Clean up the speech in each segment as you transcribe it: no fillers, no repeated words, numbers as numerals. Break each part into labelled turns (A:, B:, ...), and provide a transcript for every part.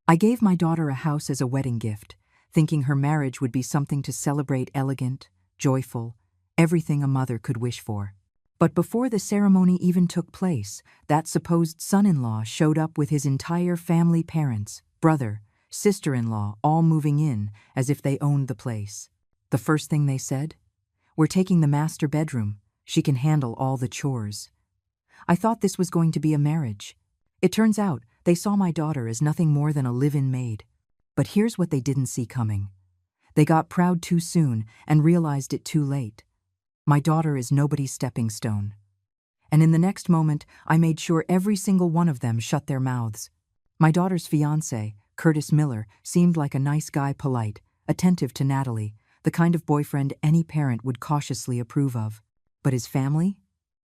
A: I gave my daughter a house as a wedding gift, thinking her marriage would be something to celebrate, elegant, joyful, everything a mother could wish for. But before the ceremony even took place, that supposed son-in-law showed up with his entire family, parents, brother, sister-in-law, all moving in as if they owned the place. The first thing they said? "We're taking the master bedroom. She can handle all the chores." I thought this was going to be a marriage. It turns out they saw my daughter as nothing more than a live-in maid. But here's what they didn't see coming. They got proud too soon and realized it too late. My daughter is nobody's stepping stone. And in the next moment, I made sure every single one of them shut their mouths. My daughter's fiancé, Curtis Miller, seemed like a nice guy, polite, attentive to Natalie, the kind of boyfriend any parent would cautiously approve of. But his family?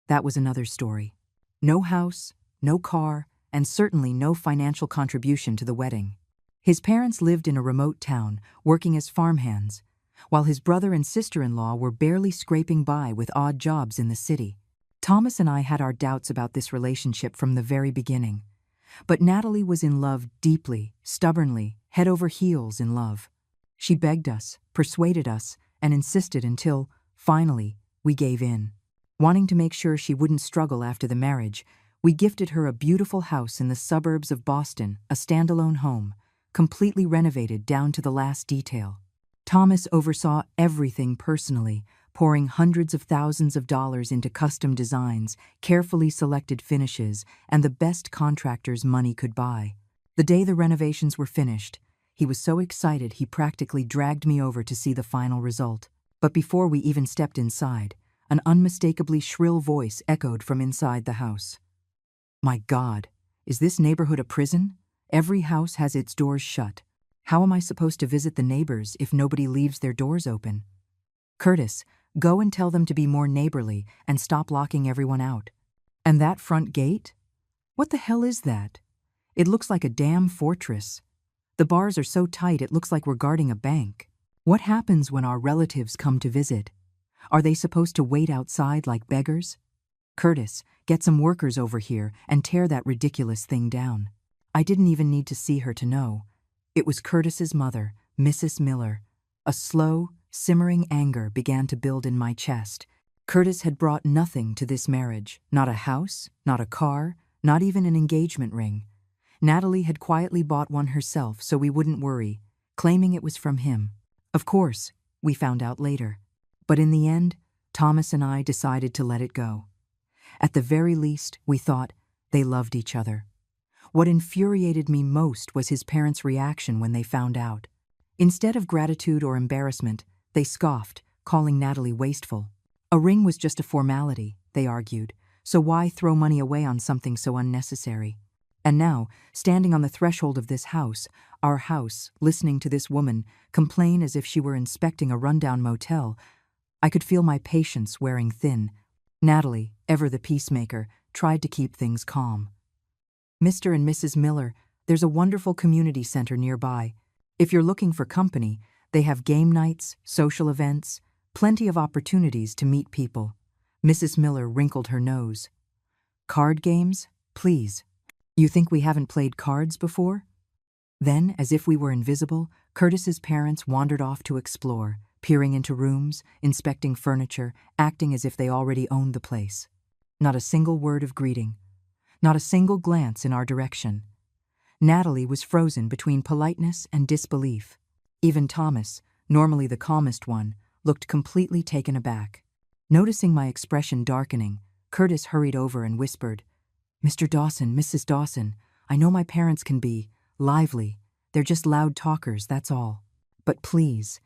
A: That was another story. No house, no car, and certainly no financial contribution to the wedding. His parents lived in a remote town, working as farmhands, while his brother and sister-in-law were barely scraping by with odd jobs in the city. Thomas and I had our doubts about this relationship from the very beginning. But Natalie was in love deeply, stubbornly, head over heels in love. She begged us, persuaded us, and insisted until, finally, we gave in. Wanting to make sure she wouldn't struggle after the marriage, we gifted her a beautiful house in the suburbs of Boston, a standalone home, completely renovated down to the last detail. Thomas oversaw everything personally, pouring hundreds of thousands of dollars into custom designs, carefully selected finishes, and the best contractors money could buy. The day the renovations were finished, he was so excited he practically dragged me over to see the final result. But before we even stepped inside, an unmistakably shrill voice echoed from inside the house. "My God, is this neighborhood a prison? Every house has its doors shut. How am I supposed to visit the neighbors if nobody leaves their doors open? Curtis, go and tell them to be more neighborly and stop locking everyone out. And that front gate? What the hell is that? It looks like a damn fortress. The bars are so tight it looks like we're guarding a bank. What happens when our relatives come to visit? Are they supposed to wait outside like beggars? Curtis, get some workers over here and tear that ridiculous thing down." I didn't even need to see her to know. It was Curtis's mother, Mrs. Miller. A slow, simmering anger began to build in my chest. Curtis had brought nothing to this marriage. Not a house, not a car, not even an engagement ring. Natalie had quietly bought one herself so we wouldn't worry, claiming it was from him. Of course, we found out later. But in the end, Thomas and I decided to let it go. At the very least, we thought they loved each other. What infuriated me most was his parents' reaction when they found out. Instead of gratitude or embarrassment, they scoffed, calling Natalie wasteful. A ring was just a formality, they argued, so why throw money away on something so unnecessary? And now, standing on the threshold of this house, our house, listening to this woman complain as if she were inspecting a rundown motel, I could feel my patience wearing thin. Natalie, ever the peacemaker, tried to keep things calm. "Mr. and Mrs. Miller, there's a wonderful community center nearby. If you're looking for company, they have game nights, social events, plenty of opportunities to meet people." Mrs. Miller wrinkled her nose. "Card games? Please. You think we haven't played cards before?" Then, as if we were invisible, Curtis's parents wandered off to explore, peering into rooms, inspecting furniture, acting as if they already owned the place. Not a single word of greeting. Not a single glance in our direction. Natalie was frozen between politeness and disbelief. Even Thomas, normally the calmest one, looked completely taken aback. Noticing my expression darkening, Curtis hurried over and whispered, "Mr. Dawson, Mrs. Dawson, I know my parents can be lively. They're just loud talkers, that's all. But please,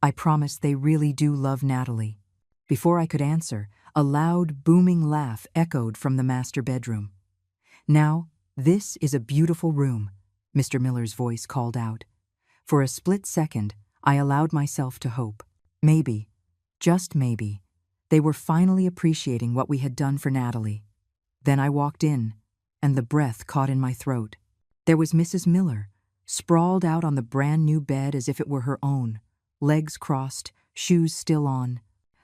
A: I promise they really do love Natalie." Before I could answer, a loud, booming laugh echoed from the master bedroom. "Now, this is a beautiful room," Mr. Miller's voice called out. For a split second, I allowed myself to hope. Maybe, just maybe, they were finally appreciating what we had done for Natalie. Then I walked in, and the breath caught in my throat. There was Mrs. Miller, sprawled out on the brand new bed as if it were her own, legs crossed, shoes still on.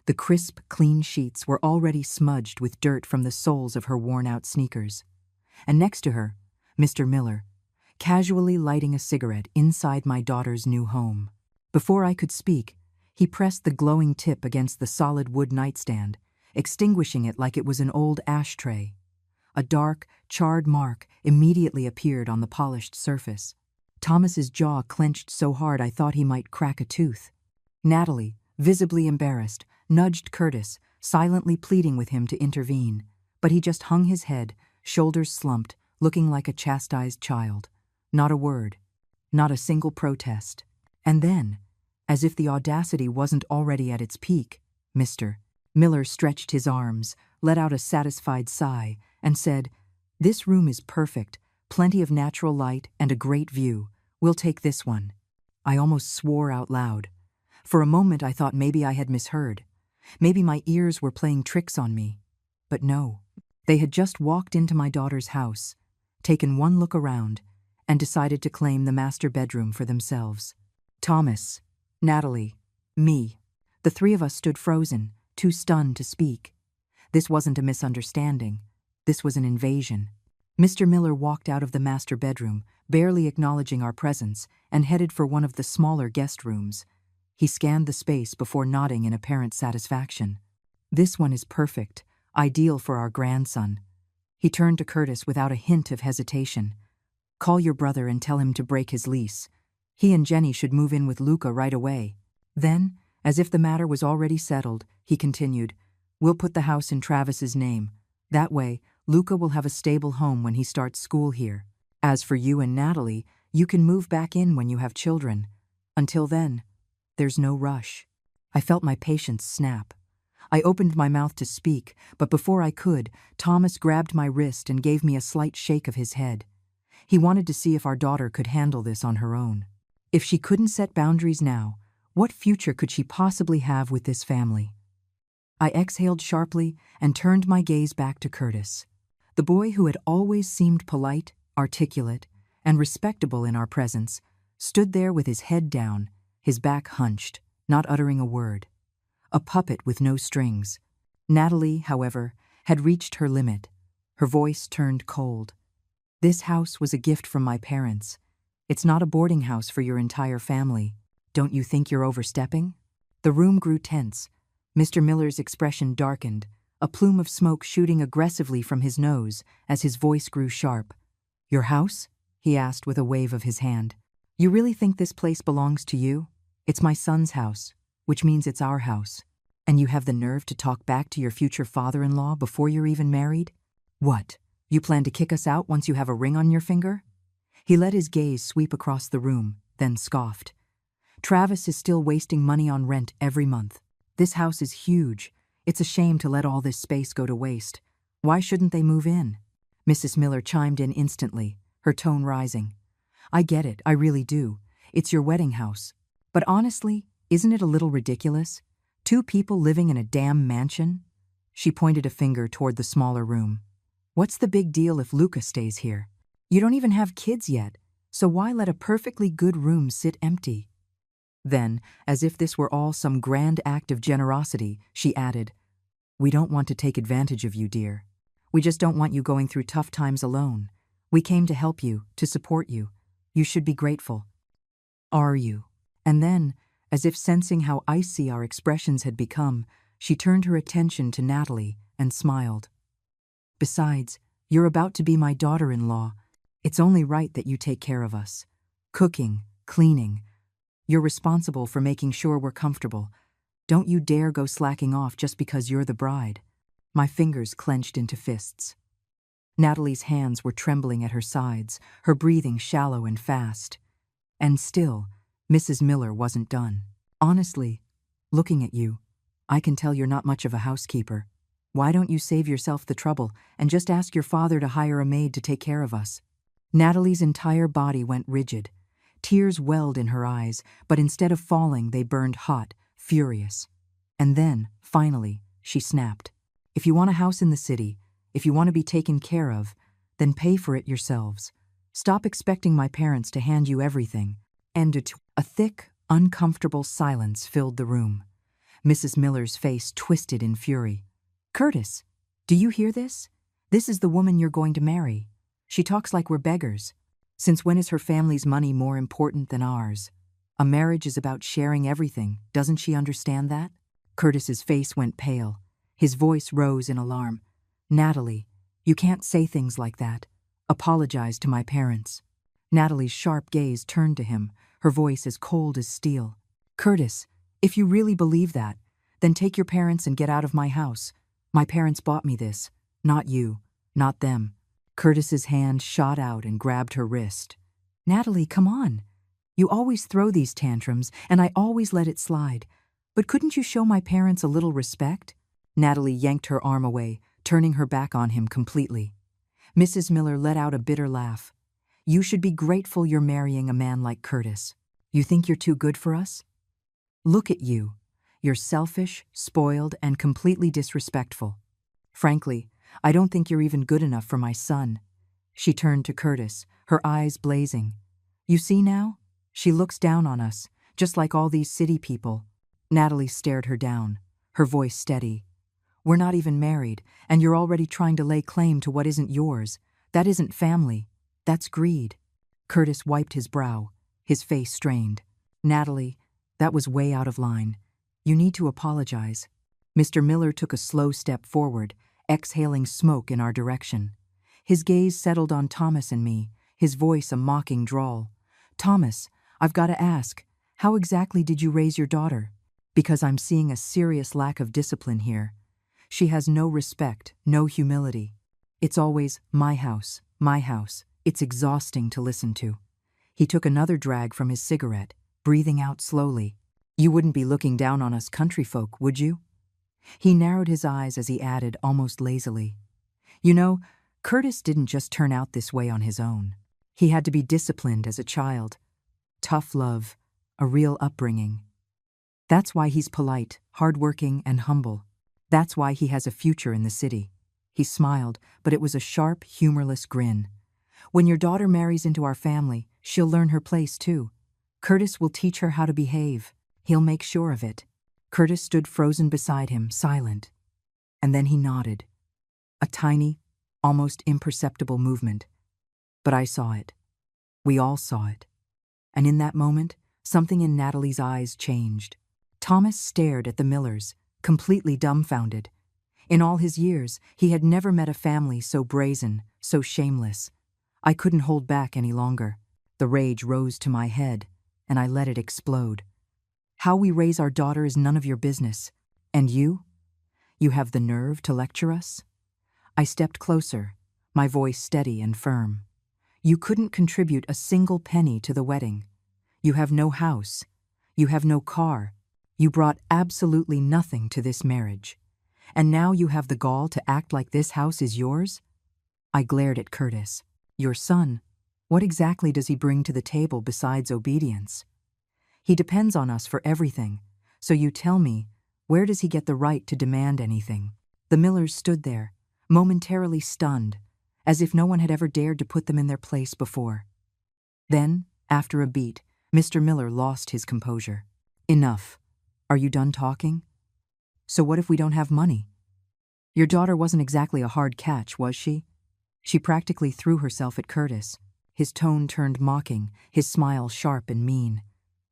A: The crisp, clean sheets were already smudged with dirt from the soles of her worn-out sneakers. And next to her, Mr. Miller, casually lighting a cigarette inside my daughter's new home. Before I could speak, he pressed the glowing tip against the solid wood nightstand, extinguishing it like it was an old ashtray. A dark, charred mark immediately appeared on the polished surface. Thomas's jaw clenched so hard I thought he might crack a tooth. Natalie, visibly embarrassed, nudged Curtis, silently pleading with him to intervene, but he just hung his head, shoulders slumped, looking like a chastised child. Not a word. Not a single protest. And then, as if the audacity wasn't already at its peak, Mr. Miller stretched his arms, let out a satisfied sigh, and said, "This room is perfect, plenty of natural light and a great view. We'll take this one." I almost swore out loud. For a moment I thought maybe I had misheard. Maybe my ears were playing tricks on me. But no. They had just walked into my daughter's house, taken one look around, and decided to claim the master bedroom for themselves. Thomas, Natalie, me. The three of us stood frozen, too stunned to speak. This wasn't a misunderstanding. This was an invasion. Mr. Miller walked out of the master bedroom, barely acknowledging our presence, and headed for one of the smaller guest rooms. He scanned the space before nodding in apparent satisfaction. "This one is perfect, ideal for our grandson." He turned to Curtis without a hint of hesitation. "Call your brother and tell him to break his lease. He and Jenny should move in with Luca right away." Then, as if the matter was already settled, he continued, "We'll put the house in Travis's name. That way, Luca will have a stable home when he starts school here. As for you and Natalie, you can move back in when you have children. Until then, there's no rush." I felt my patience snap. I opened my mouth to speak, but before I could, Thomas grabbed my wrist and gave me a slight shake of his head. He wanted to see if our daughter could handle this on her own. If she couldn't set boundaries now, what future could she possibly have with this family? I exhaled sharply and turned my gaze back to Curtis. The boy who had always seemed polite, articulate, and respectable in our presence stood there with his head down, his back hunched, not uttering a word. A puppet with no strings. Natalie, however, had reached her limit. Her voice turned cold. "This house was a gift from my parents. It's not a boarding house for your entire family. Don't you think you're overstepping?" The room grew tense. Mr. Miller's expression darkened, a plume of smoke shooting aggressively from his nose as his voice grew sharp. "Your house?" he asked with a wave of his hand. "You really think this place belongs to you? It's my son's house, which means it's our house. And you have the nerve to talk back to your future father-in-law before you're even married? What, you plan to kick us out once you have a ring on your finger?" He let his gaze sweep across the room, then scoffed. "Travis is still wasting money on rent every month. This house is huge. It's a shame to let all this space go to waste. Why shouldn't they move in?" Mrs. Miller chimed in instantly, her tone rising. "I get it, I really do. It's your wedding house. But honestly, isn't it a little ridiculous? 2 people living in a damn mansion?" She pointed a finger toward the smaller room. "What's the big deal if Luca stays here? You don't even have kids yet, so why let a perfectly good room sit empty?" Then, as if this were all some grand act of generosity, she added, "We don't want to take advantage of you, dear. We just don't want you going through tough times alone. We came to help you, to support you. You should be grateful." "Are you?" And then, as if sensing how icy our expressions had become, she turned her attention to Natalie and smiled. "Besides, you're about to be my daughter-in-law. It's only right that you take care of us. Cooking, cleaning. You're responsible for making sure we're comfortable. Don't you dare go slacking off just because you're the bride." My fingers clenched into fists. Natalie's hands were trembling at her sides, her breathing shallow and fast. And still, Mrs. Miller wasn't done. "Honestly, looking at you, I can tell you're not much of a housekeeper. Why don't you save yourself the trouble and just ask your father to hire a maid to take care of us?" Natalie's entire body went rigid. Tears welled in her eyes, but instead of falling, they burned hot, furious. And then, finally, she snapped. "If you want a house in the city, if you want to be taken care of, then pay for it yourselves. Stop expecting my parents to hand you everything." A thick, uncomfortable silence filled the room. Mrs. Miller's face twisted in fury. "Curtis, do you hear this? This is the woman you're going to marry. She talks like we're beggars. Since when is her family's money more important than ours? A marriage is about sharing everything, doesn't she understand that? Curtis's face went pale. His voice rose in alarm. Natalie, you can't say things like that. Apologize to my parents. Natalie's sharp gaze turned to him, her voice as cold as steel. Curtis, if you really believe that, then take your parents and get out of my house. My parents bought me this, not you, not them. Curtis's hand shot out and grabbed her wrist. Natalie, come on. You always throw these tantrums, and I always let it slide. But couldn't you show my parents a little respect? Natalie yanked her arm away, turning her back on him completely. Mrs. Miller let out a bitter laugh. You should be grateful you're marrying a man like Curtis. You think you're too good for us? Look at you. You're selfish, spoiled, and completely disrespectful. Frankly, I don't think you're even good enough for my son. She turned to Curtis, her eyes blazing. You see now? She looks down on us, just like all these city people. Natalie stared her down, her voice steady. We're not even married, and you're already trying to lay claim to what isn't yours. That isn't family. That's greed. Curtis wiped his brow, his face strained. Natalie, that was way out of line. You need to apologize. Mr. Miller took a slow step forward, exhaling smoke in our direction. His gaze settled on Thomas and me, his voice a mocking drawl. Thomas, I've got to ask, how exactly did you raise your daughter? Because I'm seeing a serious lack of discipline here. She has no respect, no humility. It's always, my house, my house. It's exhausting to listen to. He took another drag from his cigarette, breathing out slowly. You wouldn't be looking down on us country folk, would you? He narrowed his eyes as he added, almost lazily. You know, Curtis didn't just turn out this way on his own. He had to be disciplined as a child. Tough love, a real upbringing. That's why he's polite, hardworking, and humble. That's why he has a future in the city. He smiled, but it was a sharp, humorless grin. When your daughter marries into our family, she'll learn her place too. Curtis will teach her how to behave. He'll make sure of it. Curtis stood frozen beside him, silent. And then he nodded. A tiny, almost imperceptible movement. But I saw it. We all saw it. And in that moment, something in Natalie's eyes changed. Thomas stared at the Millers, completely dumbfounded. In all his years, he had never met a family so brazen, so shameless. I couldn't hold back any longer. The rage rose to my head, and I let it explode. How we raise our daughter is none of your business. And you? You have the nerve to lecture us? I stepped closer, my voice steady and firm. You couldn't contribute a single penny to the wedding. You have no house. You have no car. You brought absolutely nothing to this marriage. And now you have the gall to act like this house is yours? I glared at Curtis. Your son, what exactly does he bring to the table besides obedience? He depends on us for everything, so you tell me, where does he get the right to demand anything? The Millers stood there, momentarily stunned, as if no one had ever dared to put them in their place before. Then, after a beat, Mr. Miller lost his composure. Enough. Are you done talking? So what if we don't have money? Your daughter wasn't exactly a hard catch, was she? She practically threw herself at Curtis. His tone turned mocking, his smile sharp and mean.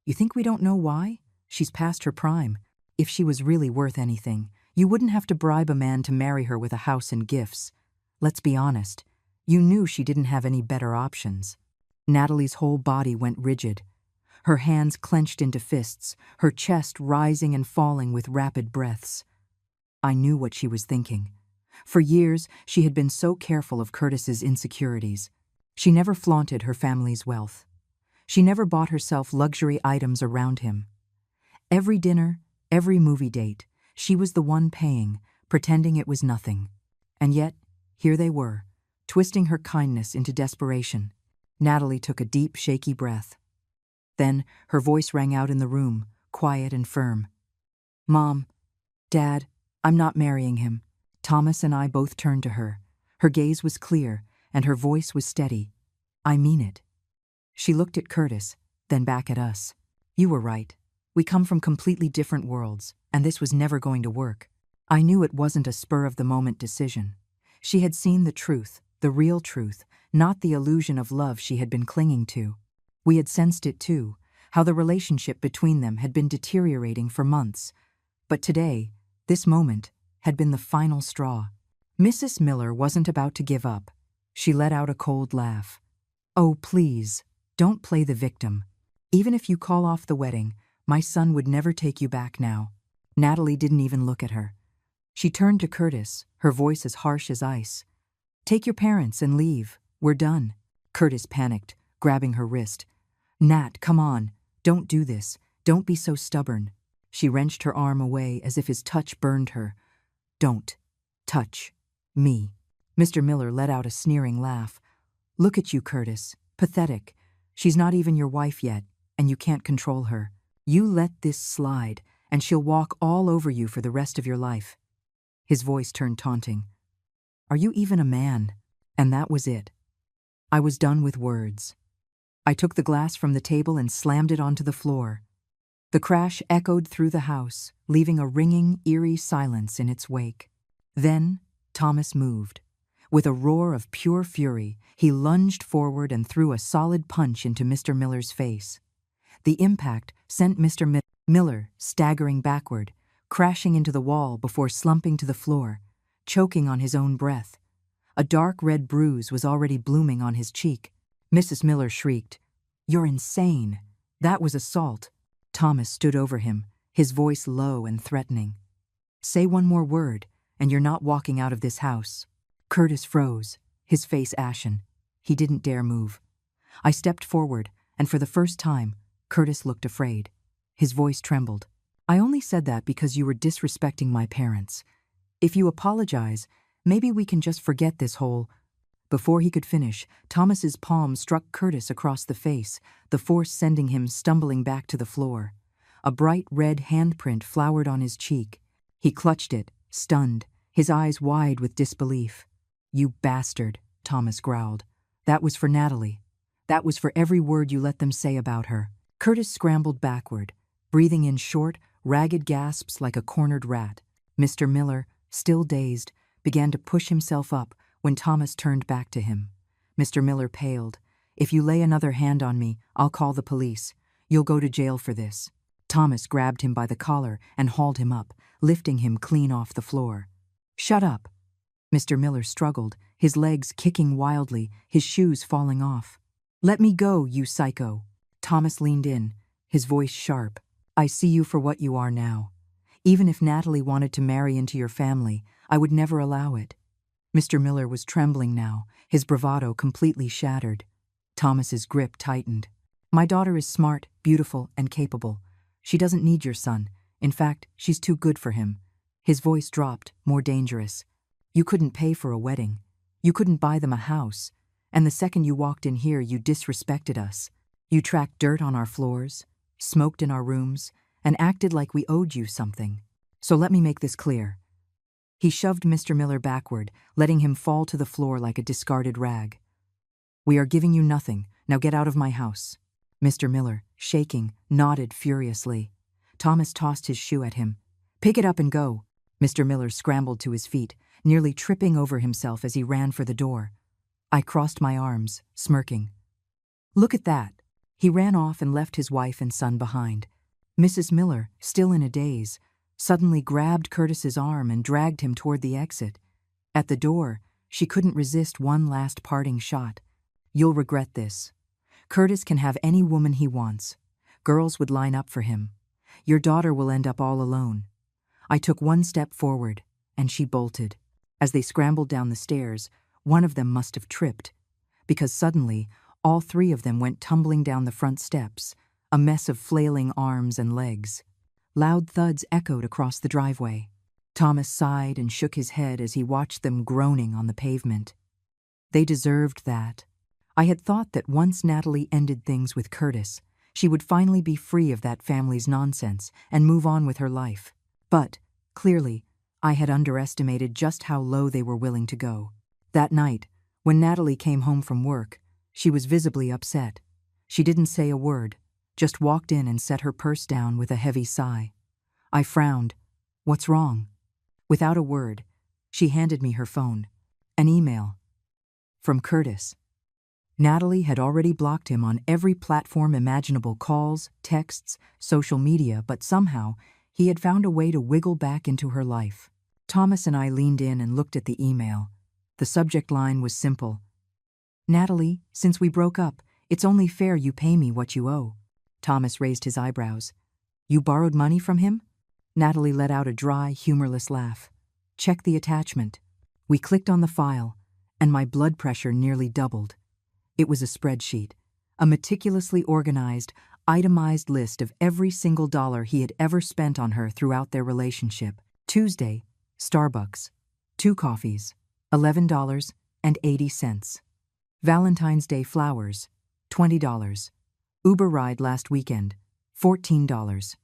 A: You think we don't know why? She's past her prime. If she was really worth anything, you wouldn't have to bribe a man to marry her with a house and gifts. Let's be honest. You knew she didn't have any better options. Natalie's whole body went rigid. Her hands clenched into fists, her chest rising and falling with rapid breaths. I knew what she was thinking. For years, she had been so careful of Curtis's insecurities. She never flaunted her family's wealth. She never bought herself luxury items around him. Every dinner, every movie date, she was the one paying, pretending it was nothing. And yet, here they were, twisting her kindness into desperation. Natalie took a deep, shaky breath. Then, her voice rang out in the room, quiet and firm. Mom, Dad, I'm not marrying him. Thomas and I both turned to her. Her gaze was clear, and her voice was steady. I mean it. She looked at Curtis, then back at us. You were right. We come from completely different worlds, and this was never going to work. I knew it wasn't a spur-of-the-moment decision. She had seen the truth, the real truth, not the illusion of love she had been clinging to. We had sensed it too, how the relationship between them had been deteriorating for months. But today, this moment, had been the final straw. Mrs. Miller wasn't about to give up. She let out a cold laugh. "Oh, please, don't play the victim. Even if you call off the wedding, my son would never take you back now." Natalie didn't even look at her. She turned to Curtis, her voice as harsh as ice. "Take your parents and leave. We're done." Curtis panicked, grabbing her wrist. "Nat, come on. Don't do this. Don't be so stubborn." She wrenched her arm away as if his touch burned her. "Don't touch me." Mr. Miller let out a sneering laugh. "Look at you, Curtis. Pathetic. She's not even your wife yet, and you can't control her. You let this slide, and she'll walk all over you for the rest of your life." His voice turned taunting. "Are you even a man?" And that was it. I was done with words. I took the glass from the table and slammed it onto the floor. The crash echoed through the house, leaving a ringing, eerie silence in its wake. Then Thomas moved. With a roar of pure fury, he lunged forward and threw a solid punch into Mr. Miller's face. The impact sent Mr. Miller staggering backward, crashing into the wall before slumping to the floor, choking on his own breath. A dark red bruise was already blooming on his cheek. Mrs. Miller shrieked, "You're insane. That was assault." Thomas stood over him, his voice low and threatening. "Say one more word, and you're not walking out of this house." Curtis froze, his face ashen. He didn't dare move. I stepped forward, and for the first time, Curtis looked afraid. His voice trembled. "I only said that because you were disrespecting my parents. If you apologize, maybe we can just forget this whole—" Before he could finish, Thomas's palm struck Curtis across the face, the force sending him stumbling back to the floor. A bright red handprint flowered on his cheek. He clutched it, stunned, his eyes wide with disbelief. "You bastard," Thomas growled. "That was for Natalie. That was for every word you let them say about her." Curtis scrambled backward, breathing in short, ragged gasps like a cornered rat. Mr. Miller, still dazed, began to push himself up when Thomas turned back to him. Mr. Miller paled. "If you lay another hand on me, I'll call the police. You'll go to jail for this." Thomas grabbed him by the collar and hauled him up, lifting him clean off the floor. "Shut up." Mr. Miller struggled, his legs kicking wildly, his shoes falling off. "Let me go, you psycho." Thomas leaned in, his voice sharp. "I see you for what you are now. Even if Natalie wanted to marry into your family, I would never allow it." Mr. Miller was trembling now, his bravado completely shattered. Thomas's grip tightened. "My daughter is smart, beautiful, and capable. She doesn't need your son. In fact, she's too good for him." His voice dropped, more dangerous. "You couldn't pay for a wedding. You couldn't buy them a house. And the second you walked in here, you disrespected us. You tracked dirt on our floors, smoked in our rooms, and acted like we owed you something. So let me make this clear." He shoved Mr. Miller backward, letting him fall to the floor like a discarded rag. "We are giving you nothing. Now get out of my house." Mr. Miller, shaking, nodded furiously. Thomas tossed his shoe at him. "Pick it up and go." Mr. Miller scrambled to his feet, nearly tripping over himself as he ran for the door. I crossed my arms, smirking. "Look at that." He ran off and left his wife and son behind. Mrs. Miller, still in a daze, suddenly grabbed Curtis's arm and dragged him toward the exit. At the door, she couldn't resist one last parting shot. "You'll regret this. Curtis can have any woman he wants. Girls would line up for him. Your daughter will end up all alone." I took one step forward, and she bolted. As they scrambled down the stairs, one of them must have tripped, because suddenly, all three of them went tumbling down the front steps, a mess of flailing arms and legs. Loud thuds echoed across the driveway. Thomas sighed and shook his head as he watched them groaning on the pavement. They deserved that. I had thought that once Natalie ended things with Curtis, she would finally be free of that family's nonsense and move on with her life. But, clearly, I had underestimated just how low they were willing to go. That night, when Natalie came home from work, she was visibly upset. She didn't say a word, just walked in and set her purse down with a heavy sigh. I frowned. "What's wrong?" Without a word, she handed me her phone. An email. from Curtis. Natalie had already blocked him on every platform imaginable: calls, texts, social media, but somehow he had found a way to wiggle back into her life. Thomas and I leaned in and looked at the email. The subject line was simple. "Natalie, since we broke up, it's only fair you pay me what you owe." Thomas raised his eyebrows. "You borrowed money from him?" Natalie let out a dry, humorless laugh. "Check the attachment." We clicked on the file, and my blood pressure nearly doubled. It was a spreadsheet, a meticulously organized, itemized list of every single dollar he had ever spent on her throughout their relationship. Tuesday, Starbucks, 2 coffees, $11.80. Valentine's Day flowers, $20. Uber ride last weekend, $14.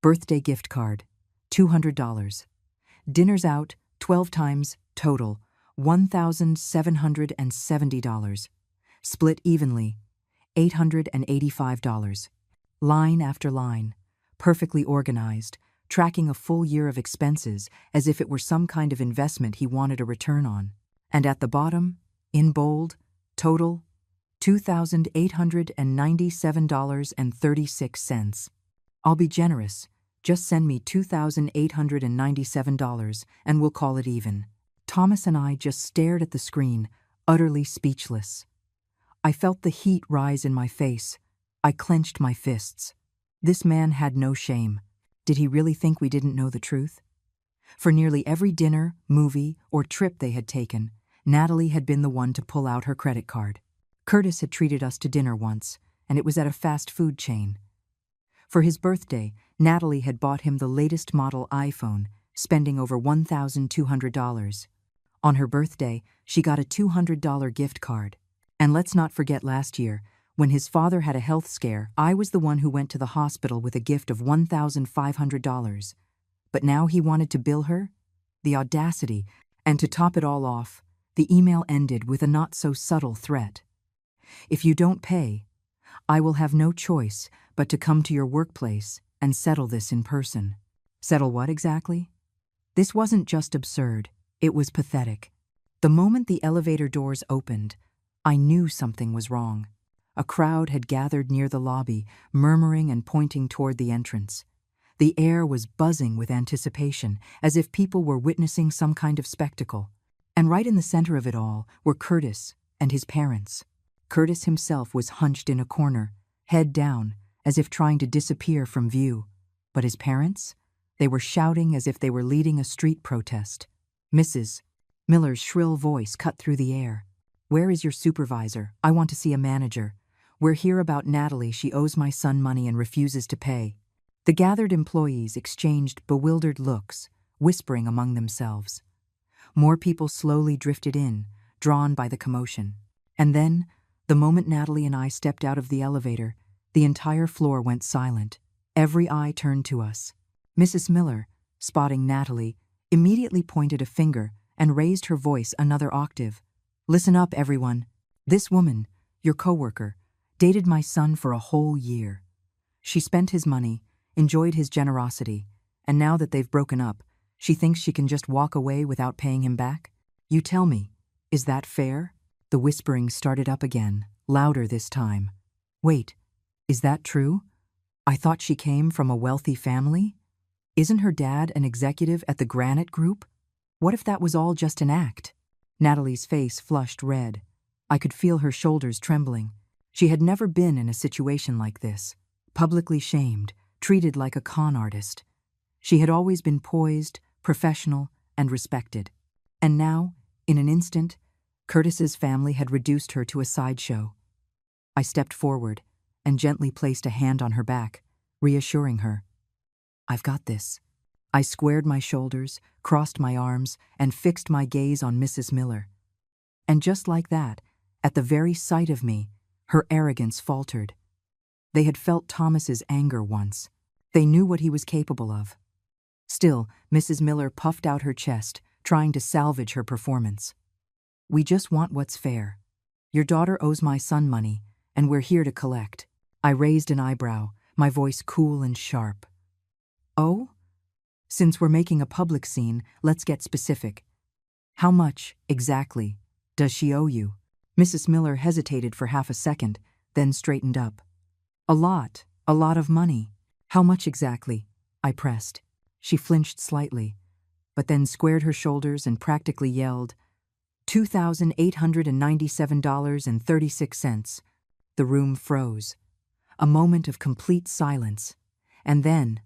A: Birthday gift card, $200. Dinners out, 12 times, total, $1,770. Split evenly, $885. Line after line, perfectly organized, tracking a full year of expenses as if it were some kind of investment he wanted a return on. And at the bottom, in bold, total, $2,897.36. "I'll be generous. Just send me $2,897 and we'll call it even." Thomas and I just stared at the screen, utterly speechless. I felt the heat rise in my face. I clenched my fists. This man had no shame. Did he really think we didn't know the truth? For nearly every dinner, movie, or trip they had taken, Natalie had been the one to pull out her credit card. Curtis had treated us to dinner once, and it was at a fast food chain. For his birthday, Natalie had bought him the latest model iPhone, spending over $1,200. On her birthday, she got a $200 gift card. And let's not forget last year, when his father had a health scare, I was the one who went to the hospital with a gift of $1,500. But now he wanted to bill her? The audacity. And to top it all off, the email ended with a not-so-subtle threat. "If you don't pay, I will have no choice but to come to your workplace and settle this in person." Settle what exactly? This wasn't just absurd, it was pathetic. The moment the elevator doors opened, I knew something was wrong. A crowd had gathered near the lobby, murmuring and pointing toward the entrance. The air was buzzing with anticipation, as if people were witnessing some kind of spectacle. And right in the center of it all were Curtis and his parents. Curtis himself was hunched in a corner, head down, as if trying to disappear from view. But his parents? They were shouting as if they were leading a street protest. Mrs. Miller's shrill voice cut through the air. "Where is your supervisor? I want to see a manager. We're here about Natalie. She owes my son money and refuses to pay." The gathered employees exchanged bewildered looks, whispering among themselves. More people slowly drifted in, drawn by the commotion. And then, the moment Natalie and I stepped out of the elevator, the entire floor went silent. Every eye turned to us. Mrs. Miller, spotting Natalie, immediately pointed a finger and raised her voice another octave. "Listen up, everyone. This woman, your coworker, dated my son for a whole year. She spent his money, enjoyed his generosity, and now that they've broken up, she thinks she can just walk away without paying him back? You tell me, is that fair?" The whispering started up again, louder this time. "Wait, is that true? I thought she came from a wealthy family? Isn't her dad an executive at the Granite Group? What if that was all just an act?" Natalie's face flushed red. I could feel her shoulders trembling. She had never been in a situation like this, publicly shamed, treated like a con artist. She had always been poised, professional, and respected. And now, in an instant, Curtis's family had reduced her to a sideshow. I stepped forward and gently placed a hand on her back, reassuring her. "I've got this." I squared my shoulders, crossed my arms, and fixed my gaze on Mrs. Miller. And just like that, at the very sight of me, her arrogance faltered. They had felt Thomas's anger once. They knew what he was capable of. Still, Mrs. Miller puffed out her chest, trying to salvage her performance. "We just want what's fair. Your daughter owes my son money, and we're here to collect." I raised an eyebrow, my voice cool and sharp. "Oh? Since we're making a public scene, let's get specific. How much, exactly, does she owe you?" Mrs. Miller hesitated for half a second, then straightened up. A lot of money. How much exactly? I pressed. She flinched slightly, but then squared her shoulders and practically yelled, $2,897.36. The room froze. A moment of complete silence. And then,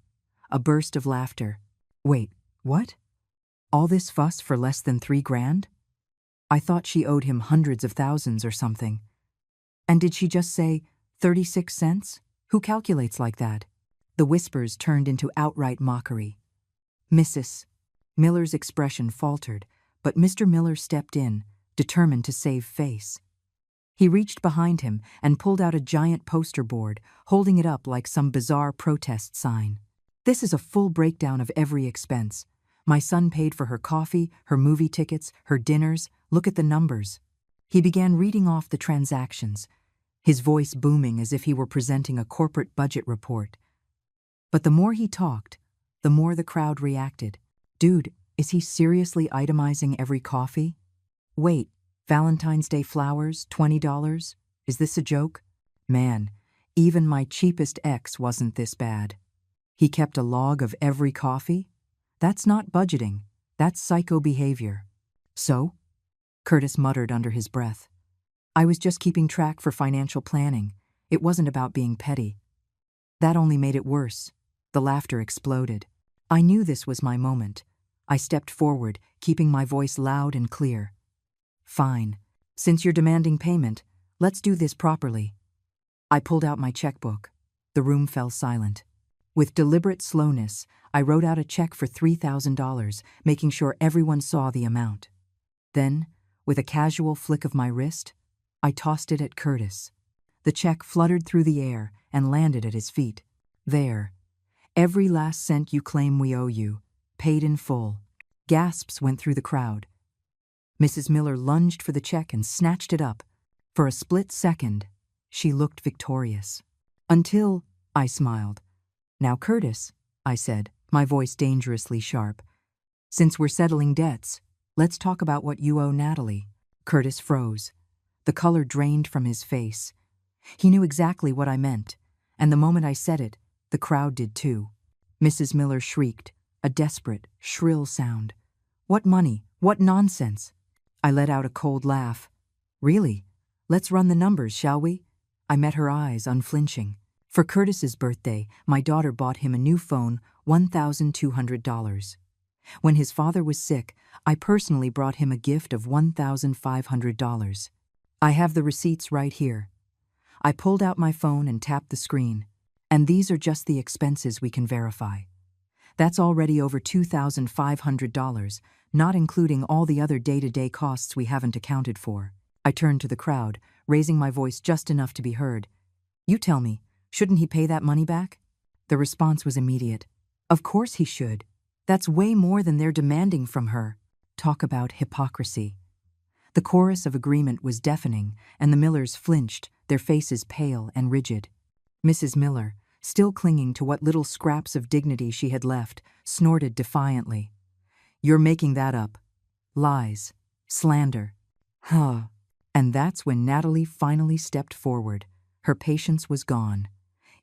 A: a burst of laughter. Wait, what? All this fuss for less than $3,000? I thought she owed him hundreds of thousands or something. And did she just say 36 cents? Who calculates like that? The whispers turned into outright mockery. Mrs. Miller's expression faltered, but Mr. Miller stepped in, determined to save face. He reached behind him and pulled out a giant poster board, holding it up like some bizarre protest sign. This is a full breakdown of every expense. My son paid for her coffee, her movie tickets, her dinners. Look at the numbers. He began reading off the transactions, his voice booming as if he were presenting a corporate budget report. But the more he talked, the more the crowd reacted. Dude, is he seriously itemizing every coffee? Wait, Valentine's Day flowers, $20? Is this a joke? Man, even my cheapest ex wasn't this bad. He kept a log of every coffee? That's not budgeting, that's psycho behavior. So? Curtis muttered under his breath. I was just keeping track for financial planning. It wasn't about being petty. That only made it worse. The laughter exploded. I knew this was my moment. I stepped forward, keeping my voice loud and clear. Fine. Since you're demanding payment, let's do this properly. I pulled out my checkbook. The room fell silent. With deliberate slowness, I wrote out a check for $3,000, making sure everyone saw the amount. Then, with a casual flick of my wrist, I tossed it at Curtis. The check fluttered through the air and landed at his feet. There. Every last cent you claim we owe you, paid in full. Gasps went through the crowd. Mrs. Miller lunged for the check and snatched it up. For a split second, she looked victorious. Until, I smiled. Now, Curtis, I said, my voice dangerously sharp, since we're settling debts, let's talk about what you owe Natalie. Curtis froze. The color drained from his face. He knew exactly what I meant, and the moment I said it, the crowd did too. Mrs. Miller shrieked, a desperate, shrill sound. What money? What nonsense? I let out a cold laugh. Really? Let's run the numbers, shall we? I met her eyes, unflinching. For Curtis's birthday, my daughter bought him a new phone, $1,200. When his father was sick, I personally brought him a gift of $1,500. I have the receipts right here. I pulled out my phone and tapped the screen. And these are just the expenses we can verify. That's already over $2,500, not including all the other day-to-day costs we haven't accounted for. I turned to the crowd, raising my voice just enough to be heard. You tell me, shouldn't he pay that money back? The response was immediate. Of course he should. That's way more than they're demanding from her. Talk about hypocrisy. The chorus of agreement was deafening, and the Millers flinched, their faces pale and rigid. Mrs. Miller, still clinging to what little scraps of dignity she had left, snorted defiantly. You're making that up. Lies. Slander. Huh. And that's when Natalie finally stepped forward. Her patience was gone.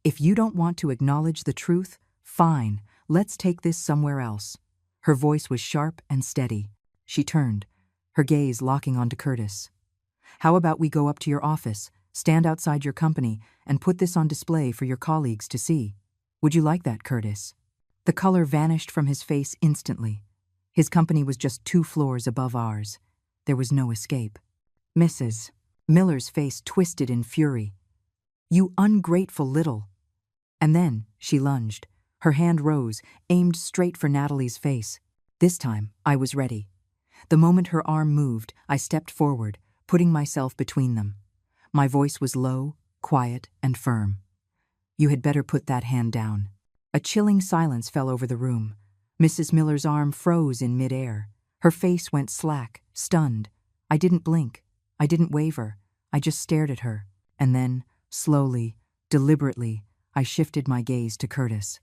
A: If you don't want to acknowledge the truth, fine, let's take this somewhere else. Her voice was sharp and steady. She turned, her gaze locking onto Curtis. How about we go up to your office, stand outside your company, and put this on display for your colleagues to see? Would you like that, Curtis? The color vanished from his face instantly. His company was just 2 floors above ours. There was no escape. Mrs. Miller's face twisted in fury. You ungrateful little. And then she lunged. Her hand rose, aimed straight for Natalie's face. This time, I was ready. The moment her arm moved, I stepped forward, putting myself between them. My voice was low, quiet, and firm. You had better put that hand down. A chilling silence fell over the room. Mrs. Miller's arm froze in midair. Her face went slack, stunned. I didn't blink. I didn't waver. I just stared at her. And then, slowly, deliberately, I shifted my gaze to Curtis.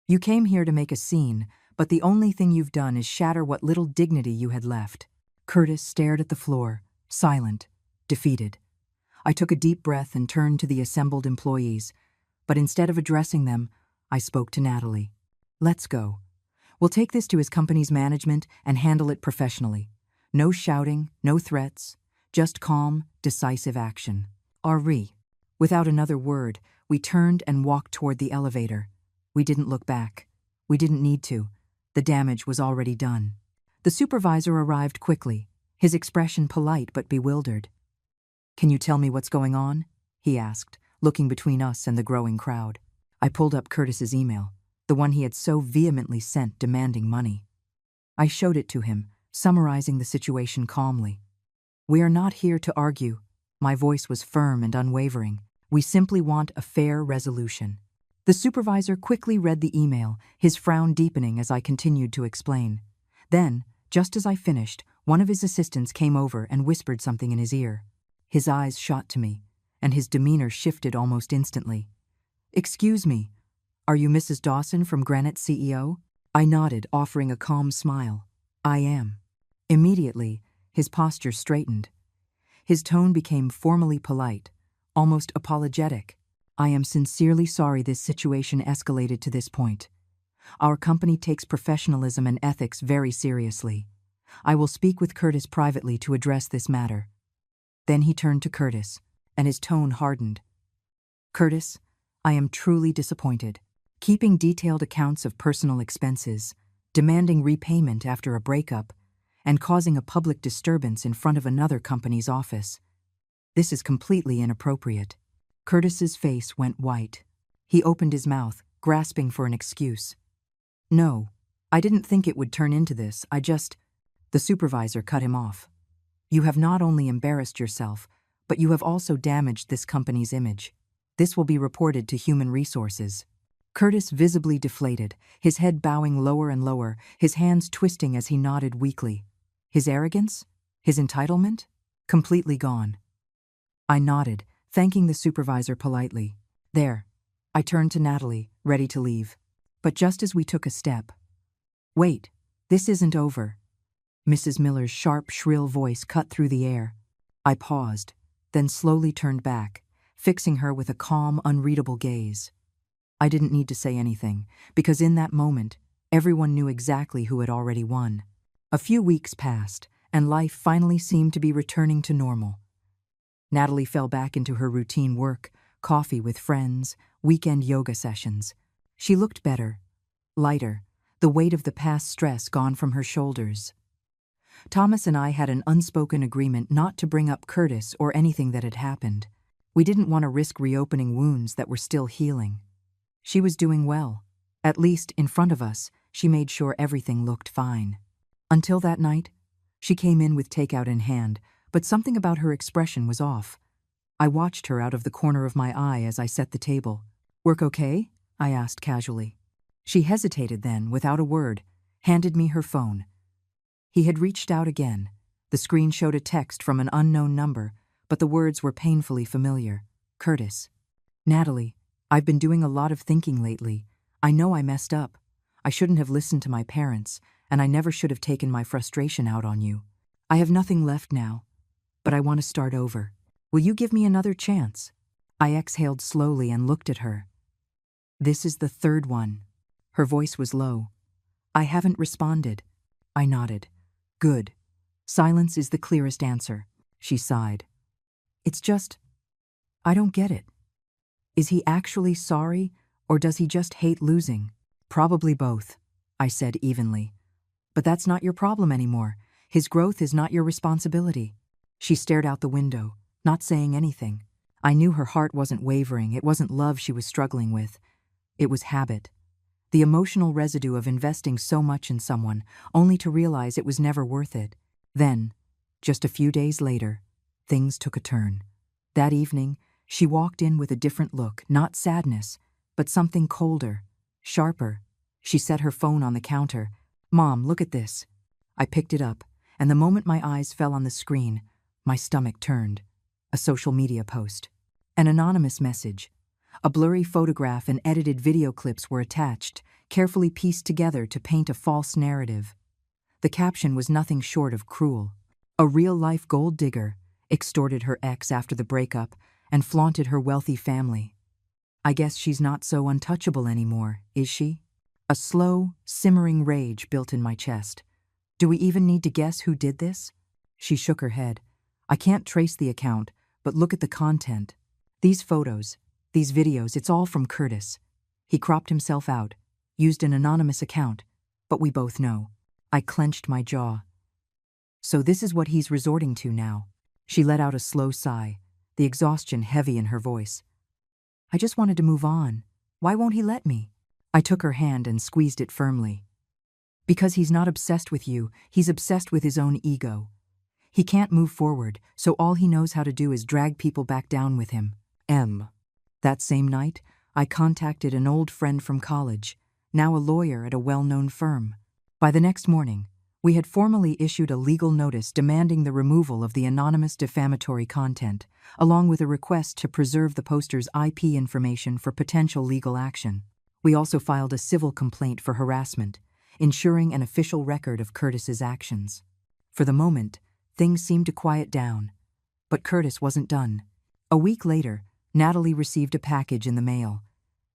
A: You came here to make a scene, but the only thing you've done is shatter what little dignity you had left. Curtis stared at the floor, silent. defeated. I took a deep breath and turned to the assembled employees, but instead of addressing them, I spoke to Natalie. Let's go. We'll take this to his company's management and handle it professionally. No shouting, no threats, just calm, decisive action. Ari. Without another word, we turned and walked toward the elevator. We didn't look back. We didn't need to. The damage was already done. The supervisor arrived quickly, his expression polite but bewildered. "Can you tell me what's going on?" he asked, looking between us and the growing crowd. I pulled up Curtis's email, the one he had so vehemently sent demanding money. I showed it to him, summarizing the situation calmly. "We are not here to argue." My voice was firm and unwavering. "We simply want a fair resolution." The supervisor quickly read the email, his frown deepening as I continued to explain. Then, just as I finished, one of his assistants came over and whispered something in his ear. His eyes shot to me, and his demeanor shifted almost instantly. "Excuse me, are you Mrs. Dawson from Granite's CEO?" I nodded, offering a calm smile. "I am." Immediately, his posture straightened. His tone became formally polite, almost apologetic. "I am sincerely sorry this situation escalated to this point. Our company takes professionalism and ethics very seriously. I will speak with Curtis privately to address this matter." Then he turned to Curtis, and his tone hardened. "Curtis, I am truly disappointed. Keeping detailed accounts of personal expenses, demanding repayment after a breakup, and causing a public disturbance in front of another company's office. This is completely inappropriate." Curtis's face went white. He opened his mouth, grasping for an excuse. "No, I didn't think it would turn into this, The supervisor cut him off. "You have not only embarrassed yourself, but you have also damaged this company's image. This will be reported to Human Resources." Curtis visibly deflated, his head bowing lower and lower, his hands twisting as he nodded weakly. His arrogance? His entitlement? Completely gone. I nodded, thanking the supervisor politely. "There." I turned to Natalie, ready to leave. But just as we took a step, "Wait, this isn't over." Mrs. Miller's sharp, shrill voice cut through the air. I paused, then slowly turned back, fixing her with a calm, unreadable gaze. I didn't need to say anything, because in that moment, everyone knew exactly who had already won. A few weeks passed, and life finally seemed to be returning to normal. Natalie fell back into her routine work, coffee with friends, weekend yoga sessions. She looked better, lighter, the weight of the past stress gone from her shoulders. Thomas and I had an unspoken agreement not to bring up Curtis or anything that had happened. We didn't want to risk reopening wounds that were still healing. She was doing well. At least, in front of us, she made sure everything looked fine. Until that night, she came in with takeout in hand, but something about her expression was off. I watched her out of the corner of my eye as I set the table. "Work okay?" I asked casually. She hesitated then, without a word, handed me her phone. He had reached out again. The screen showed a text from an unknown number, but the words were painfully familiar. "Curtis." "Natalie, I've been doing a lot of thinking lately. I know I messed up. I shouldn't have listened to my parents, and I never should have taken my frustration out on you. I have nothing left now, but I want to start over. Will you give me another chance?" I exhaled slowly and looked at her. "This is the third one." Her voice was low. "I haven't responded." I nodded. "Good. Silence is the clearest answer." She sighed. "It's just, I don't get it. Is he actually sorry, or does he just hate losing?" "Probably both," I said evenly. "But that's not your problem anymore. His growth is not your responsibility." She stared out the window, not saying anything. I knew her heart wasn't wavering. It wasn't love she was struggling with. It was habit. The emotional residue of investing so much in someone, only to realize it was never worth it. Then, just a few days later, things took a turn. That evening, she walked in with a different look, not sadness, but something colder, sharper. She set her phone on the counter. "Mom, look at this." I picked it up, and the moment my eyes fell on the screen, my stomach turned. A social media post. An anonymous message. A blurry photograph and edited video clips were attached, carefully pieced together to paint a false narrative. The caption was nothing short of cruel. "A real-life gold digger. extorted her ex after the breakup, and flaunted her wealthy family. I guess she's not so untouchable anymore, is she? A slow, simmering rage built in my chest. Do we even need to guess who did this? She shook her head. I can't trace the account, but look at the content. These photos, these videos, it's all from Curtis. He cropped himself out, used an anonymous account, but we both know. I clenched my jaw. So this is what he's resorting to now. She let out a slow sigh, the exhaustion heavy in her voice. I just wanted to move on. Why won't he let me? I took her hand and squeezed it firmly. Because he's not obsessed with you, he's obsessed with his own ego. He can't move forward, so all he knows how to do is drag people back down with him. That same night, I contacted an old friend from college, now a lawyer at a well-known firm. By the next morning, we had formally issued a legal notice demanding the removal of the anonymous defamatory content, along with a request to preserve the poster's IP information for potential legal action. We also filed a civil complaint for harassment, ensuring an official record of Curtis's actions. For the moment, things seemed to quiet down. But Curtis wasn't done. A week later, Natalie received a package in the mail.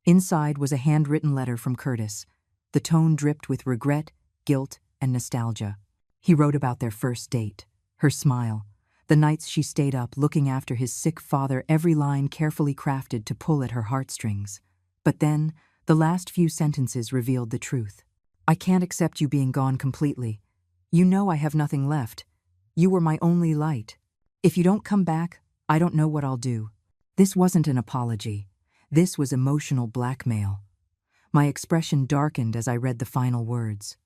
A: Inside was a handwritten letter from Curtis. The tone dripped with regret, guilt, and nostalgia. He wrote about their first date, her smile, the nights she stayed up looking after his sick father, every line carefully crafted to pull at her heartstrings. But then, the last few sentences revealed the truth. I can't accept you being gone completely. You know I have nothing left. You were my only light. If you don't come back, I don't know what I'll do. This wasn't an apology. This was emotional blackmail. My expression darkened as I read the final words.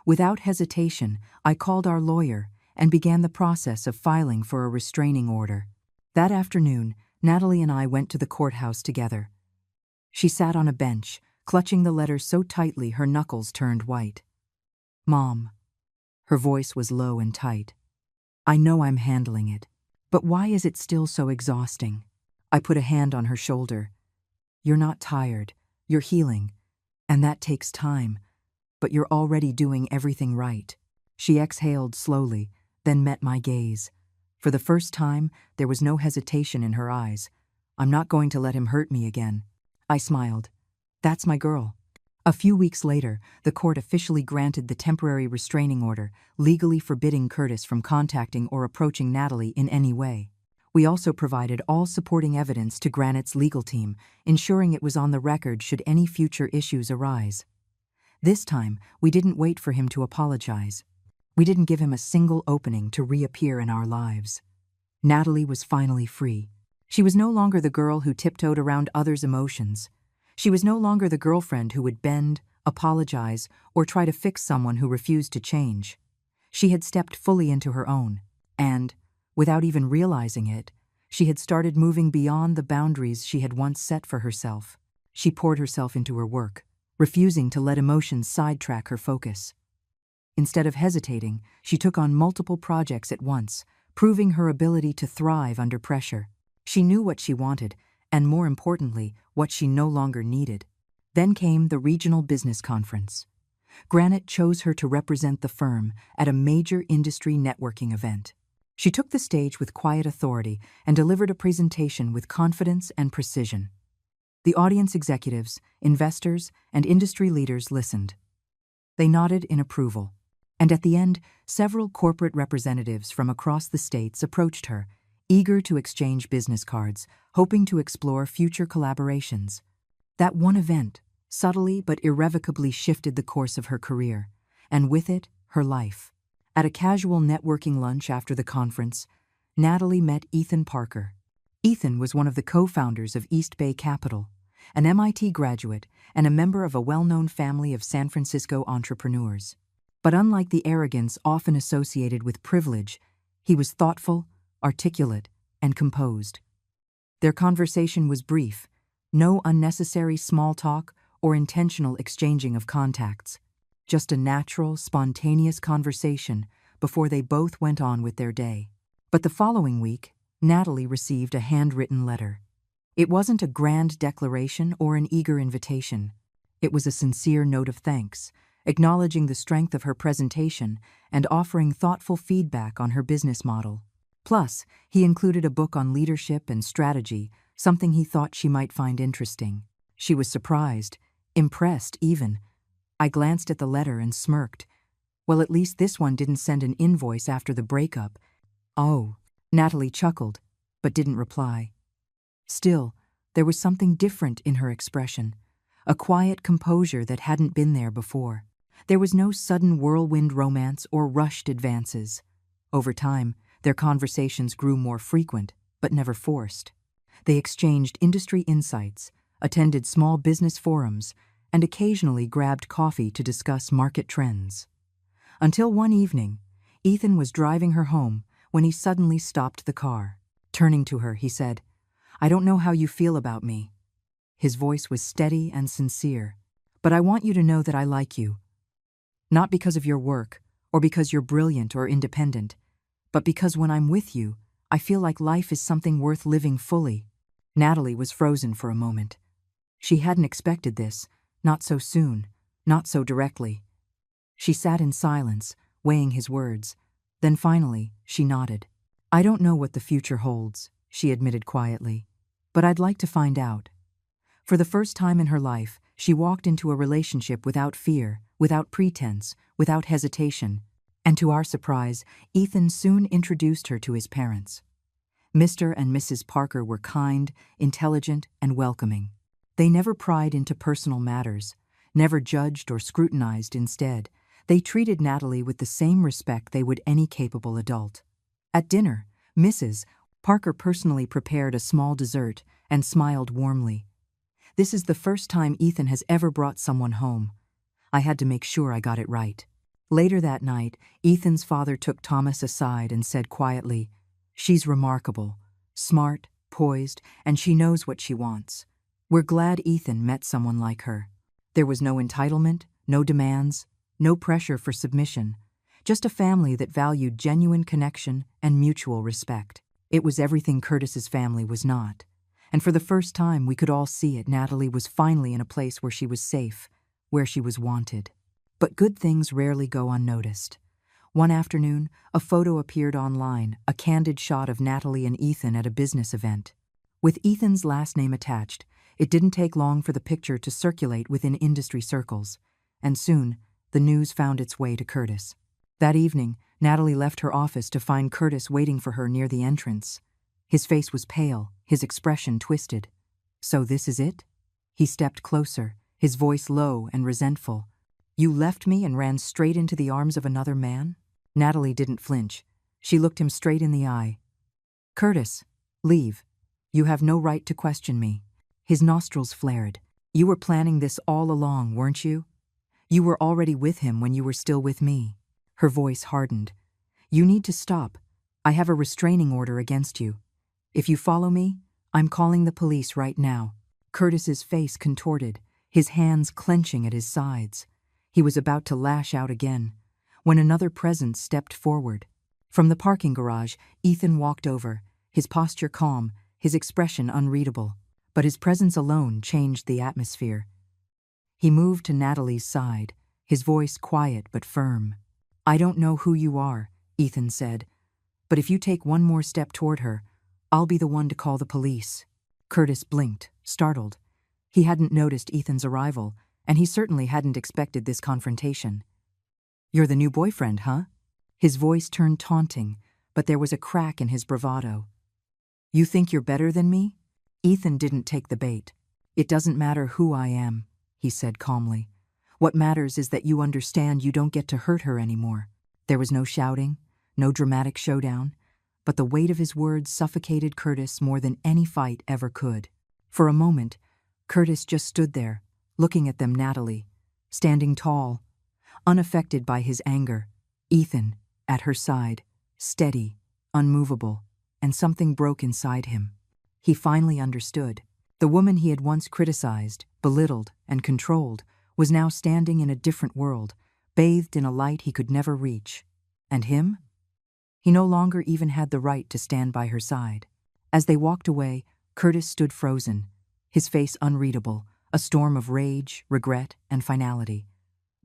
A: Without hesitation, I called our lawyer and began the process of filing for a restraining order. That afternoon, Natalie and I went to the courthouse together. She sat on a bench, clutching the letter so tightly her knuckles turned white. Mom. Her voice was low and tight. I know I'm handling it, but why is it still so exhausting? I put a hand on her shoulder. You're not tired, you're healing, and that takes time. But you're already doing everything right. She exhaled slowly, then met my gaze. For the first time, there was no hesitation in her eyes. I'm not going to let him hurt me again. I smiled. That's my girl. A few weeks later, the court officially granted the temporary restraining order, legally forbidding Curtis from contacting or approaching Natalie in any way. We also provided all supporting evidence to Granite's legal team, ensuring it was on the record should any future issues arise. This time, we didn't wait for him to apologize. We didn't give him a single opening to reappear in our lives. Natalie was finally free. She was no longer the girl who tiptoed around others' emotions. She was no longer the girlfriend who would bend, apologize, or try to fix someone who refused to change. She had stepped fully into her own, and, without even realizing it, she had started moving beyond the boundaries she had once set for herself. She poured herself into her work, refusing to let emotions sidetrack her focus. Instead of hesitating, she took on multiple projects at once, proving her ability to thrive under pressure. She knew what she wanted, and more importantly, what she no longer needed. Then came the regional business conference. Granite chose her to represent the firm at a major industry networking event. She took the stage with quiet authority and delivered a presentation with confidence and precision. The audience executives, investors, and industry leaders listened. They nodded in approval, and at the end, several corporate representatives from across the states approached her, eager to exchange business cards, hoping to explore future collaborations. That one event subtly but irrevocably shifted the course of her career, and with it, her life. At a casual networking lunch after the conference, Natalie met Ethan Parker. Ethan was one of the co-founders of East Bay Capital, an MIT graduate and a member of a well-known family of San Francisco entrepreneurs. But unlike the arrogance often associated with privilege, he was thoughtful, articulate, and composed. Their conversation was brief, no unnecessary small talk or intentional exchanging of contacts, just a natural, spontaneous conversation before they both went on with their day. But the following week, Natalie received a handwritten letter. It wasn't a grand declaration or an eager invitation. It was a sincere note of thanks, acknowledging the strength of her presentation and offering thoughtful feedback on her business model. Plus, he included a book on leadership and strategy, something he thought she might find interesting. She was surprised, impressed even. I glanced at the letter and smirked. Well, at least this one didn't send an invoice after the breakup. Oh, Natalie chuckled, but didn't reply. Still, there was something different in her expression, a quiet composure that hadn't been there before. There was no sudden whirlwind romance or rushed advances. Over time, their conversations grew more frequent, but never forced. They exchanged industry insights, attended small business forums, and occasionally grabbed coffee to discuss market trends. Until one evening, Ethan was driving her home when he suddenly stopped the car. Turning to her, he said, "I don't know how you feel about me." His voice was steady and sincere. "But I want you to know that I like you. Not because of your work, or because you're brilliant or independent, but because when I'm with you, I feel like life is something worth living fully." Natalie was frozen for a moment. She hadn't expected this, not so soon, not so directly. She sat in silence, weighing his words. Then finally, she nodded. "I don't know what the future holds," she admitted quietly, "but I'd like to find out." For the first time in her life, she walked into a relationship without fear, without pretense, without hesitation. And to our surprise, Ethan soon introduced her to his parents. Mr. and Mrs. Parker were kind, intelligent, and welcoming. They never pried into personal matters, never judged or scrutinized. Instead, they treated Natalie with the same respect they would any capable adult. At dinner, Mrs. Parker personally prepared a small dessert and smiled warmly. "This is the first time Ethan has ever brought someone home. I had to make sure I got it right." Later that night, Ethan's father took Thomas aside and said quietly, "She's remarkable, smart, poised, and she knows what she wants. We're glad Ethan met someone like her." There was no entitlement, no demands, no pressure for submission, just a family that valued genuine connection and mutual respect. It was everything Curtis's family was not. And for the first time, we could all see it. Natalie was finally in a place where she was safe, where she was wanted. But good things rarely go unnoticed. One afternoon, a photo appeared online, a candid shot of Natalie and Ethan at a business event. With Ethan's last name attached, it didn't take long for the picture to circulate within industry circles, and soon, the news found its way to Curtis. That evening, Natalie left her office to find Curtis waiting for her near the entrance. His face was pale, his expression twisted. "So this is it?" He stepped closer, his voice low and resentful. "You left me and ran straight into the arms of another man?" Natalie didn't flinch. She looked him straight in the eye. "Curtis, leave. You have no right to question me." His nostrils flared. "You were planning this all along, weren't you? You were already with him when you were still with me." Her voice hardened. "You need to stop. I have a restraining order against you. If you follow me, I'm calling the police right now." Curtis's face contorted, his hands clenching at his sides. He was about to lash out again, when another presence stepped forward. From the parking garage, Ethan walked over, his posture calm, his expression unreadable. But his presence alone changed the atmosphere. He moved to Natalie's side, his voice quiet but firm. "I don't know who you are," Ethan said, "but if you take one more step toward her, I'll be the one to call the police." Curtis blinked, startled. He hadn't noticed Ethan's arrival, and he certainly hadn't expected this confrontation. "You're the new boyfriend, huh?" His voice turned taunting, but there was a crack in his bravado. "You think you're better than me?" Ethan didn't take the bait. "It doesn't matter who I am," he said calmly. "What matters is that you understand you don't get to hurt her anymore." There was no shouting, no dramatic showdown, but the weight of his words suffocated Curtis more than any fight ever could. For a moment, Curtis just stood there, looking at them. Natalie, standing tall, unaffected by his anger. Ethan, at her side, steady, unmovable, and something broke inside him. He finally understood. The woman he had once criticized, belittled, and controlled was now standing in a different world, bathed in a light he could never reach. And him? He no longer even had the right to stand by her side. As they walked away, Curtis stood frozen, his face unreadable, a storm of rage, regret, and finality.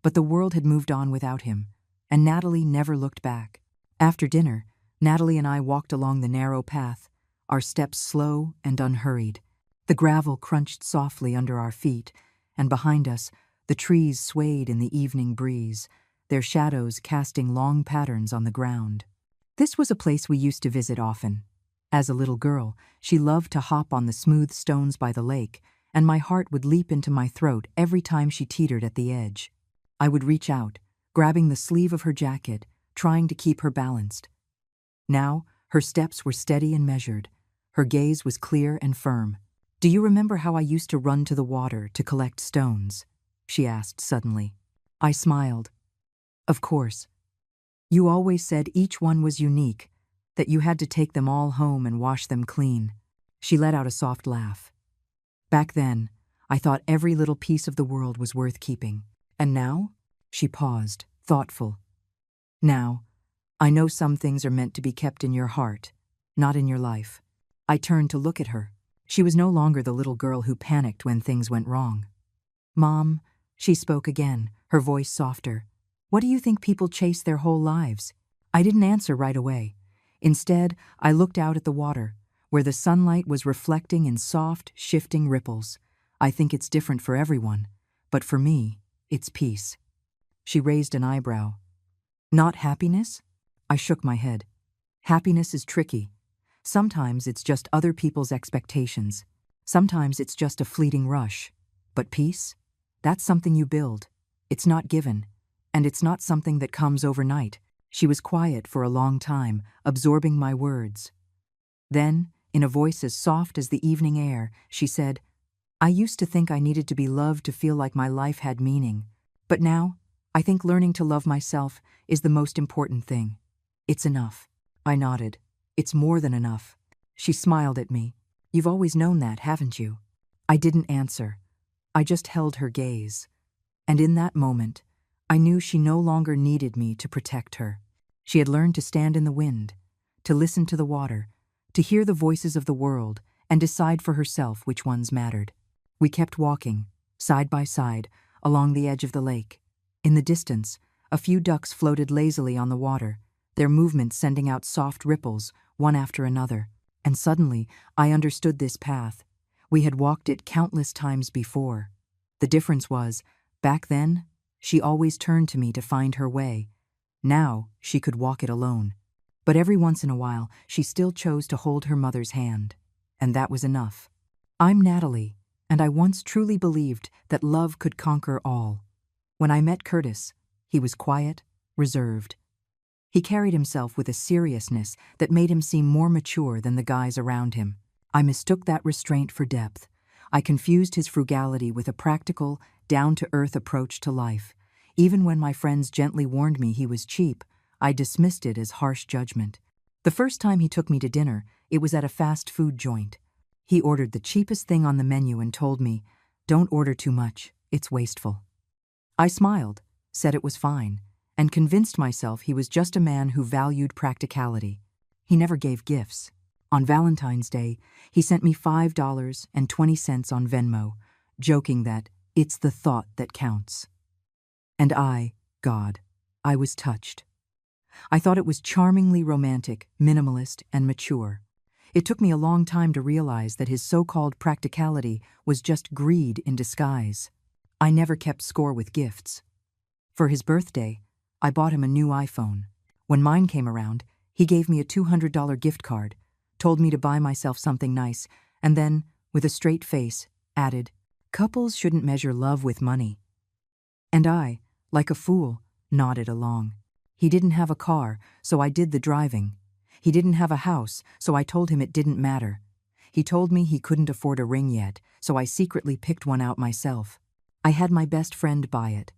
A: But the world had moved on without him, and Natalie never looked back. After dinner, Natalie and I walked along the narrow path, our steps slow and unhurried. The gravel crunched softly under our feet, and behind us, the trees swayed in the evening breeze, their shadows casting long patterns on the ground. This was a place we used to visit often. As a little girl, she loved to hop on the smooth stones by the lake, and my heart would leap into my throat every time she teetered at the edge. I would reach out, grabbing the sleeve of her jacket, trying to keep her balanced. Now, her steps were steady and measured. Her gaze was clear and firm. "Do you remember how I used to run to the water to collect stones?" she asked suddenly. I smiled. "Of course. You always said each one was unique, that you had to take them all home and wash them clean." She let out a soft laugh. "Back then, I thought every little piece of the world was worth keeping. And now?" She paused, thoughtful. "Now, I know some things are meant to be kept in your heart, not in your life." I turned to look at her. She was no longer the little girl who panicked when things went wrong. "Mom," she spoke again, her voice softer. "What do you think people chase their whole lives?" I didn't answer right away. Instead, I looked out at the water, where the sunlight was reflecting in soft, shifting ripples. "I think it's different for everyone, but for me, it's peace." She raised an eyebrow. "Not happiness?" I shook my head. "Happiness is tricky. Sometimes it's just other people's expectations. Sometimes it's just a fleeting rush. But peace? That's something you build. It's not given. And it's not something that comes overnight." She was quiet for a long time, absorbing my words. Then, in a voice as soft as the evening air, she said, "I used to think I needed to be loved to feel like my life had meaning. But now, I think learning to love myself is the most important thing. It's enough." I nodded. "It's more than enough." She smiled at me. "You've always known that, haven't you?" I didn't answer. I just held her gaze. And in that moment, I knew she no longer needed me to protect her. She had learned to stand in the wind, to listen to the water, to hear the voices of the world, and decide for herself which ones mattered. We kept walking, side by side, along the edge of the lake. In the distance, a few ducks floated lazily on the water, their movements sending out soft ripples, one after another. And suddenly, I understood this path. We had walked it countless times before. The difference was, back then, she always turned to me to find her way. Now, she could walk it alone. But every once in a while, she still chose to hold her mother's hand. And that was enough. I'm Natalie, and I once truly believed that love could conquer all. When I met Curtis, he was quiet, reserved. He carried himself with a seriousness that made him seem more mature than the guys around him. I mistook that restraint for depth. I confused his frugality with a practical, down-to-earth approach to life. Even when my friends gently warned me he was cheap, I dismissed it as harsh judgment. The first time he took me to dinner, it was at a fast food joint. He ordered the cheapest thing on the menu and told me, "Don't order too much, it's wasteful." I smiled, said it was fine, and convinced myself he was just a man who valued practicality. He never gave gifts. On Valentine's Day, he sent me $5.20 on Venmo, joking that it's the thought that counts. And God, I was touched. I thought it was charmingly romantic, minimalist, and mature. It took me a long time to realize that his so-called practicality was just greed in disguise. I never kept score with gifts. For his birthday, I bought him a new iPhone. When mine came around, he gave me a $200 gift card, told me to buy myself something nice, and then, with a straight face, added, "Couples shouldn't measure love with money." And I, like a fool, nodded along. He didn't have a car, so I did the driving. He didn't have a house, so I told him it didn't matter. He told me he couldn't afford a ring yet, so I secretly picked one out myself. I had my best friend buy it,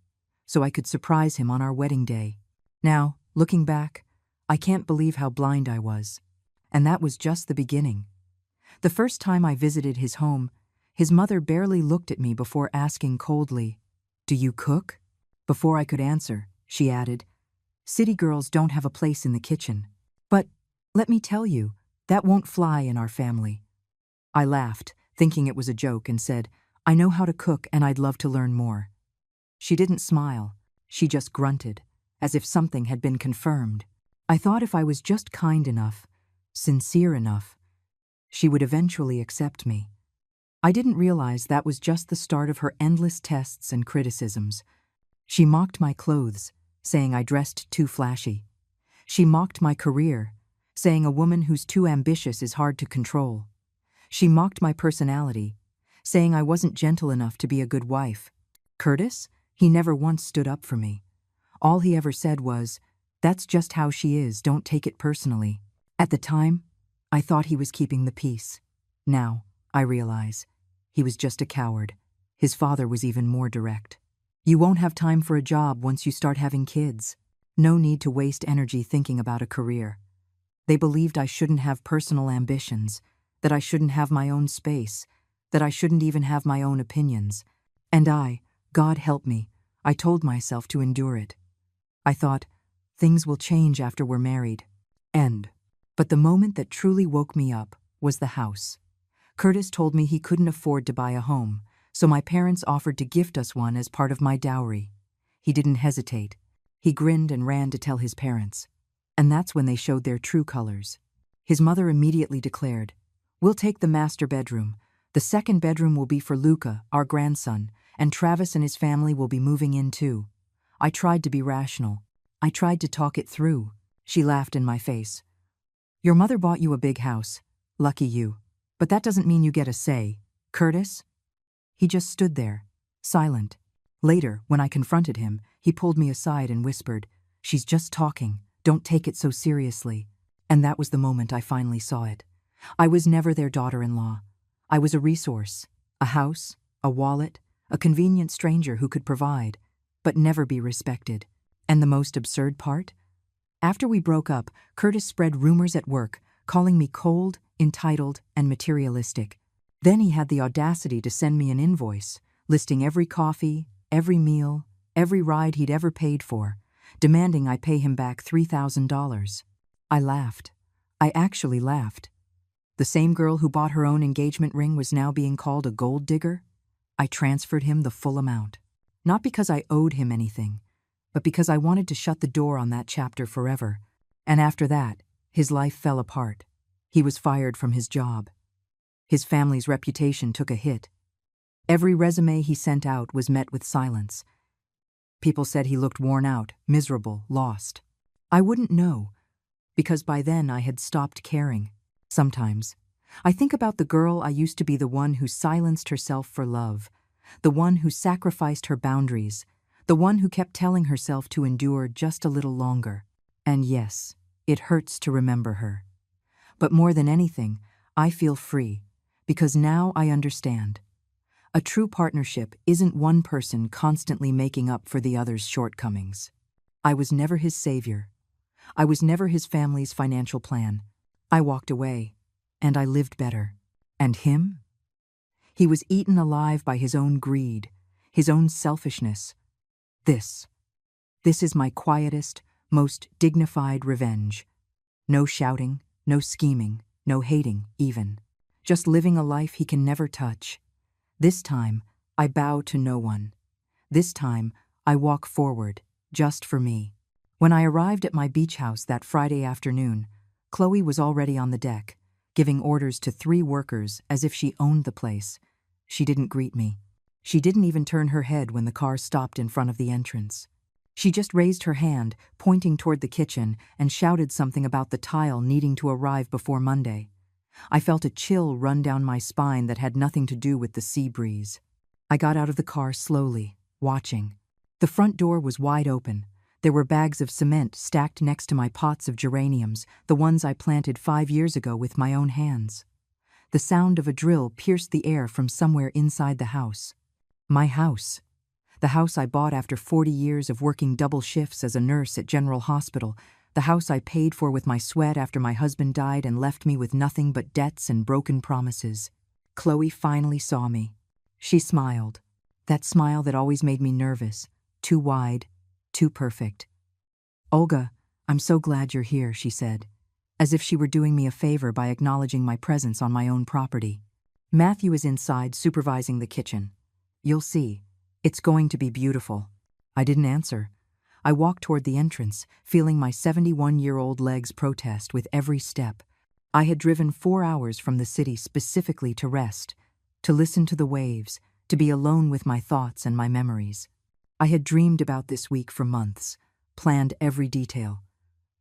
A: so I could surprise him on our wedding day. Now, looking back, I can't believe how blind I was. And that was just the beginning. The first time I visited his home, his mother barely looked at me before asking coldly, "Do you cook?" Before I could answer, she added, "City girls don't have a place in the kitchen. But, let me tell you, that won't fly in our family." I laughed, thinking it was a joke, and said, "I know how to cook and I'd love to learn more." She didn't smile, she just grunted, as if something had been confirmed. I thought if I was just kind enough, sincere enough, she would eventually accept me. I didn't realize that was just the start of her endless tests and criticisms. She mocked my clothes, saying I dressed too flashy. She mocked my career, saying a woman who's too ambitious is hard to control. She mocked my personality, saying I wasn't gentle enough to be a good wife. Curtis? He never once stood up for me. All he ever said was, "That's just how she is, don't take it personally." At the time, I thought he was keeping the peace. Now, I realize, he was just a coward. His father was even more direct. "You won't have time for a job once you start having kids. No need to waste energy thinking about a career." They believed I shouldn't have personal ambitions, that I shouldn't have my own space, that I shouldn't even have my own opinions. And God help me, I told myself to endure it. I thought, things will change after we're married. But the moment that truly woke me up was the house. Curtis told me he couldn't afford to buy a home, so my parents offered to gift us one as part of my dowry. He didn't hesitate. He grinned and ran to tell his parents. And that's when they showed their true colors. His mother immediately declared, "We'll take the master bedroom. The second bedroom will be for Luca, our grandson, and Travis and his family will be moving in too." I tried to be rational. I tried to talk it through. She laughed in my face. "Your mother bought you a big house. Lucky you. But that doesn't mean you get a say. Curtis?" He just stood there, silent. Later, when I confronted him, he pulled me aside and whispered, "She's just talking. Don't take it so seriously." And that was the moment I finally saw it. I was never their daughter-in-law. I was a resource, a house, a wallet, a convenient stranger who could provide, but never be respected. And the most absurd part? After we broke up, Curtis spread rumors at work, calling me cold, entitled, and materialistic. Then he had the audacity to send me an invoice, listing every coffee, every meal, every ride he'd ever paid for, demanding I pay him back $3,000. I laughed. I actually laughed. The same girl who bought her own engagement ring was now being called a gold digger? I transferred him the full amount. Not because I owed him anything, but because I wanted to shut the door on that chapter forever. And after that, his life fell apart. He was fired from his job. His family's reputation took a hit. Every resume he sent out was met with silence. People said he looked worn out, miserable, lost. I wouldn't know, because by then I had stopped caring. Sometimes, I think about the girl I used to be, the one who silenced herself for love, the one who sacrificed her boundaries, the one who kept telling herself to endure just a little longer. And yes, it hurts to remember her. But more than anything, I feel free, because now I understand. A true partnership isn't one person constantly making up for the other's shortcomings. I was never his savior. I was never his family's financial plan. I walked away, and I lived better. And him? He was eaten alive by his own greed, his own selfishness. This is my quietest, most dignified revenge. No shouting, no scheming, no hating, even. Just living a life he can never touch. This time, I bow to no one. This time, I walk forward, just for me. When I arrived at my beach house that Friday afternoon, Chloe was already on the deck, giving orders to 3 workers as if she owned the place. She didn't greet me. She didn't even turn her head when the car stopped in front of the entrance. She just raised her hand, pointing toward the kitchen, and shouted something about the tile needing to arrive before Monday. I felt a chill run down my spine that had nothing to do with the sea breeze. I got out of the car slowly, watching. The front door was wide open. There were bags of cement stacked next to my pots of geraniums, the ones I planted 5 years ago with my own hands. The sound of a drill pierced the air from somewhere inside the house. My house. The house I bought after 40 years of working double shifts as a nurse at General Hospital. The house I paid for with my sweat after my husband died and left me with nothing but debts and broken promises. Chloe finally saw me. She smiled. That smile that always made me nervous. Too wide, too perfect. "Olga, I'm so glad you're here," she said, as if she were doing me a favor by acknowledging my presence on my own property. "Matthew is inside supervising the kitchen. You'll see. It's going to be beautiful." I didn't answer. I walked toward the entrance, feeling my 71-year-old legs protest with every step. I had driven 4 hours from the city specifically to rest, to listen to the waves, to be alone with my thoughts and my memories. I had dreamed about this week for months, planned every detail.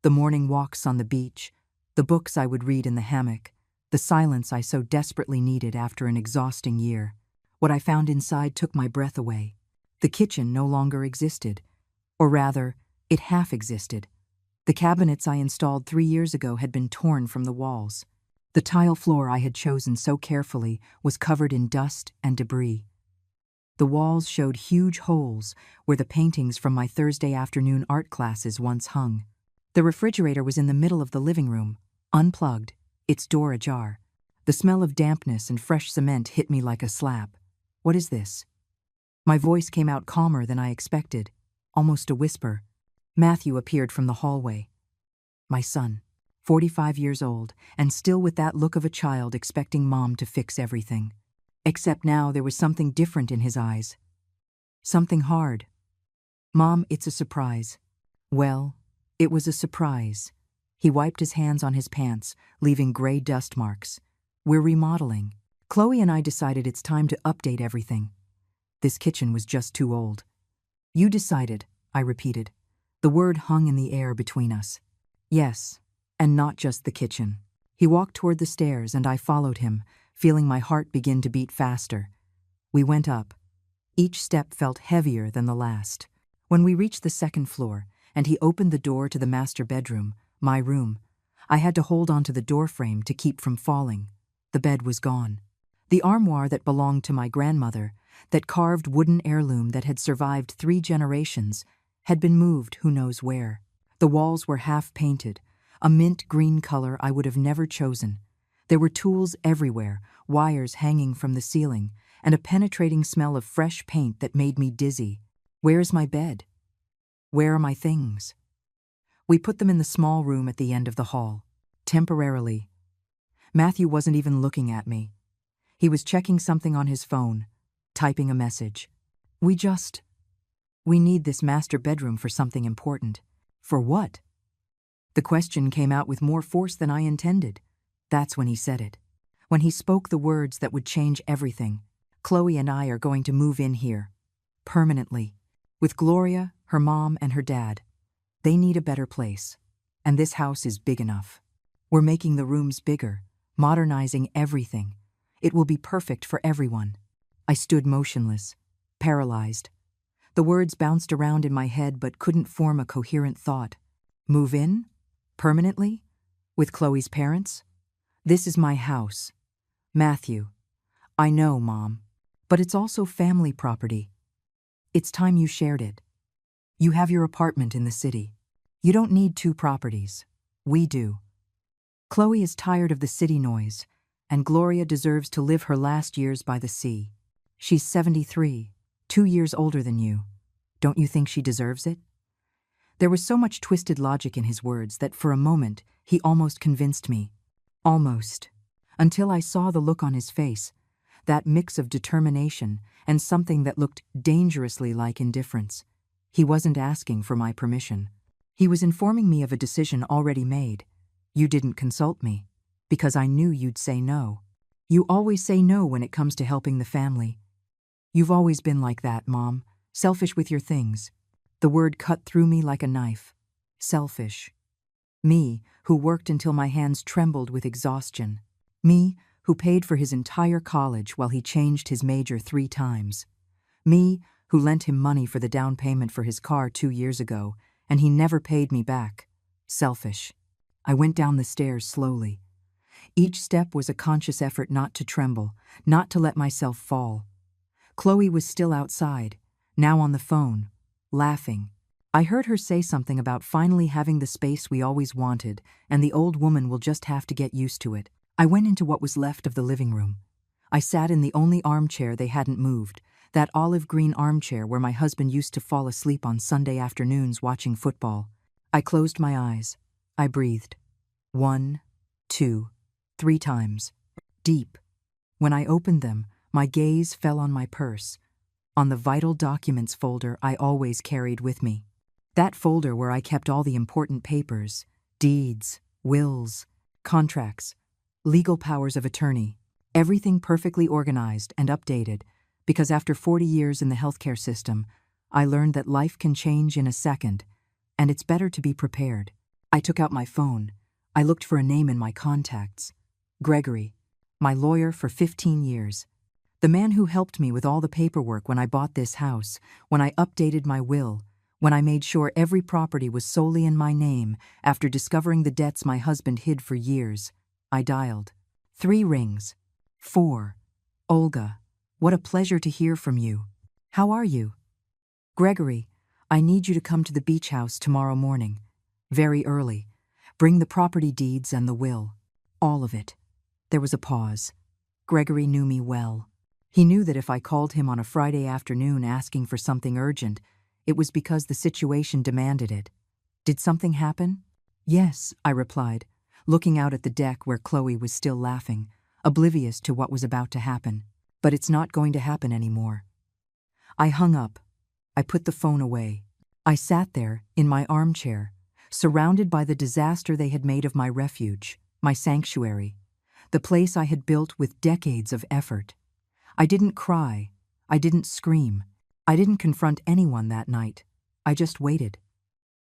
A: The morning walks on the beach, the books I would read in the hammock, the silence I so desperately needed after an exhausting year. What I found inside took my breath away. The kitchen no longer existed. Or rather, it half existed. The cabinets I installed 3 years ago had been torn from the walls. The tile floor I had chosen so carefully was covered in dust and debris. The walls showed huge holes where the paintings from my Thursday afternoon art classes once hung. The refrigerator was in the middle of the living room, unplugged, its door ajar. The smell of dampness and fresh cement hit me like a slap. What is this? My voice came out calmer than I expected, almost a whisper. Matthew appeared from the hallway. My son, 45 years old, and still with that look of a child expecting mom to fix everything. Except now there was something different in his eyes. Something hard. Mom, it's a surprise. Well, it was a surprise. He wiped his hands on his pants, leaving gray dust marks. We're remodeling. Chloe and I decided it's time to update everything. This kitchen was just too old. You decided, I repeated. The word hung in the air between us. Yes, and not just the kitchen. He walked toward the stairs and I followed him, feeling my heart begin to beat faster. We went up. Each step felt heavier than the last. When we reached the second floor, and he opened the door to the master bedroom, my room, I had to hold onto the doorframe to keep from falling. The bed was gone. The armoire that belonged to my grandmother, that carved wooden heirloom that had survived 3 generations, had been moved who knows where. The walls were half painted, a mint green color I would have never chosen. There were tools everywhere, wires hanging from the ceiling, and a penetrating smell of fresh paint that made me dizzy. Where's my bed? Where are my things? We put them in the small room at the end of the hall, temporarily. Matthew wasn't even looking at me. He was checking something on his phone, typing a message. We need this master bedroom for something important. For what? The question came out with more force than I intended. That's when he said it. When he spoke the words that would change everything. Chloe and I are going to move in here. Permanently. With Gloria, her mom, and her dad. They need a better place. And this house is big enough. We're making the rooms bigger, modernizing everything. It will be perfect for everyone. I stood motionless, paralyzed. The words bounced around in my head but couldn't form a coherent thought. Move in? Permanently? With Chloe's parents? This is my house. Matthew. I know, Mom. But it's also family property. It's time you shared it. You have your apartment in the city. You don't need 2 properties. We do. Chloe is tired of the city noise, and Gloria deserves to live her last years by the sea. She's 73, 2 years older than you. Don't you think she deserves it? There was so much twisted logic in his words that for a moment he almost convinced me. Almost. Until I saw the look on his face, that mix of determination and something that looked dangerously like indifference. He wasn't asking for my permission. He was informing me of a decision already made. You didn't consult me, because I knew you'd say no. You always say no when it comes to helping the family. You've always been like that, Mom, selfish with your things. The word cut through me like a knife. Selfish. Me, who worked until my hands trembled with exhaustion. Me, who paid for his entire college while he changed his major 3 times. Me, who lent him money for the down payment for his car 2 years ago, and he never paid me back. Selfish. I went down the stairs slowly. Each step was a conscious effort not to tremble, not to let myself fall. Chloe was still outside, now on the phone, laughing. I heard her say something about finally having the space we always wanted, and the old woman will just have to get used to it. I went into what was left of the living room. I sat in the only armchair they hadn't moved, that olive green armchair where my husband used to fall asleep on Sunday afternoons watching football. I closed my eyes. I breathed. 1, 2, 3 times. Deep. When I opened them, my gaze fell on my purse, on the vital documents folder I always carried with me. That folder where I kept all the important papers, deeds, wills, contracts, legal powers of attorney, everything perfectly organized and updated, because after 40 years in the healthcare system, I learned that life can change in a second, and it's better to be prepared. I took out my phone. I looked for a name in my contacts. Gregory, my lawyer for 15 years. The man who helped me with all the paperwork when I bought this house, when I updated my will, when I made sure every property was solely in my name after discovering the debts my husband hid for years. I dialed. 3 rings. 4. Olga, what a pleasure to hear from you. How are you? Gregory, I need you to come to the beach house tomorrow morning. Very early. Bring the property deeds and the will. All of it. There was a pause. Gregory knew me well. He knew that if I called him on a Friday afternoon asking for something urgent, it was because the situation demanded it. Did something happen? Yes, I replied, looking out at the deck where Chloe was still laughing, oblivious to what was about to happen. But it's not going to happen anymore. I hung up. I put the phone away. I sat there, in my armchair, surrounded by the disaster they had made of my refuge, my sanctuary, the place I had built with decades of effort. I didn't cry. I didn't scream. I didn't confront anyone that night. I just waited.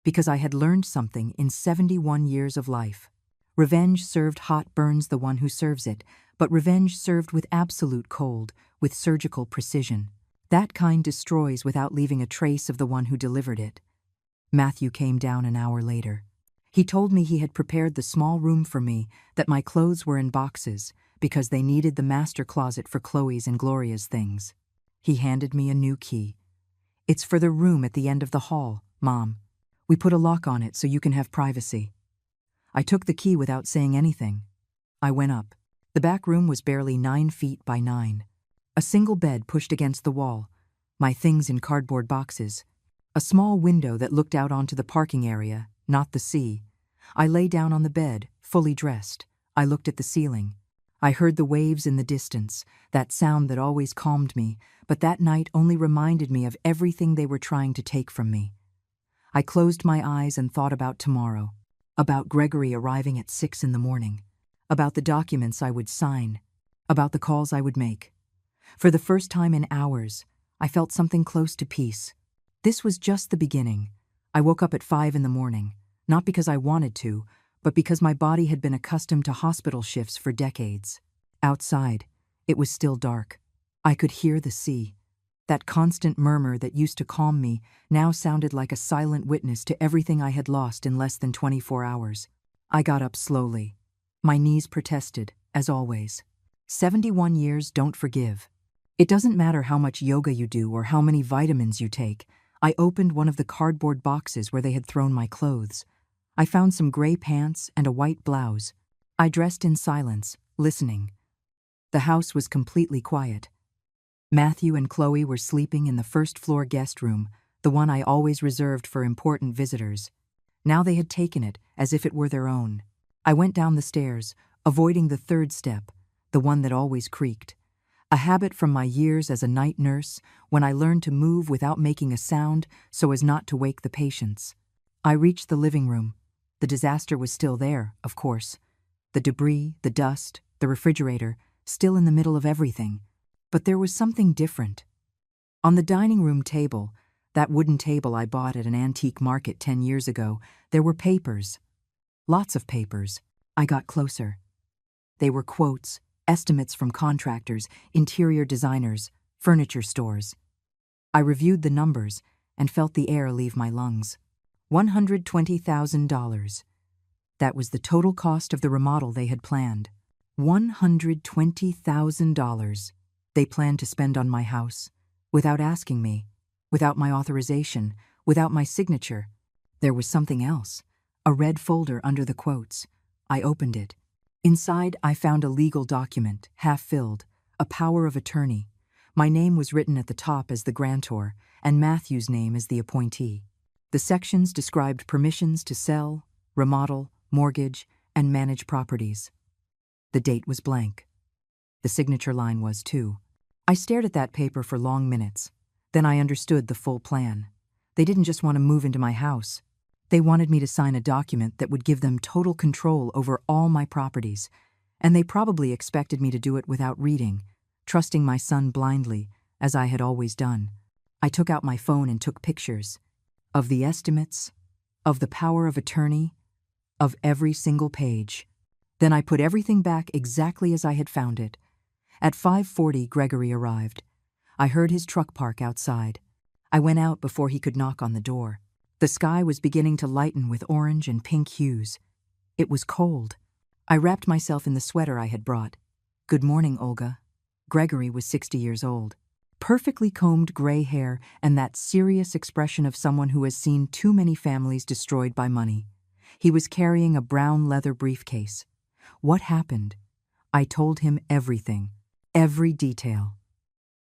A: Because I had learned something in 71 years of life. Revenge served hot burns the one who serves it, but revenge served with absolute cold, with surgical precision. That kind destroys without leaving a trace of the one who delivered it. Matthew came down an hour later. He told me he had prepared the small room for me, that my clothes were in boxes, because they needed the master closet for Chloe's and Gloria's things. He handed me a new key. It's for the room at the end of the hall, Mom. We put a lock on it so you can have privacy. I took the key without saying anything. I went up. The back room was barely 9 feet by 9. A single bed pushed against the wall, my things in cardboard boxes. A small window that looked out onto the parking area, not the sea. I lay down on the bed, fully dressed. I looked at the ceiling. I heard the waves in the distance, that sound that always calmed me, but that night only reminded me of everything they were trying to take from me. I closed my eyes and thought about tomorrow, about Gregory arriving at 6 in the morning, about the documents I would sign, about the calls I would make. For the first time in hours, I felt something close to peace. This was just the beginning. I woke up at 5 in the morning, not because I wanted to, but because my body had been accustomed to hospital shifts for decades. Outside, it was still dark. I could hear the sea. That constant murmur that used to calm me now sounded like a silent witness to everything I had lost in less than 24 hours. I got up slowly. My knees protested, as always. 71 years don't forgive. It doesn't matter how much yoga you do or how many vitamins you take. I opened one of the cardboard boxes where they had thrown my clothes. I found some gray pants and a white blouse. I dressed in silence, listening. The house was completely quiet. Matthew and Chloe were sleeping in the first-floor guest room, the one I always reserved for important visitors. Now they had taken it as if it were their own. I went down the stairs, avoiding the 3rd step, the one that always creaked. A habit from my years as a night nurse, when I learned to move without making a sound so as not to wake the patients. I reached the living room. The disaster was still there, of course. The debris, the dust, the refrigerator, still in the middle of everything. But there was something different. On the dining room table, that wooden table I bought at an antique market 10 years ago, there were papers. Lots of papers. I got closer. They were quotes, estimates from contractors, interior designers, furniture stores. I reviewed the numbers and felt the air leave my lungs. $120,000. That was the total cost of the remodel they had planned. $120,000 they planned to spend on my house, without asking me, without my authorization, without my signature. There was something else, a red folder under the quotes. I opened it. Inside, I found a legal document, half-filled, a power of attorney. My name was written at the top as the grantor, and Matthew's name as the appointee. The sections described permissions to sell, remodel, mortgage, and manage properties. The date was blank. The signature line was, too. I stared at that paper for long minutes. Then I understood the full plan. They didn't just want to move into my house. They wanted me to sign a document that would give them total control over all my properties, and they probably expected me to do it without reading, trusting my son blindly, as I had always done. I took out my phone and took pictures of the estimates, of the power of attorney, of every single page. Then I put everything back exactly as I had found it. At 5:40, Gregory arrived. I heard his truck park outside. I went out before he could knock on the door. The sky was beginning to lighten with orange and pink hues. It was cold. I wrapped myself in the sweater I had brought. "Good morning, Olga." Gregory was 60 years old. Perfectly combed gray hair and that serious expression of someone who has seen too many families destroyed by money. He was carrying a brown leather briefcase. What happened? I told him everything, every detail.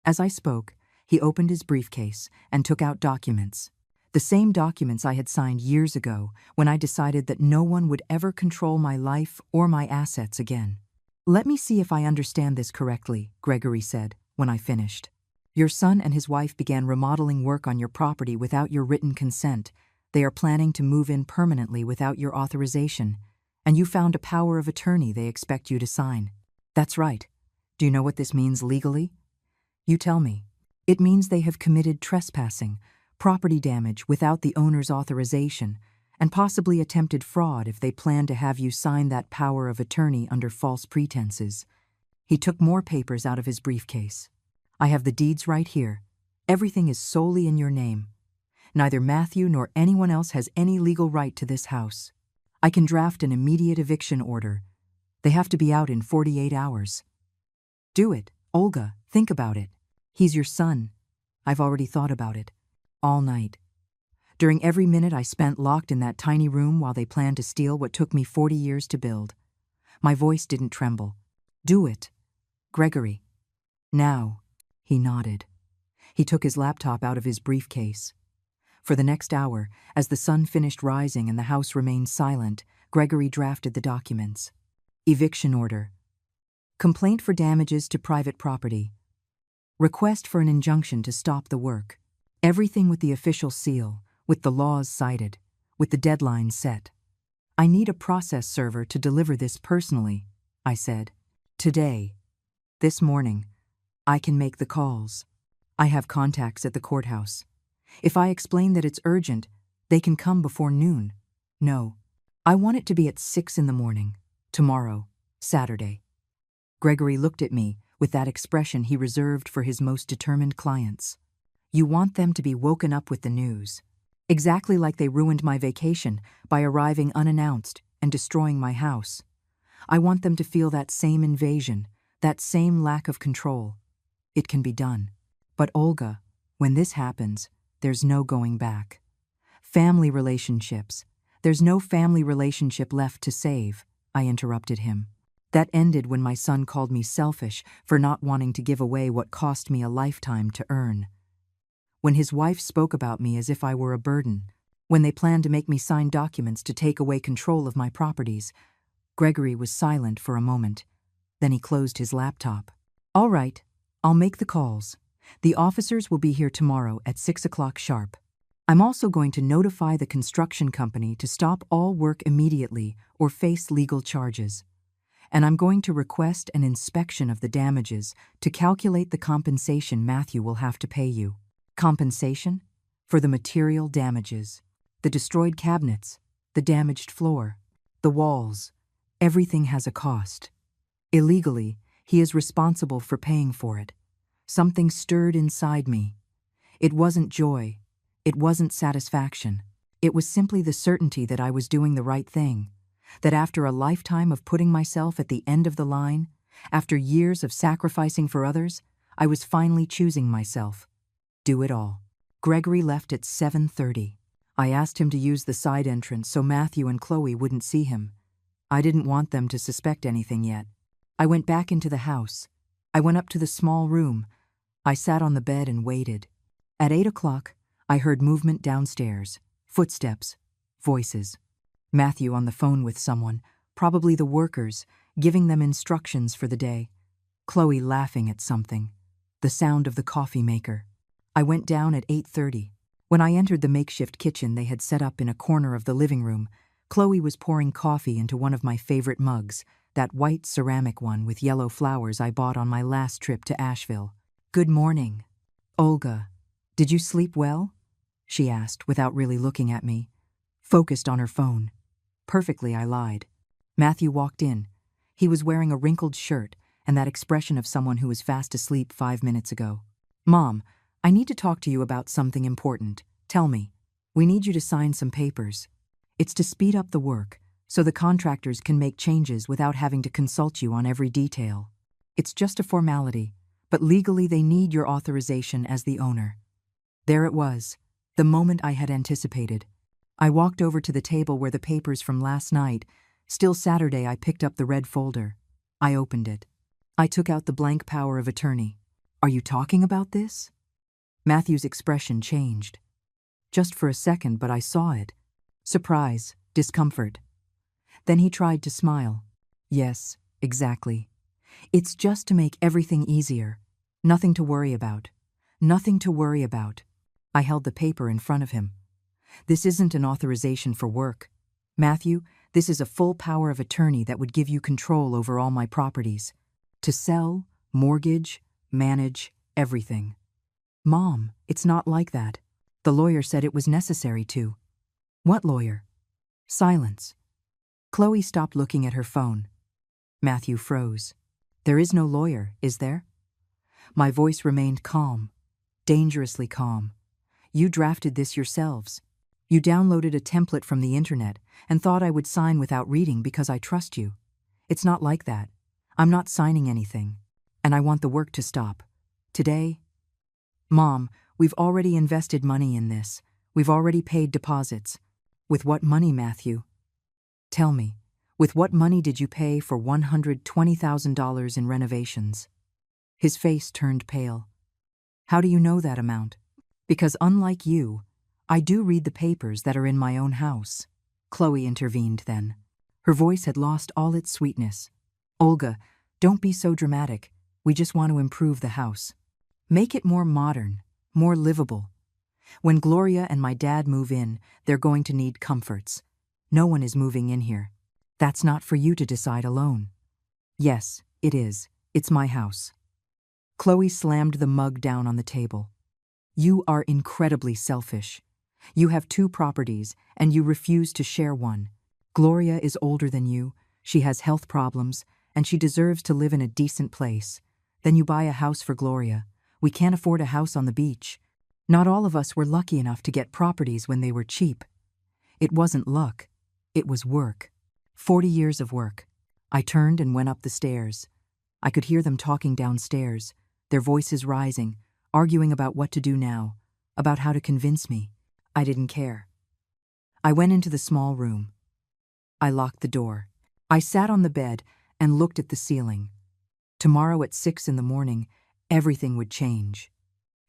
A: As I spoke, he opened his briefcase and took out documents. The same documents I had signed years ago when I decided that no one would ever control my life or my assets again. "Let me see if I understand this correctly," Gregory said when I finished. "Your son and his wife began remodeling work on your property without your written consent. They are planning to move in permanently without your authorization, and you found a power of attorney they expect you to sign." "That's right. Do you know what this means legally?" "You tell me." "It means they have committed trespassing, property damage without the owner's authorization, and possibly attempted fraud if they plan to have you sign that power of attorney under false pretenses." He took more papers out of his briefcase. "I have the deeds right here. Everything is solely in your name. Neither Matthew nor anyone else has any legal right to this house. I can draft an immediate eviction order. They have to be out in 48 hours. Do it, Olga, think about it. He's your son. I've already thought about it. All night. During every minute I spent locked in that tiny room while they planned to steal what took me 40 years to build. My voice didn't tremble. Do it, Gregory. Now." He nodded. He took his laptop out of his briefcase. For the next hour, as the sun finished rising and the house remained silent, Gregory drafted the documents. Eviction order. Complaint for damages to private property. Request for an injunction to stop the work. Everything with the official seal, with the laws cited, with the deadline set. "I need a process server to deliver this personally," I said. "Today. This morning. I can make the calls. I have contacts at the courthouse. If I explain that it's urgent, they can come before noon. No, I want it to be at 6 in the morning, tomorrow, Saturday." Gregory looked at me with that expression he reserved for his most determined clients. "You want them to be woken up with the news. Exactly like they ruined my vacation by arriving unannounced and destroying my house. I want them to feel that same invasion, that same lack of control. It can be done. But Olga, when this happens, there's no going back. Family relationships. There's no family relationship left to save," I interrupted him. "That ended when my son called me selfish for not wanting to give away what cost me a lifetime to earn. When his wife spoke about me as if I were a burden. When they planned to make me sign documents to take away control of my properties." Gregory was silent for a moment. Then he closed his laptop. "All right. I'll make the calls. The officers will be here tomorrow at 6 o'clock sharp. I'm also going to notify the construction company to stop all work immediately or face legal charges. And I'm going to request an inspection of the damages to calculate the compensation Matthew will have to pay you." "Compensation? For the material damages. The destroyed cabinets, the damaged floor, the walls. Everything has a cost. Illegally, he is responsible for paying for it." Something stirred inside me. It wasn't joy. It wasn't satisfaction. It was simply the certainty that I was doing the right thing, that after a lifetime of putting myself at the end of the line, after years of sacrificing for others, I was finally choosing myself. Do it all. Gregory left at 7:30. I asked him to use the side entrance so Matthew and Chloe wouldn't see him. I didn't want them to suspect anything yet. I went back into the house. I went up to the small room. I sat on the bed and waited. At 8 o'clock, I heard movement downstairs, footsteps, voices. Matthew on the phone with someone, probably the workers, giving them instructions for the day. Chloe laughing at something. The sound of the coffee maker. I went down at 8:30. When I entered the makeshift kitchen they had set up in a corner of the living room, Chloe was pouring coffee into one of my favorite mugs, that white ceramic one with yellow flowers I bought on my last trip to Asheville. "Good morning, Olga. Did you sleep well?" she asked without really looking at me, focused on her phone. Perfectly, I lied. Matthew walked in. He was wearing a wrinkled shirt and that expression of someone who was fast asleep 5 minutes ago. "Mom, I need to talk to you about something important. Tell me. We need you to sign some papers. It's to speed up the work, so the contractors can make changes without having to consult you on every detail. It's just a formality, but legally they need your authorization as the owner." There it was, the moment I had anticipated. I walked over to the table where the papers from last night, still Saturday. I picked up the red folder. I opened it. I took out the blank power of attorney. "Are you talking about this?" Matthew's expression changed. Just for a second, but I saw it. Surprise, discomfort. Then he tried to smile. "Yes, exactly. It's just to make everything easier. Nothing to worry about. Nothing to worry about." I held the paper in front of him. "This isn't an authorization for work. Matthew, this is a full power of attorney that would give you control over all my properties. To sell, mortgage, manage, everything." "Mom, it's not like that. The lawyer said it was necessary to." "What lawyer?" Silence. Chloe stopped looking at her phone. Matthew froze. "There is no lawyer, is there?" My voice remained calm, dangerously calm. "You drafted this yourselves. You downloaded a template from the internet and thought I would sign without reading because I trust you. It's not like that. I'm not signing anything. And I want the work to stop. Today." "Mom, we've already invested money in this. We've already paid deposits." "With what money, Matthew? Tell me, with what money did you pay for $120,000 in renovations?" His face turned pale. "How do you know that amount?" "Because unlike you, I do read the papers that are in my own house." Chloe intervened then. Her voice had lost all its sweetness. "Olga, don't be so dramatic. We just want to improve the house. Make it more modern, more livable. When Gloria and my dad move in, they're going to need comforts. No one is moving in here. That's not for you to decide alone." "Yes, it is. It's my house." Chloe slammed the mug down on the table. "You are incredibly selfish. You have 2 properties, and you refuse to share one. Gloria is older than you, she has health problems, and she deserves to live in a decent place. Then you buy a house for Gloria. We can't afford a house on the beach. Not all of us were lucky enough to get properties when they were cheap. It wasn't luck. It was work. 40 years of work." I turned and went up the stairs. I could hear them talking downstairs, their voices rising, arguing about what to do now, about how to convince me. I didn't care. I went into the small room. I locked the door. I sat on the bed and looked at the ceiling. Tomorrow at 6 in the morning, everything would change.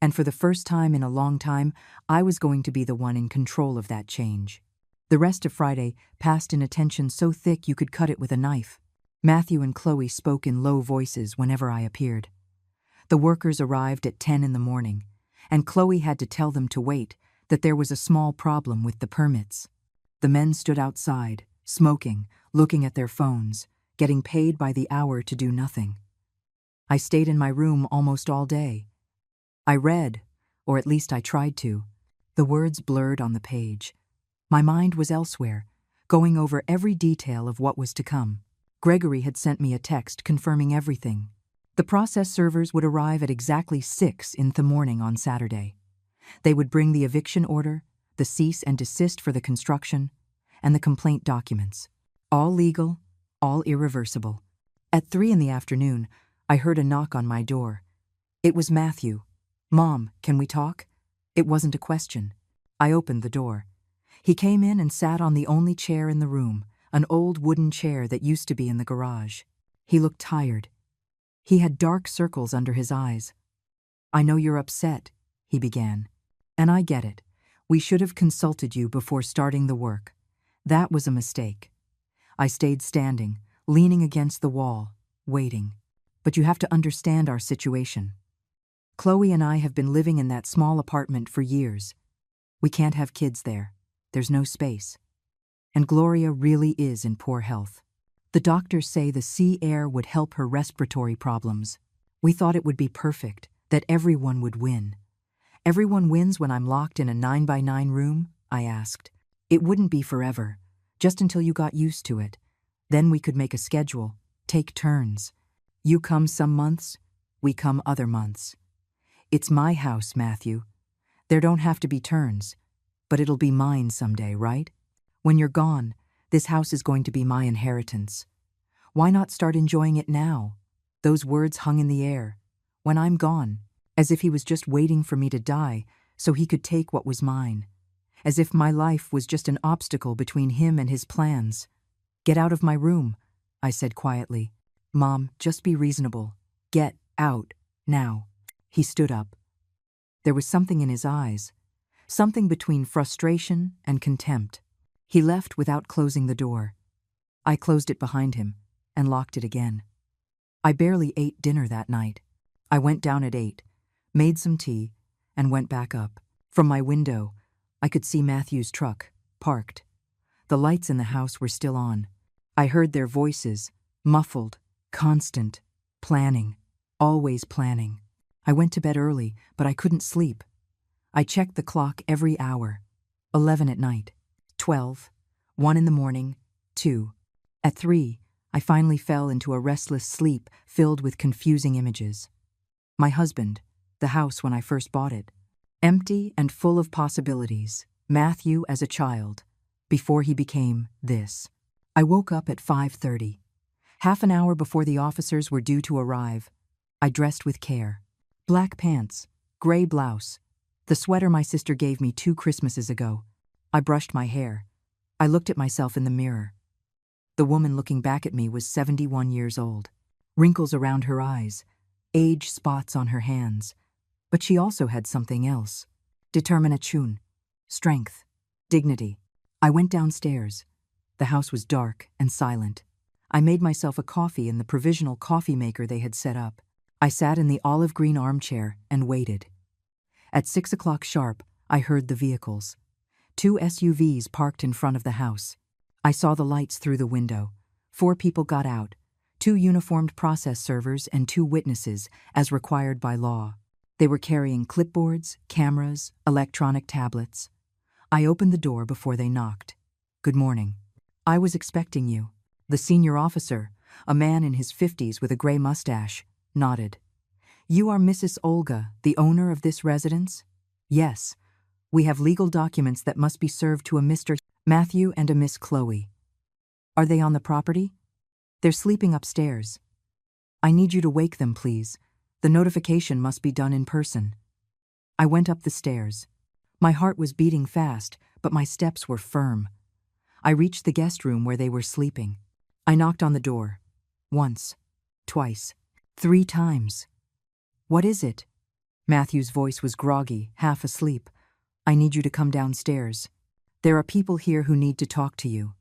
A: And for the first time in a long time, I was going to be the one in control of that change. The rest of Friday passed in a tension so thick you could cut it with a knife. Matthew and Chloe spoke in low voices whenever I appeared. The workers arrived at 10 in the morning, and Chloe had to tell them to wait, that there was a small problem with the permits. The men stood outside, smoking, looking at their phones, getting paid by the hour to do nothing. I stayed in my room almost all day. I read, or at least I tried to. The words blurred on the page. My mind was elsewhere, going over every detail of what was to come. Gregory had sent me a text confirming everything. The process servers would arrive at exactly 6 in the morning on Saturday. They would bring the eviction order, the cease and desist for the construction, and the complaint documents. All legal, all irreversible. At 3 in the afternoon, I heard a knock on my door. It was Matthew. "Mom, can we talk?" It wasn't a question. I opened the door. He came in and sat on the only chair in the room, an old wooden chair that used to be in the garage. He looked tired. He had dark circles under his eyes. "I know you're upset," he began. "And I get it. We should have consulted you before starting the work. That was a mistake." I stayed standing, leaning against the wall, waiting. "But you have to understand our situation. Chloe and I have been living in that small apartment for years. We can't have kids there. There's no space. And Gloria really is in poor health. The doctors say the sea air would help her respiratory problems. We thought it would be perfect, that everyone would win. Everyone wins when I'm locked in a 9x9 room? I asked. It wouldn't be forever, just until you got used to it. Then we could make a schedule, take turns. You come some months, we come other months. It's my house, Matthew. There don't have to be turns, but it'll be mine someday, right? When you're gone, this house is going to be my inheritance. Why not start enjoying it now? Those words hung in the air. When I'm gone, as if he was just waiting for me to die so he could take what was mine. As if my life was just an obstacle between him and his plans. Get out of my room, I said quietly. Mom, just be reasonable. Get out, now. He stood up. There was something in his eyes, something between frustration and contempt. He left without closing the door. I closed it behind him and locked it again. I barely ate dinner that night. I went down at 8, made some tea, and went back up. From my window, I could see Matthew's truck, parked. The lights in the house were still on. I heard their voices, muffled, constant, planning, always planning. I went to bed early, but I couldn't sleep. I checked the clock every hour. 11 at night, 12, 1 in the morning, 2. At 3, I finally fell into a restless sleep filled with confusing images. My husband, the house when I first bought it. Empty and full of possibilities. Matthew as a child, before he became this. I woke up at 5:30. Half an hour before the officers were due to arrive. I dressed with care. Black pants, gray blouse, the sweater my sister gave me 2 Christmases ago. I brushed my hair. I looked at myself in the mirror. The woman looking back at me was 71 years old. Wrinkles around her eyes, age spots on her hands. But she also had something else. Determination, strength, dignity. I went downstairs. The house was dark and silent. I made myself a coffee in the provisional coffee maker they had set up. I sat in the olive green armchair and waited. At 6 o'clock sharp, I heard the vehicles. 2 SUVs parked in front of the house. I saw the lights through the window. 4 people got out, 2 uniformed process servers and 2 witnesses, as required by law. They were carrying clipboards, cameras, electronic tablets. I opened the door before they knocked. Good morning. I was expecting you. The senior officer, a man in his 50s with a gray mustache, nodded. You are Mrs. Olga, the owner of this residence? Yes. We have legal documents that must be served to a Mr. Matthew and a Miss Chloe. Are they on the property? They're sleeping upstairs. I need you to wake them, please. The notification must be done in person. I went up the stairs. My heart was beating fast, but my steps were firm. I reached the guest room where they were sleeping. I knocked on the door. Once, twice, 3 times. What is it? Matthew's voice was groggy, half asleep. I need you to come downstairs. There are people here who need to talk to you.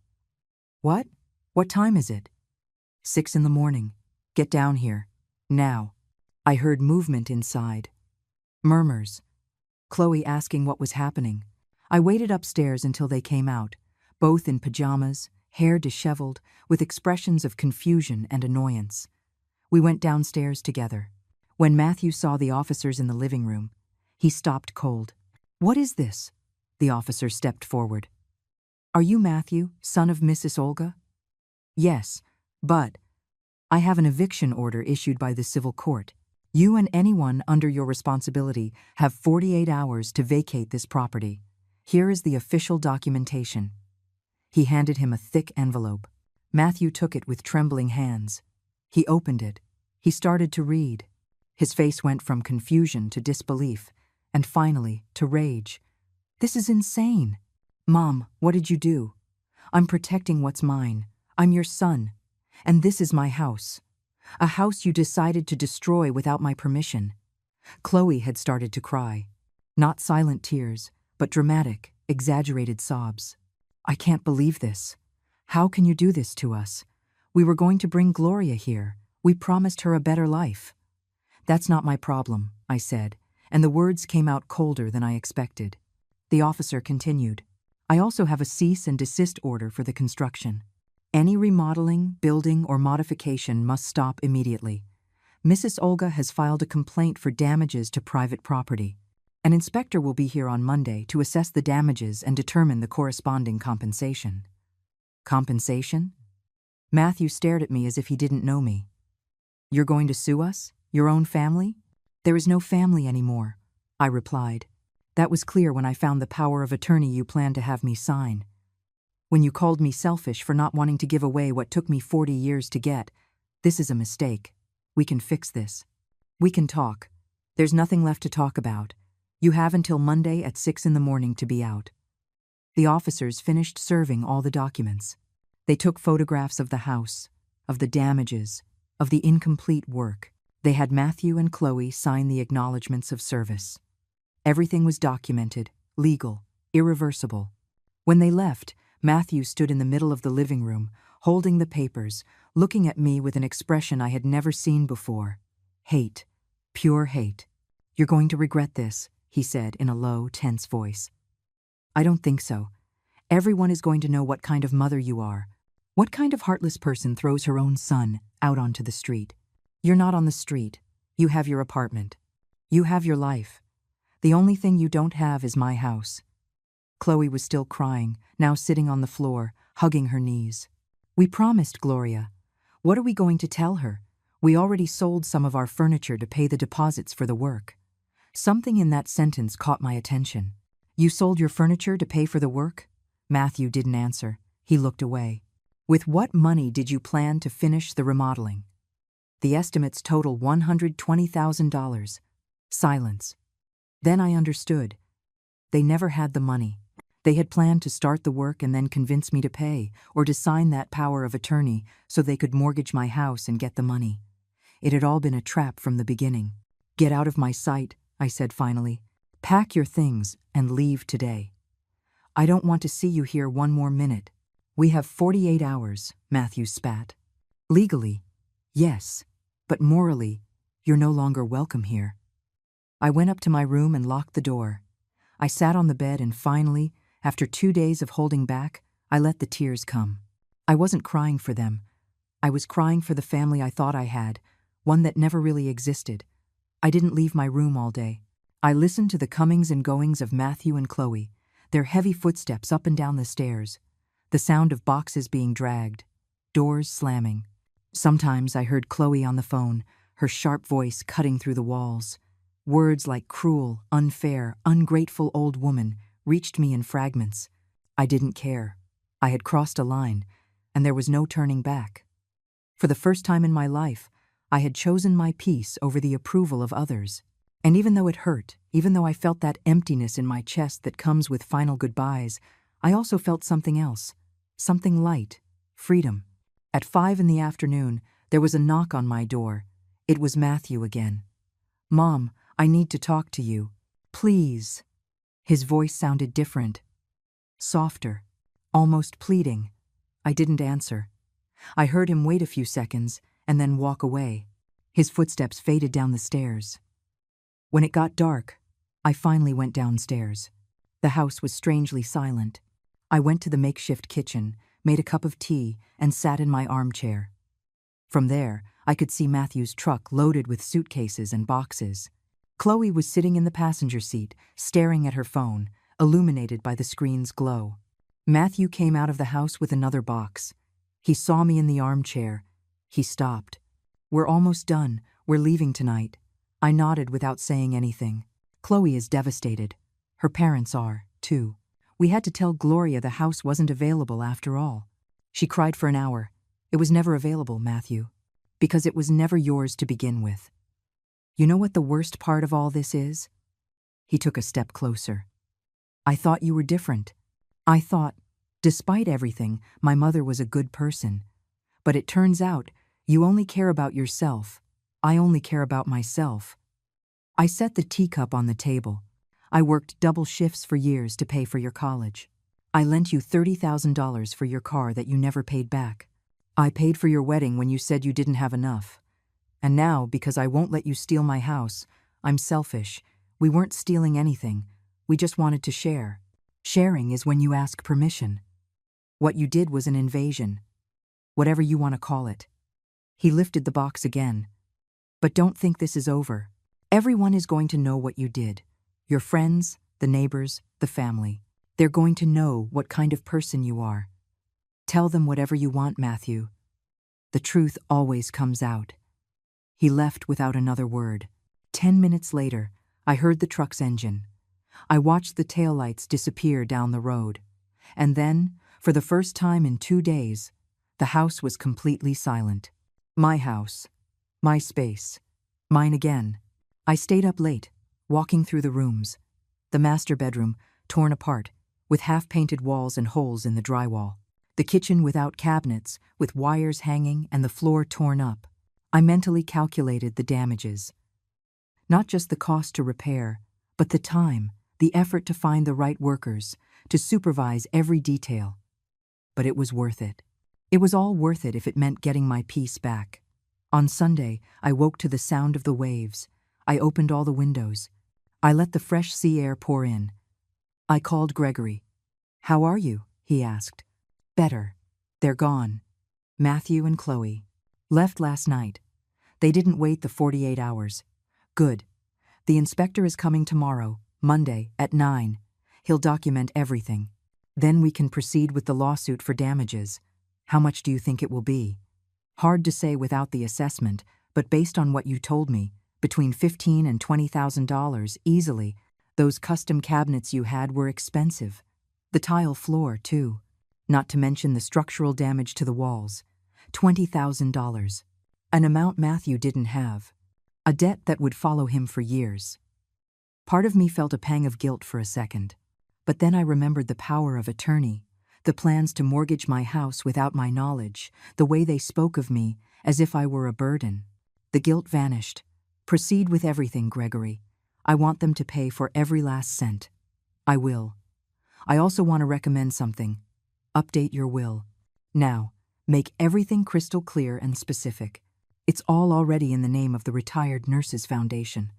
A: What? What time is it? 6 in the morning. Get down here. Now. I heard movement inside. Murmurs. Chloe asking what was happening. I waited upstairs until they came out, both in pajamas, hair disheveled, with expressions of confusion and annoyance. We went downstairs together. When Matthew saw the officers in the living room, he stopped cold. What is this? The officer stepped forward. Are you Matthew, son of Mrs. Olga? Yes, but I have an eviction order issued by the civil court. You and anyone under your responsibility have 48 hours to vacate this property. Here is the official documentation. He handed him a thick envelope. Matthew took it with trembling hands. He opened it. He started to read. His face went from confusion to disbelief, and finally to rage. This is insane. Mom, what did you do? I'm protecting what's mine. I'm your son. And this is my house. A house you decided to destroy without my permission. Chloe had started to cry. Not silent tears, but dramatic, exaggerated sobs. I can't believe this. How can you do this to us? We were going to bring Gloria here. We promised her a better life. That's not my problem, I said, and the words came out colder than I expected. The officer continued. I also have a cease and desist order for the construction. Any remodeling, building, or modification must stop immediately. Mrs. Olga has filed a complaint for damages to private property. An inspector will be here on Monday to assess the damages and determine the corresponding compensation. Compensation? Matthew stared at me as if he didn't know me. You're going to sue us? Your own family? There is no family anymore, I replied. That was clear when I found the power of attorney you planned to have me sign. When you called me selfish for not wanting to give away what took me 40 years to get, this is a mistake. We can fix this. We can talk. There's nothing left to talk about. You have until Monday at 6 in the morning to be out. The officers finished serving all the documents. They took photographs of the house, of the damages, of the incomplete work. They had Matthew and Chloe sign the acknowledgments of service. Everything was documented, legal, irreversible. When they left, Matthew stood in the middle of the living room, holding the papers, looking at me with an expression I had never seen before. Hate. Pure hate. You're going to regret this, he said in a low, tense voice. I don't think so. Everyone is going to know what kind of mother you are. What kind of heartless person throws her own son out onto the street? You're not on the street. You have your apartment. You have your life. The only thing you don't have is my house. Chloe was still crying, now sitting on the floor, hugging her knees. We promised Gloria. What are we going to tell her? We already sold some of our furniture to pay the deposits for the work. Something in that sentence caught my attention. You sold your furniture to pay for the work? Matthew didn't answer. He looked away. With what money did you plan to finish the remodeling? The estimates total $120,000. Silence. Then I understood. They never had the money. They had planned to start the work and then convince me to pay, or to sign that power of attorney so they could mortgage my house and get the money. It had all been a trap from the beginning. Get out of my sight, I said finally. Pack your things and leave today. I don't want to see you here one more minute. We have 48 hours, Matthew spat. Legally, yes, but morally, you're no longer welcome here. I went up to my room and locked the door. I sat on the bed and finally, after 2 days of holding back, I let the tears come. I wasn't crying for them. I was crying for the family I thought I had, one that never really existed. I didn't leave my room all day. I listened to the comings and goings of Matthew and Chloe, their heavy footsteps up and down the stairs, the sound of boxes being dragged, doors slamming. Sometimes I heard Chloe on the phone, her sharp voice cutting through the walls. Words like cruel, unfair, ungrateful old woman reached me in fragments. I didn't care. I had crossed a line, and there was no turning back. For the first time in my life, I had chosen my peace over the approval of others. And even though it hurt, even though I felt that emptiness in my chest that comes with final goodbyes, I also felt something else, something light, freedom. At 5 in the afternoon, there was a knock on my door. It was Matthew again. Mom, I need to talk to you. Please. His voice sounded different. Softer. Almost pleading. I didn't answer. I heard him wait a few seconds and then walk away. His footsteps faded down the stairs. When it got dark, I finally went downstairs. The house was strangely silent. I went to the makeshift kitchen, made a cup of tea, and sat in my armchair. From there, I could see Matthew's truck loaded with suitcases and boxes. Chloe was sitting in the passenger seat, staring at her phone, illuminated by the screen's glow. Matthew came out of the house with another box. He saw me in the armchair. He stopped. We're almost done. We're leaving tonight. I nodded without saying anything. Chloe is devastated. Her parents are, too. We had to tell Gloria the house wasn't available after all. She cried for an hour. It was never available, Matthew, because it was never yours to begin with. You know what the worst part of all this is? He took a step closer. I thought you were different. I thought, despite everything, my mother was a good person. But it turns out, you only care about yourself. I only care about myself. I set the teacup on the table. I worked double shifts for years to pay for your college. I lent you $30,000 for your car that you never paid back. I paid for your wedding when you said you didn't have enough. And now, because I won't let you steal my house, I'm selfish. We weren't stealing anything. We just wanted to share. Sharing is when you ask permission. What you did was an invasion. Whatever you want to call it." He lifted the box again. "But don't think this is over. Everyone is going to know what you did. Your friends, the neighbors, the family. They're going to know what kind of person you are. Tell them whatever you want, Matthew. The truth always comes out." He left without another word. 10 minutes later, I heard the truck's engine. I watched the taillights disappear down the road. And then, for the first time in 2 days, the house was completely silent. My house. My space. Mine again. I stayed up late, walking through the rooms. The master bedroom, torn apart, with half-painted walls and holes in the drywall. The kitchen without cabinets, with wires hanging and the floor torn up. I mentally calculated the damages. Not just the cost to repair, but the time, the effort to find the right workers, to supervise every detail. But it was worth it. It was all worth it if it meant getting my peace back. On Sunday, I woke to the sound of the waves. I opened all the windows. I let the fresh sea air pour in. I called Gregory. "How are you?" he asked. "Better. They're gone. Matthew and Chloe. Left last night. They didn't wait the 48 hours. Good. The inspector is coming tomorrow, Monday, at 9. He'll document everything. Then we can proceed with the lawsuit for damages. How much do you think it will be?" Hard to say without the assessment, but based on what you told me, between $15,000 and $20,000 easily. Those custom cabinets you had were expensive. The tile floor, too. Not to mention the structural damage to the walls. $20,000. An amount Matthew didn't have. A debt that would follow him for years. Part of me felt a pang of guilt for a second. But then I remembered the power of attorney, the plans to mortgage my house without my knowledge, the way they spoke of me, as if I were a burden. The guilt vanished. "Proceed with everything, Gregory. I want them to pay for every last cent." "I will. I also want to recommend something. Update your will. Now, make everything crystal clear and specific. It's all already in the name of the Retired Nurses Foundation."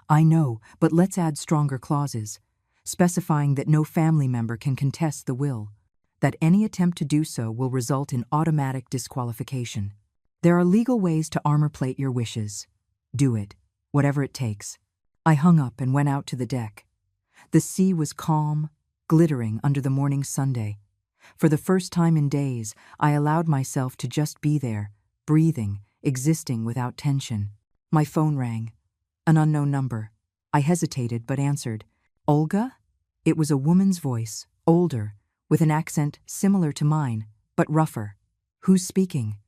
A: "I know, but let's add stronger clauses, specifying that no family member can contest the will, that any attempt to do so will result in automatic disqualification. There are legal ways to armor plate your wishes. Do it, whatever it takes." I hung up and went out to the deck. The sea was calm, glittering under the morning Sunday. For the first time in days, I allowed myself to just be there, breathing, existing without tension. My phone rang. An unknown number. I hesitated but answered. "Olga?" It was a woman's voice, older, with an accent similar to mine, but rougher. "Who's speaking?"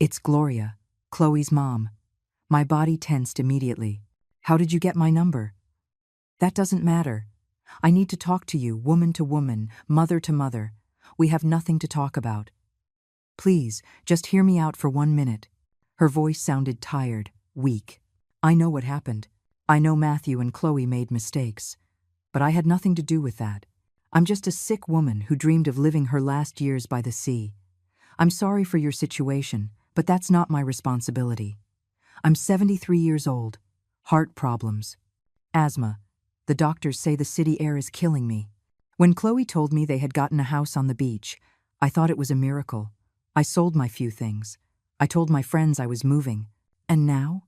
A: "It's Gloria, Chloe's mom." My body tensed immediately. "How did you get my number?" "That doesn't matter. I need to talk to you, woman to woman, mother to mother. We have nothing to talk about. Please, just hear me out for 1 minute." Her voice sounded tired, weak. "I know what happened. I know Matthew and Chloe made mistakes. But I had nothing to do with that. I'm just a sick woman who dreamed of living her last years by the sea. I'm sorry for your situation, but that's not my responsibility. I'm 73 years old. Heart problems. Asthma. The doctors say the city air is killing me. When Chloe told me they had gotten a house on the beach, I thought it was a miracle. I sold my few things. I told my friends I was moving. And now?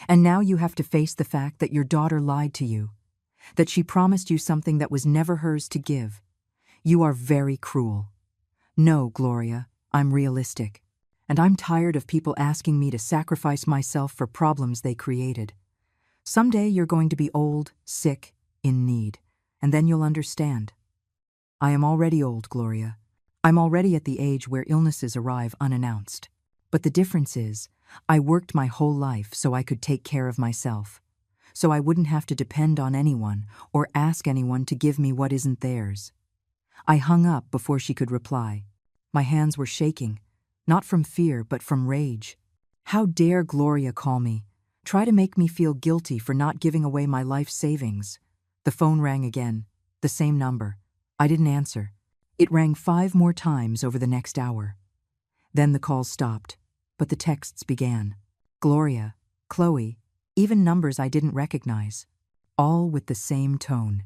A: And now you have to face the fact that your daughter lied to you, that she promised you something that was never hers to give. You are very cruel. No, Gloria, I'm realistic. And I'm tired of people asking me to sacrifice myself for problems they created. Someday you're going to be old, sick, in need, and then you'll understand. I am already old, Gloria. I'm already at the age where illnesses arrive unannounced. But the difference is, I worked my whole life so I could take care of myself, so I wouldn't have to depend on anyone or ask anyone to give me what isn't theirs. I hung up before she could reply. My hands were shaking, not from fear but from rage. How dare Gloria call me, try to make me feel guilty for not giving away my life savings. The phone rang again, the same number. I didn't answer. It rang 5 more times over the next hour. Then the calls stopped, but the texts began. Gloria, Chloe, even numbers I didn't recognize. All with the same tone.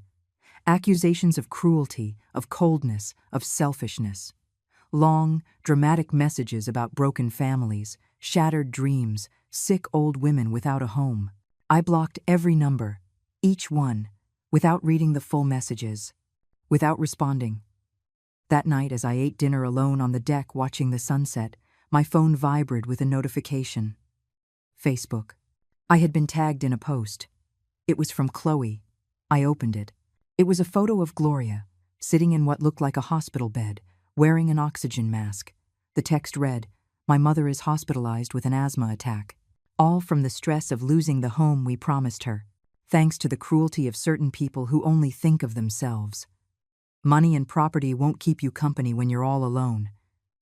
A: Accusations of cruelty, of coldness, of selfishness. Long, dramatic messages about broken families, shattered dreams, sick old women without a home. I blocked every number, each one, without reading the full messages, without responding. That night, as I ate dinner alone on the deck watching the sunset, my phone vibrated with a notification. Facebook. I had been tagged in a post. It was from Chloe. I opened it. It was a photo of Gloria, sitting in what looked like a hospital bed, wearing an oxygen mask. The text read, "My mother is hospitalized with an asthma attack. All from the stress of losing the home we promised her, thanks to the cruelty of certain people who only think of themselves. Money and property won't keep you company when you're all alone."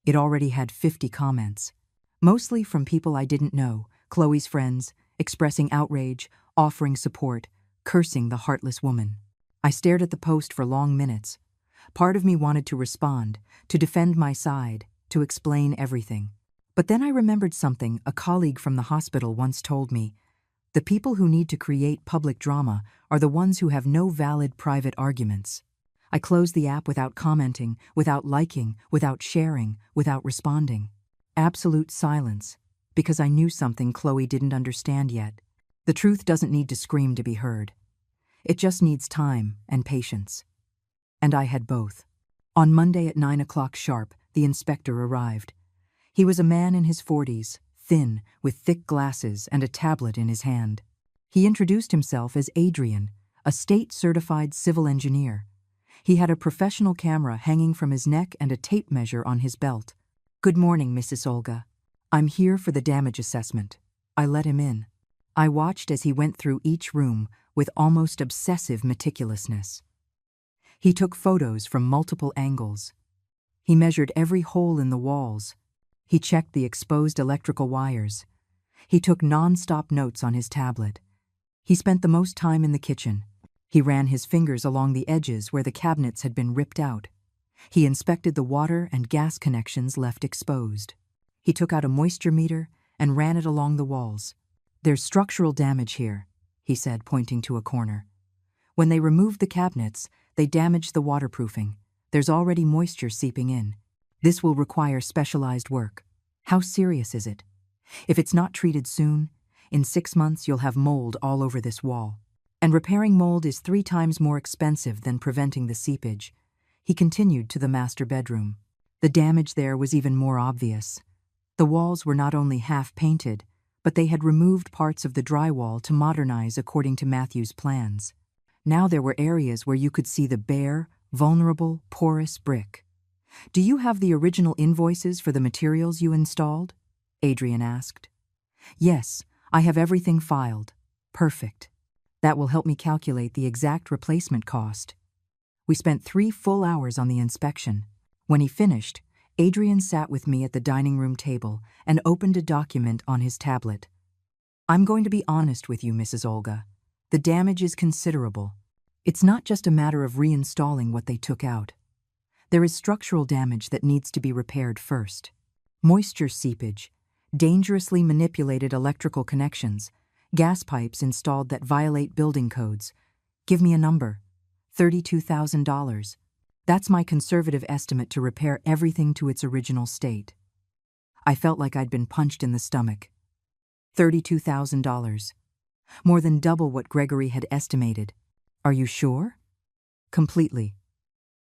A: It already had 50 comments, mostly from people I didn't know, Chloe's friends, expressing outrage, offering support, cursing the heartless woman. I stared at the post for long minutes. Part of me wanted to respond, to defend my side, to explain everything. But then I remembered something a colleague from the hospital once told me. The people who need to create public drama are the ones who have no valid private arguments. I closed the app without commenting, without liking, without sharing, without responding. Absolute silence, because I knew something Chloe didn't understand yet. The truth doesn't need to scream to be heard. It just needs time and patience. And I had both. On Monday at 9 o'clock sharp, the inspector arrived. He was a man in his 40s, thin, with thick glasses and a tablet in his hand. He introduced himself as Adrian, a state-certified civil engineer. He had a professional camera hanging from his neck and a tape measure on his belt. "Good morning, Mrs. Olga. I'm here for the damage assessment." I let him in. I watched as he went through each room with almost obsessive meticulousness. He took photos from multiple angles. He measured every hole in the walls. He checked the exposed electrical wires. He took non-stop notes on his tablet. He spent the most time in the kitchen. He ran his fingers along the edges where the cabinets had been ripped out. He inspected the water and gas connections left exposed. He took out a moisture meter and ran it along the walls. "There's structural damage here," he said, pointing to a corner. "When they removed the cabinets, they damaged the waterproofing. There's already moisture seeping in. This will require specialized work. How serious is it? If it's not treated soon, in 6 months you'll have mold all over this wall. And repairing mold is 3 times more expensive than preventing the seepage." He continued to the master bedroom. The damage there was even more obvious. The walls were not only half-painted, but they had removed parts of the drywall to modernize according to Matthew's plans. Now there were areas where you could see the bare, vulnerable, porous brick. "Do you have the original invoices for the materials you installed?" Adrian asked. "Yes, I have everything filed." "Perfect. That will help me calculate the exact replacement cost." We spent 3 full hours on the inspection. When he finished, Adrian sat with me at the dining room table and opened a document on his tablet. "I'm going to be honest with you, Mrs. Olga. The damage is considerable. It's not just a matter of reinstalling what they took out. There is structural damage that needs to be repaired first. Moisture seepage, dangerously manipulated electrical connections, gas pipes installed that violate building codes. Give me a number. $32,000. That's my conservative estimate to repair everything to its original state." I felt like I'd been punched in the stomach. $32,000. More than double what Gregory had estimated. "Are you sure?" "Completely.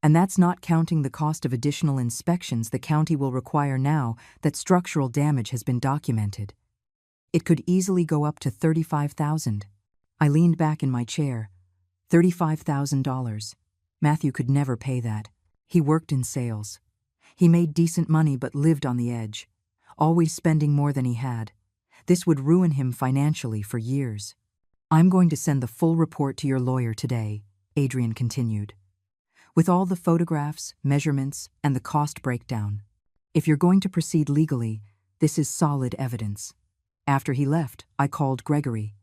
A: And that's not counting the cost of additional inspections the county will require now that structural damage has been documented. It could easily go up to $35,000. I leaned back in my chair. $35,000. Matthew could never pay that. He worked in sales. He made decent money but lived on the edge, always spending more than he had. This would ruin him financially for years. "I'm going to send the full report to your lawyer today," Adrian continued, "with all the photographs, measurements, and the cost breakdown. If you're going to proceed legally, this is solid evidence." After he left, I called Gregory.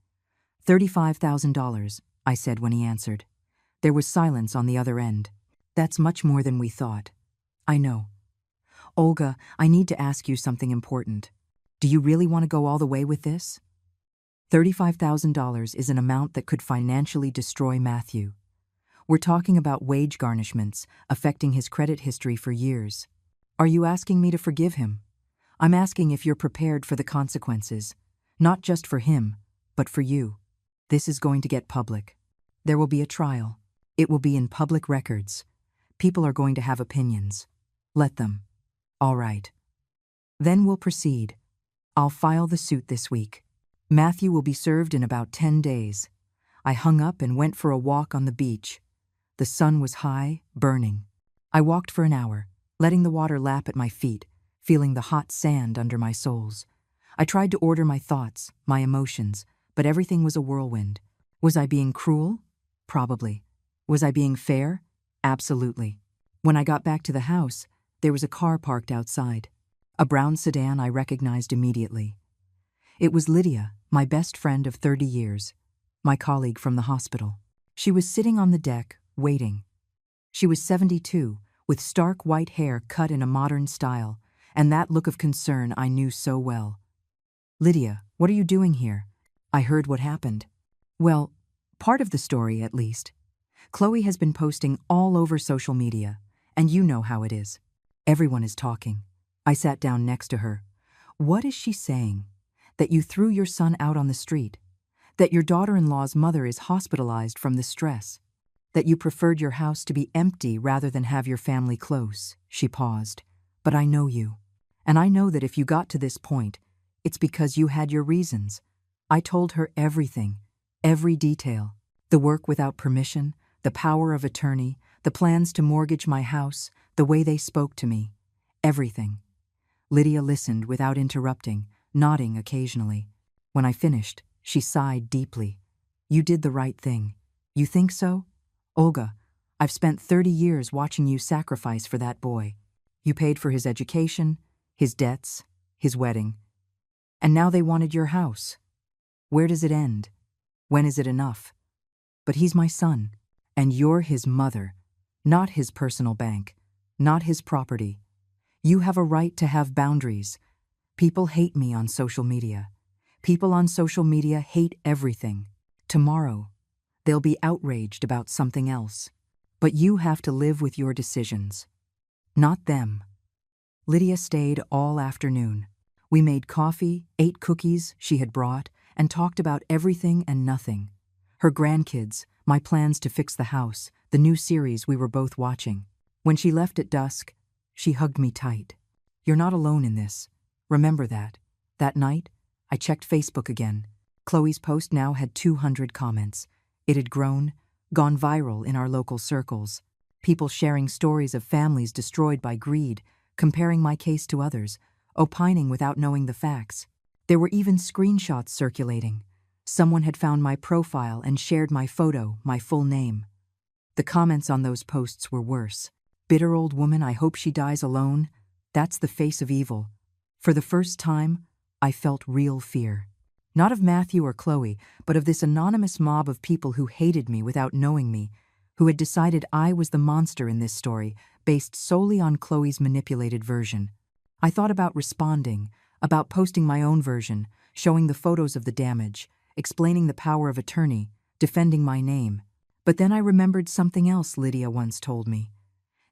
A: $35,000, I said when he answered. There was silence on the other end. "That's much more than we thought." "I know. Olga, I need to ask you something important. Do you really want to go all the way with this?" $35,000 is an amount that could financially destroy Matthew. We're talking about wage garnishments affecting his credit history for years. Are you asking me to forgive him? I'm asking if you're prepared for the consequences, not just for him, but for you. This is going to get public. There will be a trial. It will be in public records. People are going to have opinions. Let them. All right. Then we'll proceed. I'll file the suit this week. Matthew will be served in about 10 days. I hung up and went for a walk on the beach. The sun was high, burning. I walked for an hour, letting the water lap at my feet, feeling the hot sand under my soles. I tried to order my thoughts, my emotions, but everything was a whirlwind. Was I being cruel? Probably. Was I being fair? Absolutely. When I got back to the house, there was a car parked outside. A brown sedan I recognized immediately. It was Lydia, my best friend of 30 years, my colleague from the hospital. She was sitting on the deck, waiting. She was 72, with stark white hair cut in a modern style, and that look of concern I knew so well. "Lydia, what are you doing here?" I heard what happened. Well, part of the story at least. Chloe has been posting all over social media, and you know how it is. Everyone is talking. I sat down next to her. What is she saying? That you threw your son out on the street? That your daughter-in-law's mother is hospitalized from the stress? That you preferred your house to be empty rather than have your family close? She paused. But I know you. And I know that if you got to this point, it's because you had your reasons. I told her everything, every detail. The work without permission, the power of attorney, the plans to mortgage my house, the way they spoke to me. Everything. Lydia listened without interrupting, nodding occasionally. When I finished, she sighed deeply. You did the right thing. You think so? Olga, I've spent 30 years watching you sacrifice for that boy. You paid for his education, his debts, his wedding. And now they wanted your house. Where does it end? When is it enough? But he's my son, and you're his mother, not his personal bank, not his property. You have a right to have boundaries. People hate me on social media. People on social media hate everything. Tomorrow, they'll be outraged about something else. But you have to live with your decisions. Not them. Lydia stayed all afternoon. We made coffee, ate cookies she had brought, and talked about everything and nothing. Her grandkids, my plans to fix the house, the new series we were both watching. When she left at dusk, she hugged me tight. You're not alone in this. Remember that. That night, I checked Facebook again. Chloe's post now had 200 comments. It had grown, gone viral in our local circles. People sharing stories of families destroyed by greed, comparing my case to others, opining without knowing the facts. There were even screenshots circulating. Someone had found my profile and shared my photo, my full name. The comments on those posts were worse. Bitter old woman, I hope she dies alone. That's the face of evil. For the first time, I felt real fear. Not of Matthew or Chloe, but of this anonymous mob of people who hated me without knowing me, who had decided I was the monster in this story, based solely on Chloe's manipulated version. I thought about responding, about posting my own version, showing the photos of the damage, explaining the power of attorney, defending my name. But then I remembered something else Lydia once told me.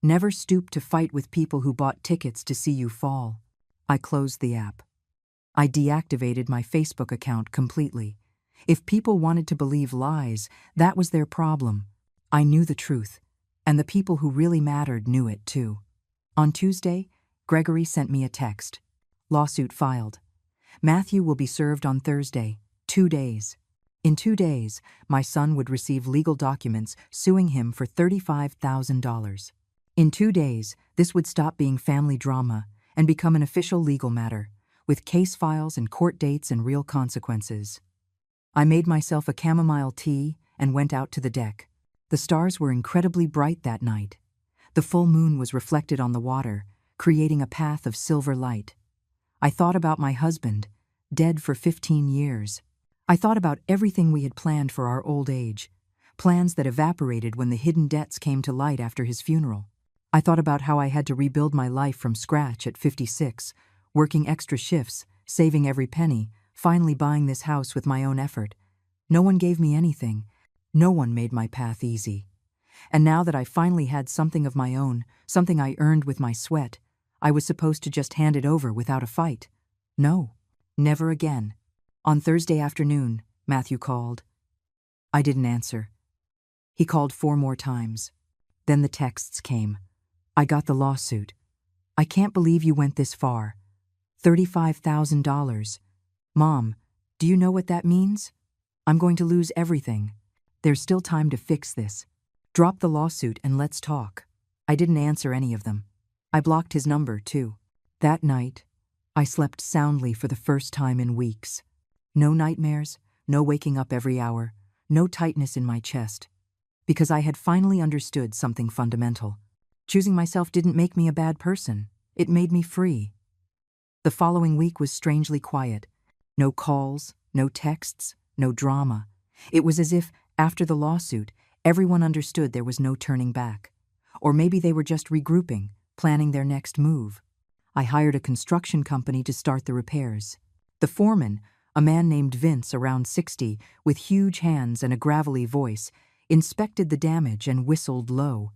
A: Never stoop to fight with people who bought tickets to see you fall. I closed the app. I deactivated my Facebook account completely. If people wanted to believe lies, that was their problem. I knew the truth, and the people who really mattered knew it too. On Tuesday, Gregory sent me a text. Lawsuit filed. Matthew will be served on Thursday, 2 days. In 2 days, my son would receive legal documents suing him for $35,000. In 2 days, this would stop being family drama and become an official legal matter, with case files and court dates and real consequences. I made myself a chamomile tea and went out to the deck. The stars were incredibly bright that night. The full moon was reflected on the water, creating a path of silver light. I thought about my husband, dead for 15 years. I thought about everything we had planned for our old age, plans that evaporated when the hidden debts came to light after his funeral. I thought about how I had to rebuild my life from scratch at 56, working extra shifts, saving every penny, finally buying this house with my own effort. No one gave me anything. No one made my path easy. And now that I finally had something of my own, something I earned with my sweat, I was supposed to just hand it over without a fight. No, never again. On Thursday afternoon, Matthew called. I didn't answer. He called 4 more times. Then the texts came. I got the lawsuit. I can't believe you went this far. $35,000. Mom, do you know what that means? I'm going to lose everything. There's still time to fix this. Drop the lawsuit and let's talk. I didn't answer any of them. I blocked his number, too. That night, I slept soundly for the first time in weeks. No nightmares, no waking up every hour, no tightness in my chest. Because I had finally understood something fundamental. Choosing myself didn't make me a bad person. It made me free. The following week was strangely quiet. No calls, no texts, no drama. It was as if, after the lawsuit, everyone understood there was no turning back. Or maybe they were just regrouping, planning their next move. I hired a construction company to start the repairs. The foreman, a man named Vince, around 60, with huge hands and a gravelly voice, inspected the damage and whistled low.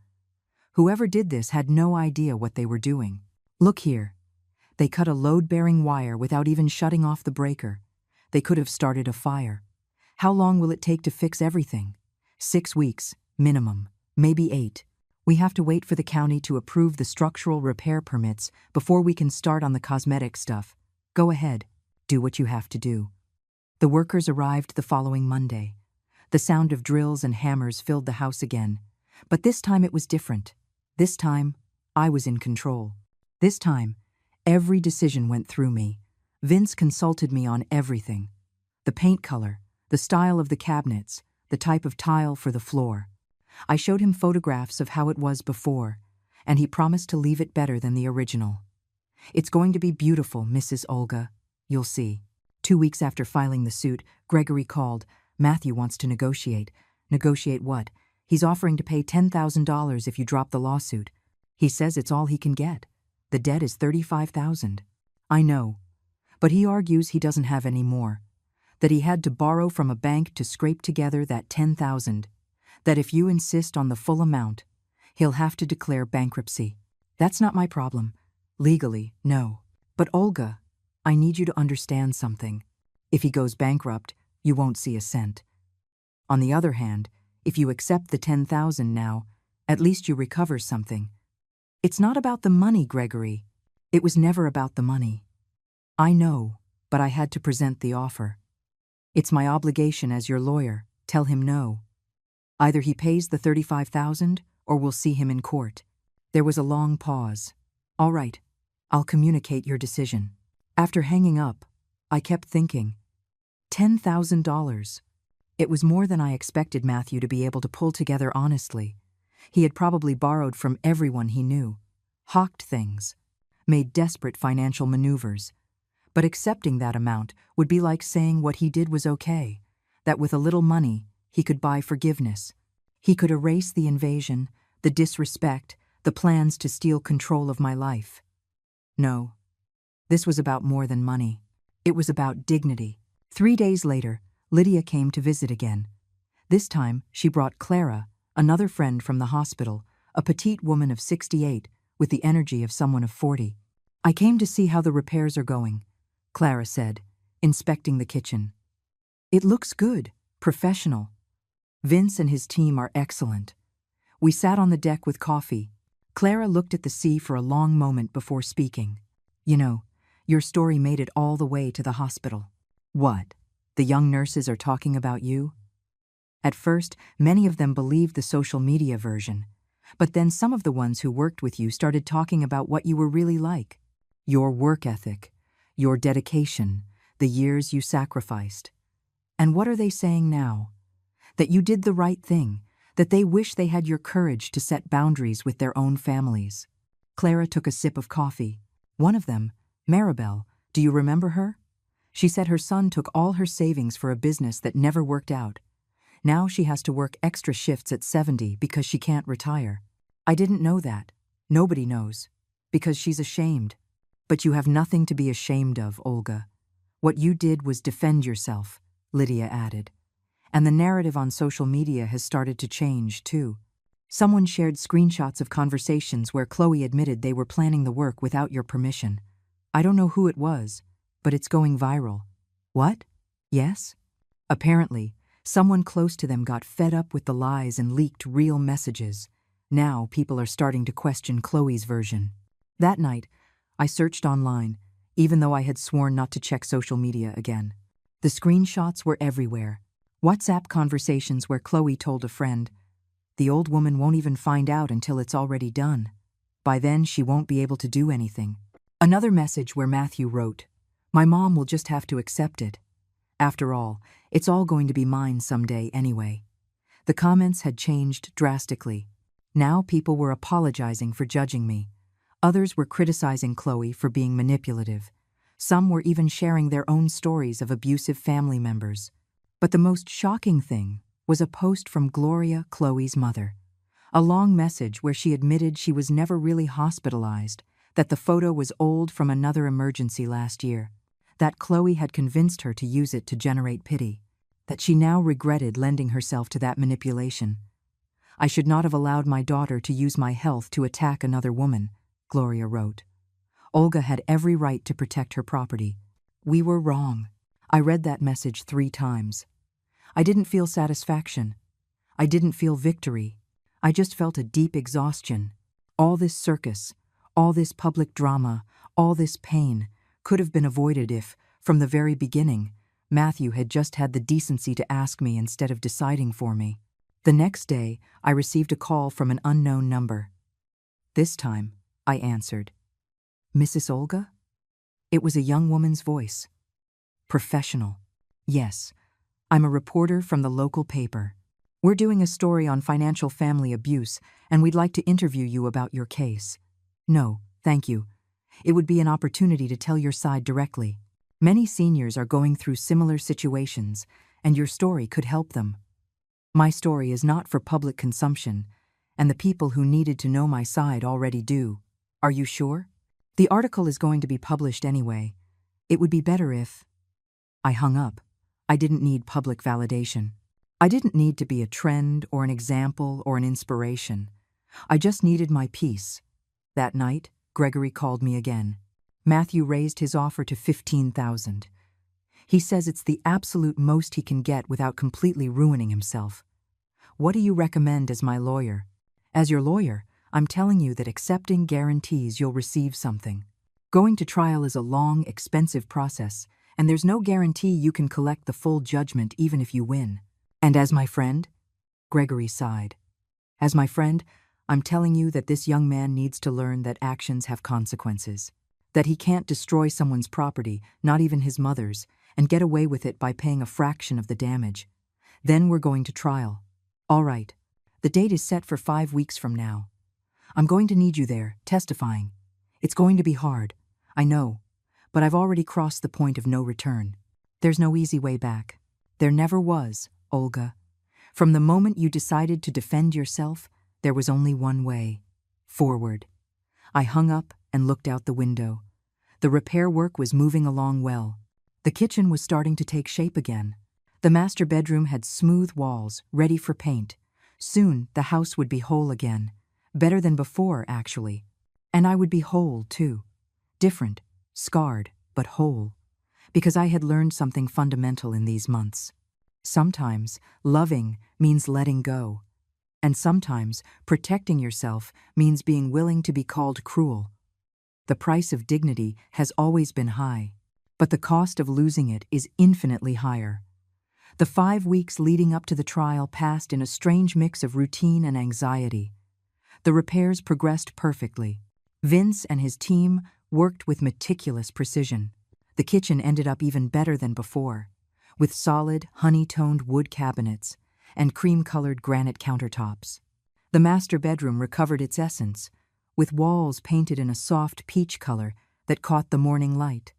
A: Whoever did this had no idea what they were doing. Look here. They cut a load-bearing wire without even shutting off the breaker. They could have started a fire. How long will it take to fix everything? 6 weeks, minimum, maybe 8. We have to wait for the county to approve the structural repair permits before we can start on the cosmetic stuff. Go ahead, do what you have to do. The workers arrived the following Monday. The sound of drills and hammers filled the house again. But this time it was different. This time, I was in control. This time, every decision went through me. Vince consulted me on everything. The paint color, the style of the cabinets, the type of tile for the floor. I showed him photographs of how it was before, and he promised to leave it better than the original. It's going to be beautiful, Mrs. Olga. You'll see. 2 weeks after filing the suit, Gregory called. Matthew wants to negotiate. Negotiate what? He's offering to pay $10,000 if you drop the lawsuit. He says it's all he can get. The debt is $35,000. I know. But he argues he doesn't have any more. That he had to borrow from a bank to scrape together that $10,000. That if you insist on the full amount, he'll have to declare bankruptcy. That's not my problem. Legally, no. But Olga, I need you to understand something. If he goes bankrupt, you won't see a cent. On the other hand, if you accept the $10,000 now, at least you recover something. It's not about the money, Gregory. It was never about the money. I know, but I had to present the offer. It's my obligation as your lawyer. Tell him no. Either he pays the $35,000 or we'll see him in court. There was a long pause. All right, I'll communicate your decision. After hanging up, I kept thinking. $10,000. It was more than I expected Matthew to be able to pull together honestly. He had probably borrowed from everyone he knew, hawked things, made desperate financial maneuvers. But accepting that amount would be like saying what he did was okay, that with a little money, he could buy forgiveness. He could erase the invasion, the disrespect, the plans to steal control of my life. No, this was about more than money. It was about dignity. 3 days later, Lydia came to visit again. This time, she brought Clara, another friend from the hospital, a petite woman of 68, with the energy of someone of 40. I came to see how the repairs are going, Clara said, inspecting the kitchen. It looks good, professional. Vince and his team are excellent. We sat on the deck with coffee. Clara looked at the sea for a long moment before speaking. You know, your story made it all the way to the hospital. What? The young nurses are talking about you? At first, many of them believed the social media version, but then some of the ones who worked with you started talking about what you were really like. Your work ethic, your dedication, the years you sacrificed. And what are they saying now? That you did the right thing, that they wish they had your courage to set boundaries with their own families. Clara took a sip of coffee. One of them, Maribel, do you remember her? She said her son took all her savings for a business that never worked out. Now she has to work extra shifts at 70 because she can't retire. I didn't know that. Nobody knows. Because she's ashamed. But you have nothing to be ashamed of, Olga. What you did was defend yourself, Lydia added. And the narrative on social media has started to change, too. Someone shared screenshots of conversations where Chloe admitted they were planning the work without your permission. I don't know who it was, but it's going viral. What? Yes? Apparently, someone close to them got fed up with the lies and leaked real messages. Now people are starting to question Chloe's version. That night, I searched online, even though I had sworn not to check social media again. The screenshots were everywhere. WhatsApp conversations where Chloe told a friend, "The old woman won't even find out until it's already done. By then, she won't be able to do anything." Another message where Matthew wrote, "My mom will just have to accept it. After all, it's all going to be mine someday anyway." The comments had changed drastically. Now people were apologizing for judging me. Others were criticizing Chloe for being manipulative. Some were even sharing their own stories of abusive family members. But the most shocking thing was a post from Gloria, Chloe's mother. A long message where she admitted she was never really hospitalized, that the photo was old from another emergency last year, that Chloe had convinced her to use it to generate pity, that she now regretted lending herself to that manipulation. "I should not have allowed my daughter to use my health to attack another woman," Gloria wrote. Olga had every right to protect her property. We were wrong. I read that message 3 times. I didn't feel satisfaction. I didn't feel victory. I just felt a deep exhaustion. All this circus, all this public drama, all this pain could have been avoided if, from the very beginning, Matthew had just had the decency to ask me instead of deciding for me. The next day, I received a call from an unknown number. This time, I answered. "Mrs. Olga?" It was a young woman's voice. Professional. "Yes, I'm a reporter from the local paper. We're doing a story on financial family abuse, and we'd like to interview you about your case." "No, thank you. It would be an opportunity to tell your side directly. Many seniors are going through similar situations, and your story could help them. My story is not for public consumption, and the people who needed to know my side already do. Are you sure? The article is going to be published anyway. It would be better if—" I hung up. I didn't need public validation. I didn't need to be a trend or an example or an inspiration. I just needed my peace. That night, Gregory called me again. Matthew raised his offer to $15,000. He says it's the absolute most he can get without completely ruining himself. What do you recommend as my lawyer? As your lawyer, I'm telling you that accepting guarantees you'll receive something. Going to trial is a long, expensive process, and there's no guarantee you can collect the full judgment even if you win. And as my friend? Gregory sighed. As my friend, I'm telling you that this young man needs to learn that actions have consequences. That he can't destroy someone's property, not even his mother's, and get away with it by paying a fraction of the damage. Then we're going to trial. All right. The date is set for 5 weeks from now. I'm going to need you there, testifying. It's going to be hard, I know, but I've already crossed the point of no return. There's no easy way back. There never was, Olga. From the moment you decided to defend yourself, there was only one way. Forward. I hung up and looked out the window. The repair work was moving along well. The kitchen was starting to take shape again. The master bedroom had smooth walls, ready for paint. Soon, the house would be whole again. Better than before, actually. And I would be whole, too. Different, scarred, but whole. Because I had learned something fundamental in these months. Sometimes, loving means letting go. And sometimes, protecting yourself means being willing to be called cruel. The price of dignity has always been high, but the cost of losing it is infinitely higher. The 5 weeks leading up to the trial passed in a strange mix of routine and anxiety. The repairs progressed perfectly. Vince and his team worked with meticulous precision. The kitchen ended up even better than before, with solid, honey-toned wood cabinets and cream-colored granite countertops. The master bedroom recovered its essence, with walls painted in a soft peach color that caught the morning light.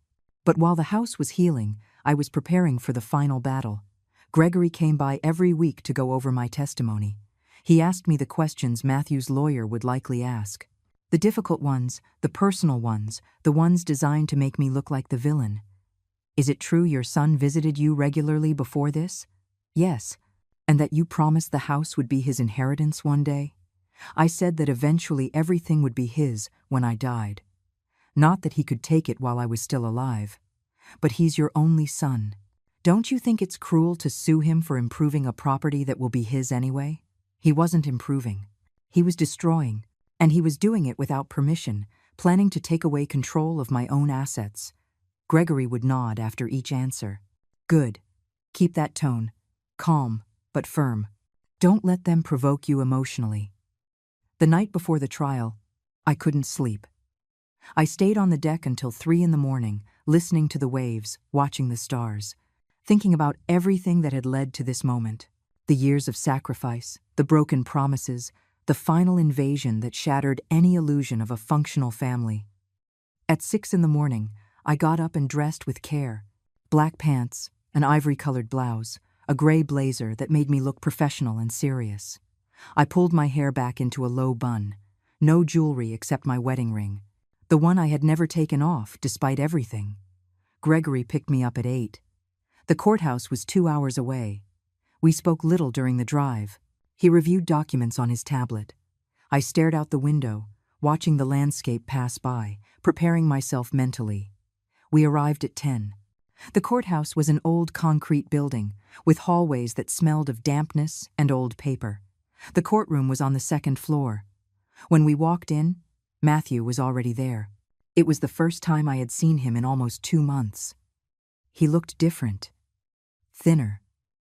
A: But while the house was healing, I was preparing for the final battle. Gregory came by every week to go over my testimony. He asked me the questions Matthew's lawyer would likely ask. The difficult ones, the personal ones, the ones designed to make me look like the villain. Is it true your son visited you regularly before this? Yes. And that you promised the house would be his inheritance one day? I said that eventually everything would be his when I died. Not that he could take it while I was still alive. But he's your only son. Don't you think it's cruel to sue him for improving a property that will be his anyway? He wasn't improving. He was destroying, and he was doing it without permission, planning to take away control of my own assets. Gregory would nod after each answer. Good. Keep that tone. Calm, but firm. Don't let them provoke you emotionally. The night before the trial, I couldn't sleep. I stayed on the deck until 3 in the morning, listening to the waves, watching the stars, thinking about everything that had led to this moment. The years of sacrifice, the broken promises, the final invasion that shattered any illusion of a functional family. At 6 in the morning, I got up and dressed with care. Black pants, an ivory-colored blouse, a gray blazer that made me look professional and serious. I pulled my hair back into a low bun. No jewelry except my wedding ring. The one I had never taken off, despite everything. Gregory picked me up at 8. The courthouse was 2 hours away. We spoke little during the drive. He reviewed documents on his tablet. I stared out the window, watching the landscape pass by, preparing myself mentally. We arrived at 10. The courthouse was an old concrete building, with hallways that smelled of dampness and old paper. The courtroom was on the 2nd floor. When we walked in, Matthew was already there. It was the first time I had seen him in almost 2 months. He looked different. Thinner,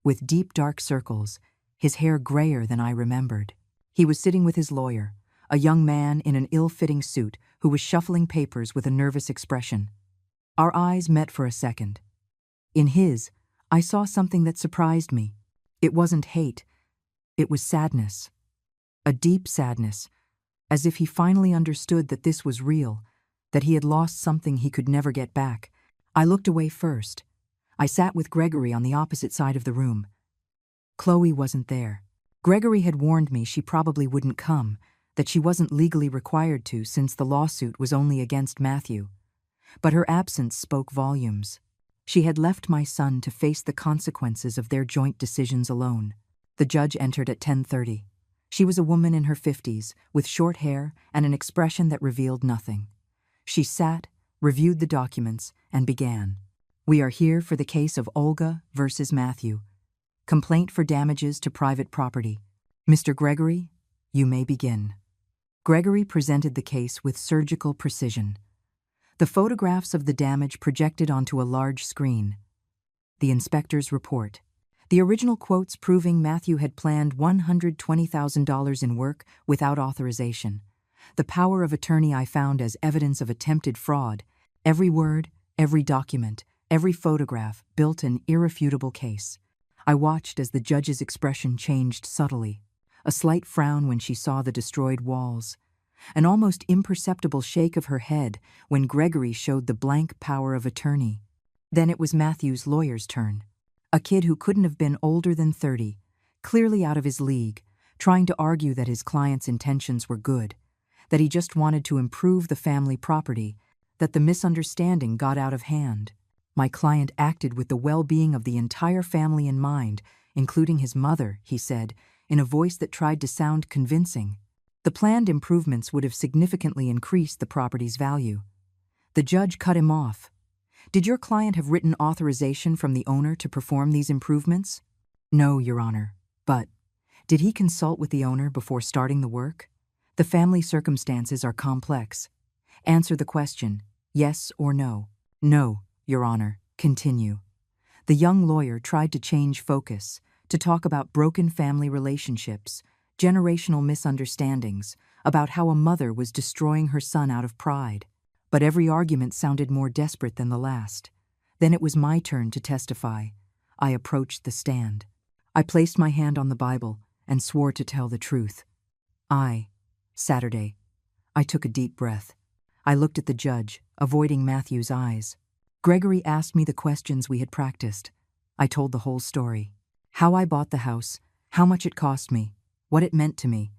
A: with deep dark circles, his hair grayer than I remembered. He was sitting with his lawyer, a young man in an ill-fitting suit who was shuffling papers with a nervous expression. Our eyes met for a second. In his, I saw something that surprised me. It wasn't hate. It was sadness. A deep sadness, as if he finally understood that this was real, that he had lost something he could never get back. I looked away first. I sat with Gregory on the opposite side of the room. Chloe wasn't there. Gregory had warned me she probably wouldn't come, that she wasn't legally required to since the lawsuit was only against Matthew. But her absence spoke volumes. She had left my son to face the consequences of their joint decisions alone. The judge entered at 10:30. She was a woman in her 50s, with short hair and an expression that revealed nothing. She sat, reviewed the documents, and began. We are here for the case of Olga versus Matthew. Complaint for damages to private property. Mr. Gregory, you may begin. Gregory presented the case with surgical precision. The photographs of the damage projected onto a large screen. The inspector's report. The original quotes proving Matthew had planned $120,000 in work without authorization. The power of attorney I found as evidence of attempted fraud. Every word, every document, every photograph built an irrefutable case. I watched as the judge's expression changed subtly. A slight frown when she saw the destroyed walls. An almost imperceptible shake of her head when Gregory showed the blank power of attorney. Then it was Matthew's lawyer's turn. A kid who couldn't have been older than 30, clearly out of his league, trying to argue that his client's intentions were good, that he just wanted to improve the family property, that the misunderstanding got out of hand. My client acted with the well-being of the entire family in mind, including his mother, he said, in a voice that tried to sound convincing. The planned improvements would have significantly increased the property's value. The judge cut him off. Did your client have written authorization from the owner to perform these improvements? No, Your Honor. But did he consult with the owner before starting the work? The family circumstances are complex. Answer the question, yes or no. No, Your Honor. Continue. The young lawyer tried to change focus, to talk about broken family relationships, generational misunderstandings, about how a mother was destroying her son out of pride. But every argument sounded more desperate than the last. Then it was my turn to testify. I approached the stand. I placed my hand on the Bible and swore to tell the truth. Saturday. I took a deep breath. I looked at the judge, avoiding Matthew's eyes. Gregory asked me the questions we had practiced. I told the whole story. How I bought the house, how much it cost me, what it meant to me,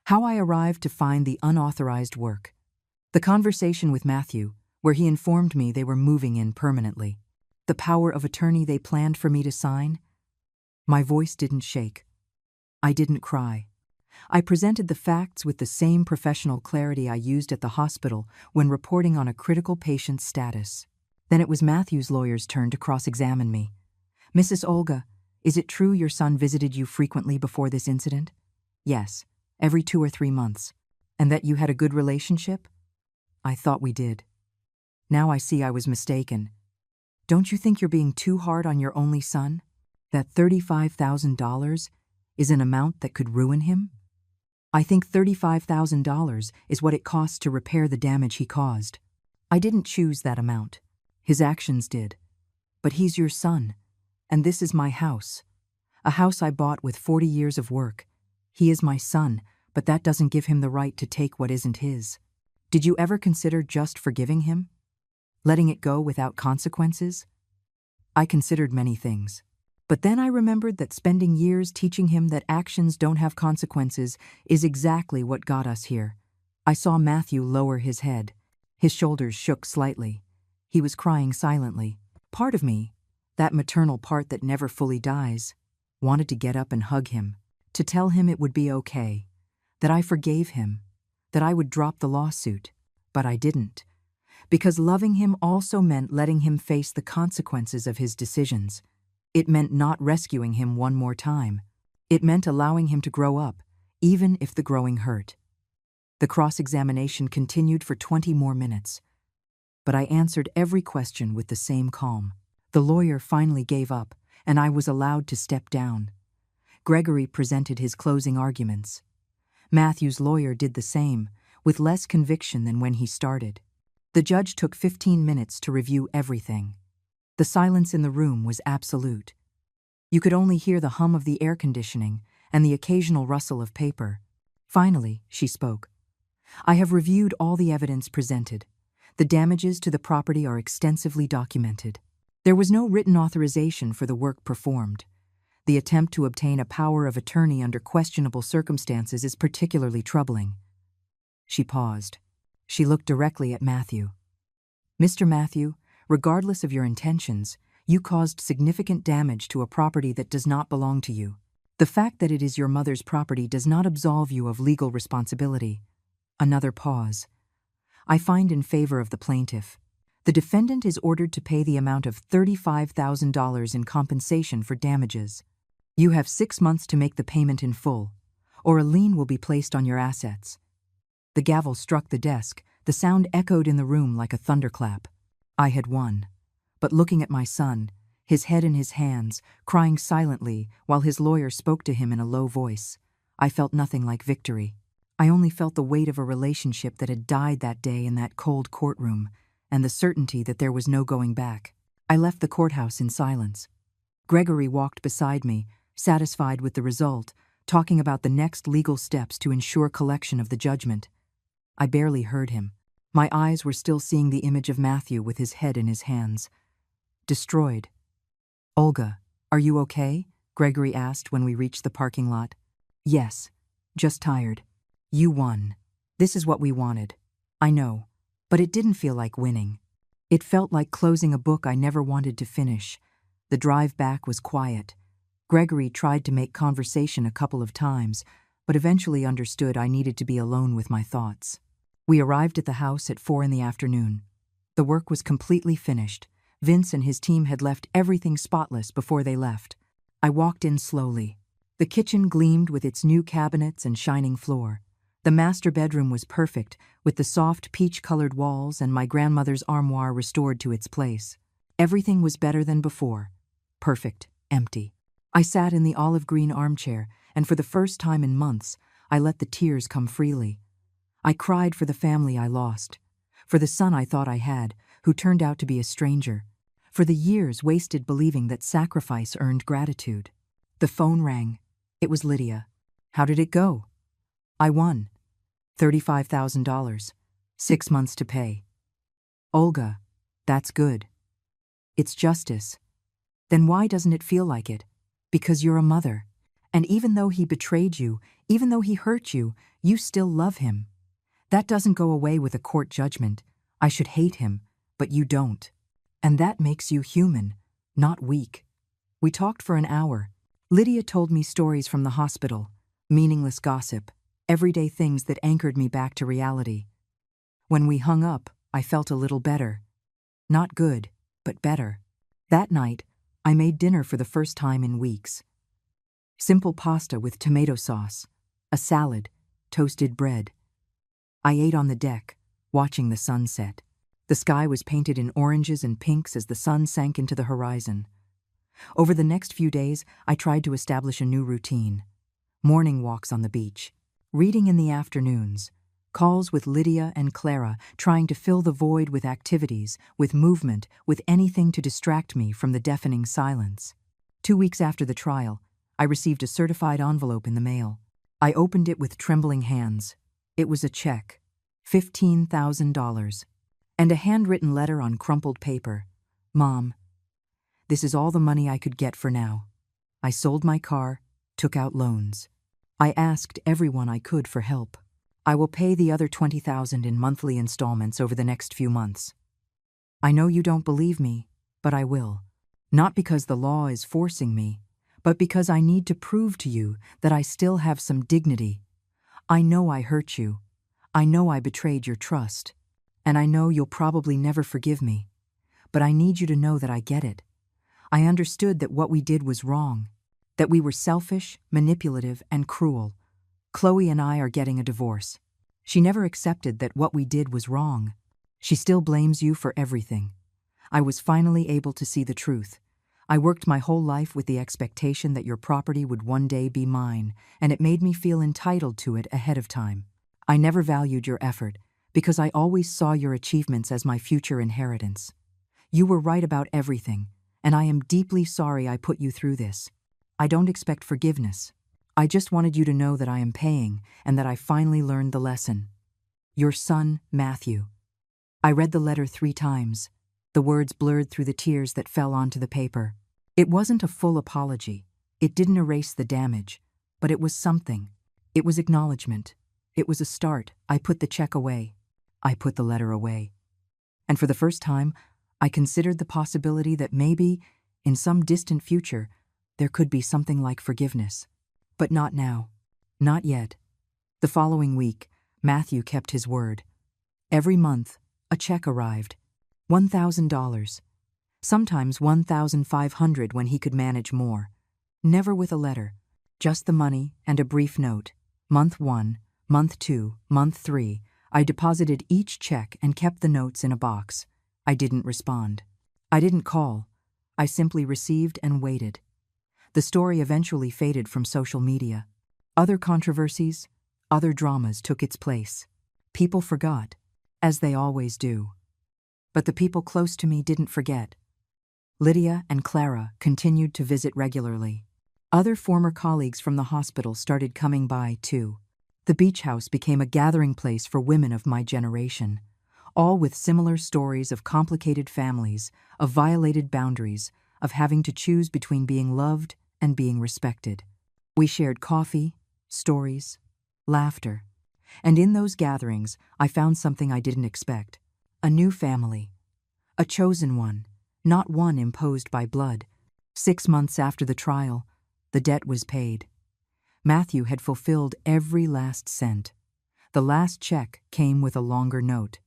A: how I arrived to find the unauthorized work. The conversation with Matthew, where he informed me they were moving in permanently. The power of attorney they planned for me to sign. My voice didn't shake. I didn't cry. I presented the facts with the same professional clarity I used at the hospital when reporting on a critical patient's status. Then it was Matthew's lawyer's turn to cross-examine me. "Mrs. Olga, is it true your son visited you frequently before this incident?" "Yes, every 2 or 3 months. And that you had a good relationship?" "I thought we did." "Now I see I was mistaken. Don't you think you're being too hard on your only son? That $35,000 is an amount that could ruin him?" "I think $35,000 is what it costs to repair the damage he caused. I didn't choose that amount. His actions did. But he's your son, and this is my house. A house I bought with 40 years of work. He is my son, but that doesn't give him the right to take what isn't his. Did you ever consider just forgiving him? Letting it go without consequences?" I considered many things. But then I remembered that spending years teaching him that actions don't have consequences is exactly what got us here. I saw Matthew lower his head. His shoulders shook slightly. He was crying silently. Part of me, that maternal part that never fully dies, wanted to get up and hug him, to tell him it would be okay, that I forgave him, that I would drop the lawsuit. But I didn't. Because loving him also meant letting him face the consequences of his decisions. It meant not rescuing him one more time. It meant allowing him to grow up, even if the growing hurt. The cross-examination continued for 20 more minutes. But I answered every question with the same calm. The lawyer finally gave up, and I was allowed to step down. Gregory presented his closing arguments. Matthew's lawyer did the same, with less conviction than when he started. The judge took 15 minutes to review everything. The silence in the room was absolute. You could only hear the hum of the air conditioning and the occasional rustle of paper. Finally, she spoke. "I have reviewed all the evidence presented. The damages to the property are extensively documented. There was no written authorization for the work performed. The attempt to obtain a power of attorney under questionable circumstances is particularly troubling." She paused. She looked directly at Matthew. "Mr. Matthew, regardless of your intentions, you caused significant damage to a property that does not belong to you. The fact that it is your mother's property does not absolve you of legal responsibility." Another pause. "I find in favor of the plaintiff. The defendant is ordered to pay the amount of $35,000 in compensation for damages. You have 6 months to make the payment in full, or a lien will be placed on your assets." The gavel struck the desk. The sound echoed in the room like a thunderclap. I had won. But looking at my son, his head in his hands, crying silently while his lawyer spoke to him in a low voice, I felt nothing like victory. I only felt the weight of a relationship that had died that day in that cold courtroom, and the certainty that there was no going back. I left the courthouse in silence. Gregory walked beside me, satisfied with the result, talking about the next legal steps to ensure collection of the judgment. I barely heard him. My eyes were still seeing the image of Matthew with his head in his hands. Destroyed. "Olga, are you okay?" Gregory asked when we reached the parking lot. "Yes, just tired." "You won. This is what we wanted." "I know, but it didn't feel like winning. It felt like closing a book I never wanted to finish." The drive back was quiet. Gregory tried to make conversation a couple of times, but eventually understood I needed to be alone with my thoughts. We arrived at the house at 4 in the afternoon. The work was completely finished. Vince and his team had left everything spotless before they left. I walked in slowly. The kitchen gleamed with its new cabinets and shining floor. The master bedroom was perfect, with the soft peach-colored walls and my grandmother's armoire restored to its place. Everything was better than before. Perfect, empty. I sat in the olive-green armchair, and for the first time in months, I let the tears come freely. I cried for the family I lost, for the son I thought I had, who turned out to be a stranger, for the years wasted believing that sacrifice earned gratitude. The phone rang. It was Lydia. "How did it go?" "I won. $35,000. 6 months to pay." "Olga, that's good. It's justice." "Then why doesn't it feel like it?" "Because you're a mother. And even though he betrayed you, even though he hurt you, you still love him. That doesn't go away with a court judgment. I should hate him, but you don't. And that makes you human, not weak." We talked for an hour. Lydia told me stories from the hospital. meaningless gossip, everyday things that anchored me back to reality. When we hung up, I felt a little better. Not good, but better. That night, I made dinner for the first time in weeks. Simple pasta with tomato sauce, a salad, toasted bread. I ate on the deck, watching the sunset. The sky was painted in oranges and pinks as the sun sank into the horizon. Over the next few days, I tried to establish a new routine. Morning walks on the beach, reading in the afternoons, calls with Lydia and Clara, trying to fill the void with activities, with movement, with anything to distract me from the deafening silence. 2 weeks after the trial, I received a certified envelope in the mail. I opened it with trembling hands. It was a check, $15,000, and a handwritten letter on crumpled paper. Mom, this is all the money I could get for now. I sold my car, took out loans. I asked everyone I could for help. I will pay the other $20,000 in monthly installments over the next few months. I know you don't believe me, but I will. Not because the law is forcing me, but because I need to prove to you that I still have some dignity. I know I hurt you. I know I betrayed your trust. And I know you'll probably never forgive me. But I need you to know that I get it. I understood that what we did was wrong, that we were selfish, manipulative, and cruel. Chloe and I are getting a divorce. She never accepted that what we did was wrong. She still blames you for everything. I was finally able to see the truth. I worked my whole life with the expectation that your property would one day be mine, and it made me feel entitled to it ahead of time. I never valued your effort, because I always saw your achievements as my future inheritance. You were right about everything, and I am deeply sorry I put you through this. I don't expect forgiveness. I just wanted you to know that I am paying and that I finally learned the lesson. Your son, Matthew. I read the letter 3 times. The words blurred through the tears that fell onto the paper. It wasn't a full apology. It didn't erase the damage, but it was something. It was acknowledgement. It was a start. I put the check away. I put the letter away. And for the first time, I considered the possibility that maybe, in some distant future, there could be something like forgiveness. But not now. Not yet. The following week, Matthew kept his word. Every month, a check arrived. $1,000. Sometimes $1,500 when he could manage more. Never with a letter. Just the money and a brief note. Month 1, month 2, month 3. I deposited each check and kept the notes in a box. I didn't respond. I didn't call. I simply received and waited. The story eventually faded from social media. Other controversies, other dramas took its place. People forgot, as they always do. But the people close to me didn't forget. Lydia and Clara continued to visit regularly. Other former colleagues from the hospital started coming by, too. The beach house became a gathering place for women of my generation, all with similar stories of complicated families, of violated boundaries, of having to choose between being loved and being respected. We shared coffee, stories, laughter. And in those gatherings, I found something I didn't expect. A new family. A chosen one, not one imposed by blood. 6 months after the trial, the debt was paid. Matthew had fulfilled every last cent. The last check came with a longer note.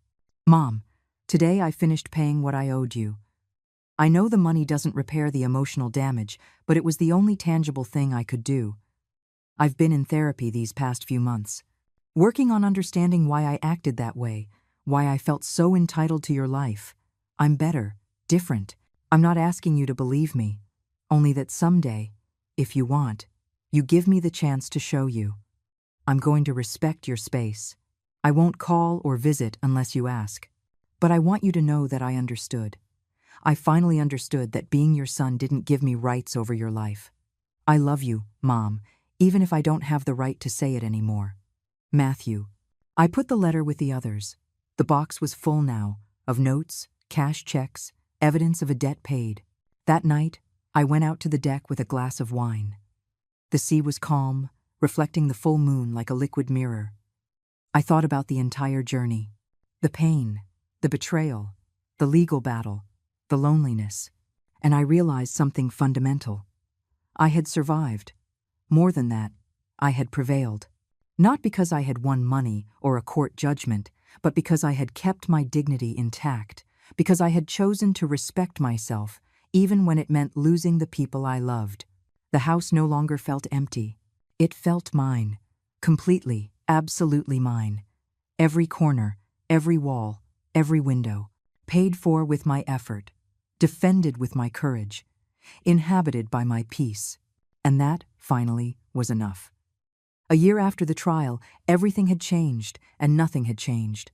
A: Mom, today I finished paying what I owed you. I know the money doesn't repair the emotional damage, but it was the only tangible thing I could do. I've been in therapy these past few months, working on understanding why I acted that way, why I felt so entitled to your life. I'm better, different. I'm not asking you to believe me, only that someday, if you want, you give me the chance to show you. I'm going to respect your space. I won't call or visit unless you ask. But I want you to know that I understood. I finally understood that being your son didn't give me rights over your life. I love you, Mom, even if I don't have the right to say it anymore. Matthew. I put the letter with the others. The box was full now, of notes, cash checks, evidence of a debt paid. That night, I went out to the deck with a glass of wine. The sea was calm, reflecting the full moon like a liquid mirror. I thought about the entire journey. The pain, the betrayal, the legal battle, the loneliness. And I realized something fundamental. I had survived. More than that, I had prevailed. Not because I had won money or a court judgment, but because I had kept my dignity intact, because I had chosen to respect myself, even when it meant losing the people I loved. The house no longer felt empty. It felt mine. Completely, absolutely mine. Every corner, every wall, every window. Paid for with my effort. Defended with my courage. Inhabited by my peace. And that, finally, was enough. A year after the trial, everything had changed, and nothing had changed.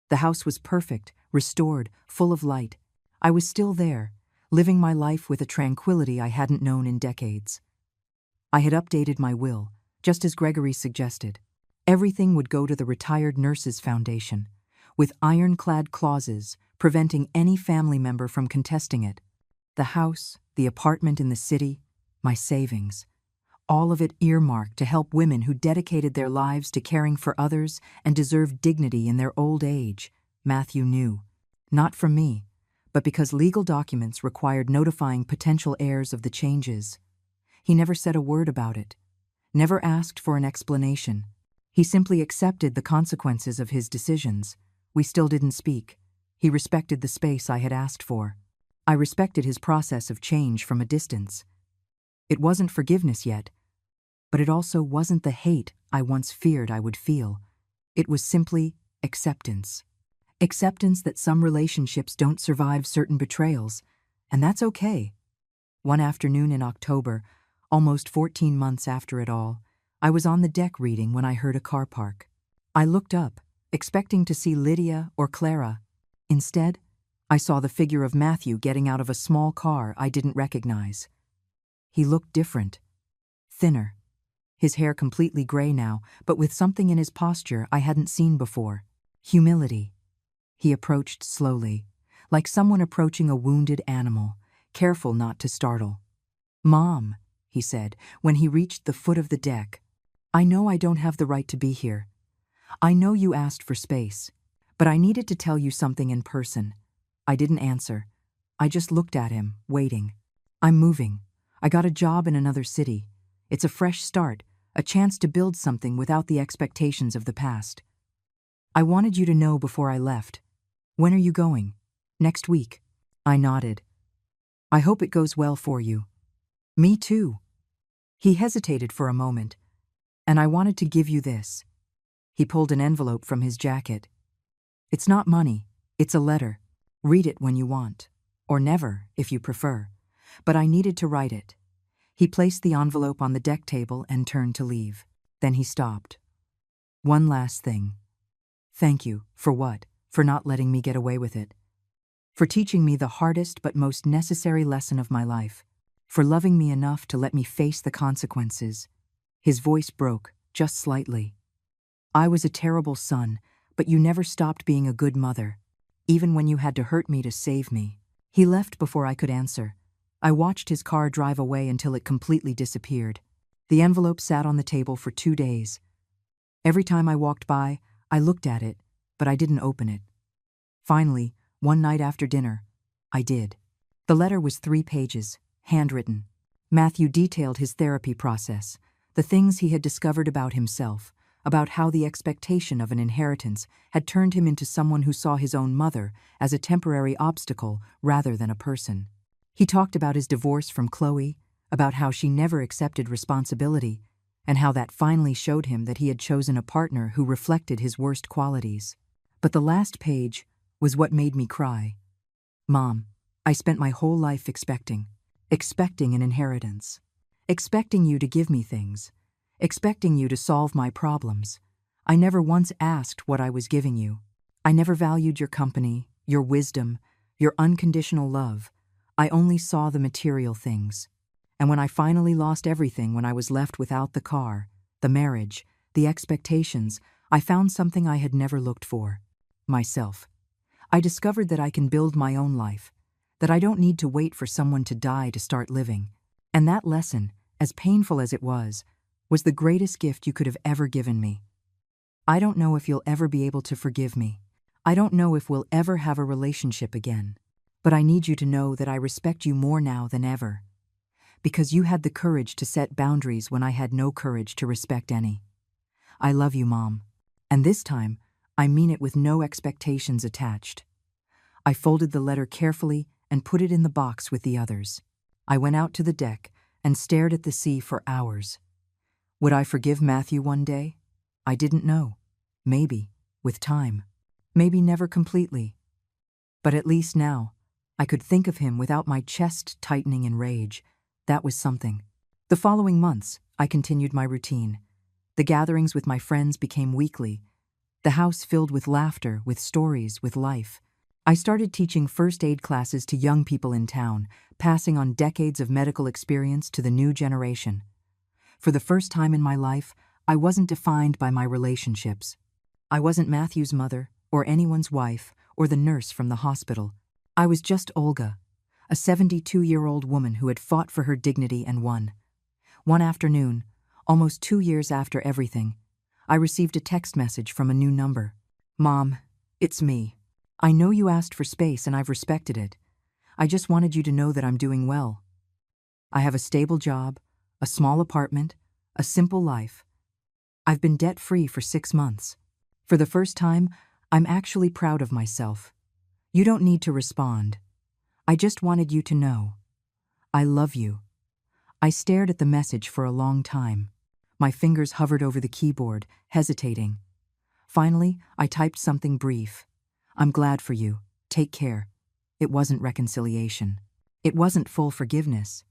A: The house was perfect, restored, full of light. I was still there, living my life with a tranquility I hadn't known in decades. I had updated my will, just as Gregory suggested. Everything would go to the Retired Nurses Foundation, with ironclad clauses preventing any family member from contesting it. The house, the apartment in the city, my savings. All of it earmarked to help women who dedicated their lives to caring for others and deserved dignity in their old age, Matthew knew. Not from me, but because legal documents required notifying potential heirs of the changes. He never said a word about it, never asked for an explanation. He simply accepted the consequences of his decisions. We still didn't speak. He respected the space I had asked for. I respected his process of change from a distance. It wasn't forgiveness yet, but it also wasn't the hate I once feared I would feel. It was simply acceptance. Acceptance that some relationships don't survive certain betrayals, and that's okay. One afternoon in October, almost 14 months after it all, I was on the deck reading when I heard a car park. I looked up, expecting to see Lydia or Clara. Instead, I saw the figure of Matthew getting out of a small car I didn't recognize. He looked different, thinner. His hair completely gray now, but with something in his posture I hadn't seen before. Humility. He approached slowly, like someone approaching a wounded animal, careful not to startle. "Mom," he said, when he reached the foot of the deck, "I know I don't have the right to be here. I know you asked for space, but I needed to tell you something in person." I didn't answer. I just looked at him, waiting. "I'm moving. I got a job in another city. It's a fresh start, a chance to build something without the expectations of the past. I wanted you to know before I left. When are you going?" "Next week." I nodded. "I hope it goes well for you." "Me too." He hesitated for a moment. "And I wanted to give you this." He pulled an envelope from his jacket. "It's not money, it's a letter. Read it when you want, or never, if you prefer. But I needed to write it." He placed the envelope on the deck table and turned to leave. Then he stopped. "One last thing. Thank you. For what? For not letting me get away with it. For teaching me the hardest but most necessary lesson of my life. For loving me enough to let me face the consequences." His voice broke, just slightly. "I was a terrible son, but you never stopped being a good mother, even when you had to hurt me to save me." He left before I could answer. I watched his car drive away until it completely disappeared. The envelope sat on the table for 2 days. Every time I walked by, I looked at it, but I didn't open it. Finally, one night after dinner, I did. The letter was 3 pages, handwritten. Matthew detailed his therapy process, the things he had discovered about himself, about how the expectation of an inheritance had turned him into someone who saw his own mother as a temporary obstacle rather than a person. He talked about his divorce from Chloe, about how she never accepted responsibility, and how that finally showed him that he had chosen a partner who reflected his worst qualities. But the last page was what made me cry. "Mom, I spent my whole life expecting an inheritance. Expecting you to give me things. Expecting you to solve my problems. I never once asked what I was giving you. I never valued your company, your wisdom, your unconditional love. I only saw the material things. And when I finally lost everything, when I was left without the car, the marriage, the expectations, I found something I had never looked for. Myself. I discovered that I can build my own life, that I don't need to wait for someone to die to start living. And that lesson, as painful as it was the greatest gift you could have ever given me. I don't know if you'll ever be able to forgive me. I don't know if we'll ever have a relationship again. But I need you to know that I respect you more now than ever. because you had the courage to set boundaries when I had no courage to respect any. I love you, Mom. And this time, I mean it with no expectations attached. I folded the letter carefully and put it in the box with the others. I went out to the deck and stared at the sea for hours. Would I forgive Matthew one day? I didn't know. Maybe, with time. Maybe never completely. But at least now, I could think of him without my chest tightening in rage. That was something. The following months, I continued my routine. The gatherings with my friends became weekly. The house filled with laughter, with stories, with life. I started teaching first aid classes to young people in town, passing on decades of medical experience to the new generation. For the first time in my life, I wasn't defined by my relationships. I wasn't Matthew's mother, or anyone's wife, or the nurse from the hospital. I was just Olga, a 72-year-old woman who had fought for her dignity and won. One afternoon, almost 2 years after everything, I received a text message from a new number. Mom, it's me. I know you asked for space and I've respected it. I just wanted you to know that I'm doing well. I have a stable job, a small apartment, a simple life. I've been debt-free for 6 months. For the first time, I'm actually proud of myself. You don't need to respond. I just wanted you to know. I love you. I stared at the message for a long time. My fingers hovered over the keyboard, hesitating. Finally, I typed something brief. I'm glad for you. Take care. It wasn't reconciliation. It wasn't full forgiveness.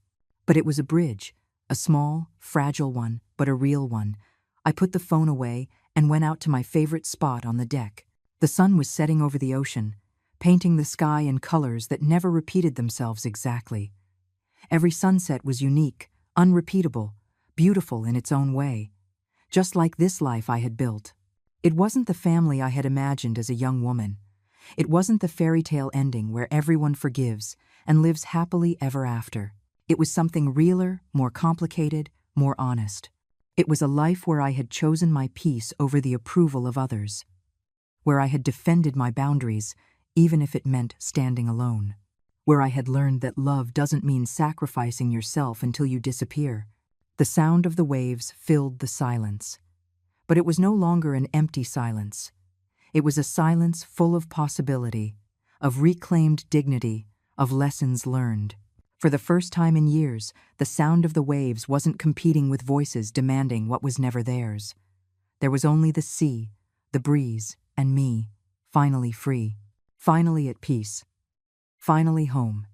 A: But it was a bridge, a small, fragile one, but a real one. I put the phone away and went out to my favorite spot on the deck. The sun was setting over the ocean, painting the sky in colors that never repeated themselves exactly. Every sunset was unique, unrepeatable, beautiful in its own way, just like this life I had built. It wasn't the family I had imagined as a young woman. It wasn't the fairy tale ending where everyone forgives and lives happily ever after. It was something realer, more complicated, more honest. It was a life where I had chosen my peace over the approval of others, where I had defended my boundaries, even if it meant standing alone, where I had learned that love doesn't mean sacrificing yourself until you disappear. The sound of the waves filled the silence. But it was no longer an empty silence. It was a silence full of possibility, of reclaimed dignity, of lessons learned. For the first time in years, the sound of the waves wasn't competing with voices demanding what was never theirs. There was only the sea, the breeze, and me, finally free, finally at peace, finally home.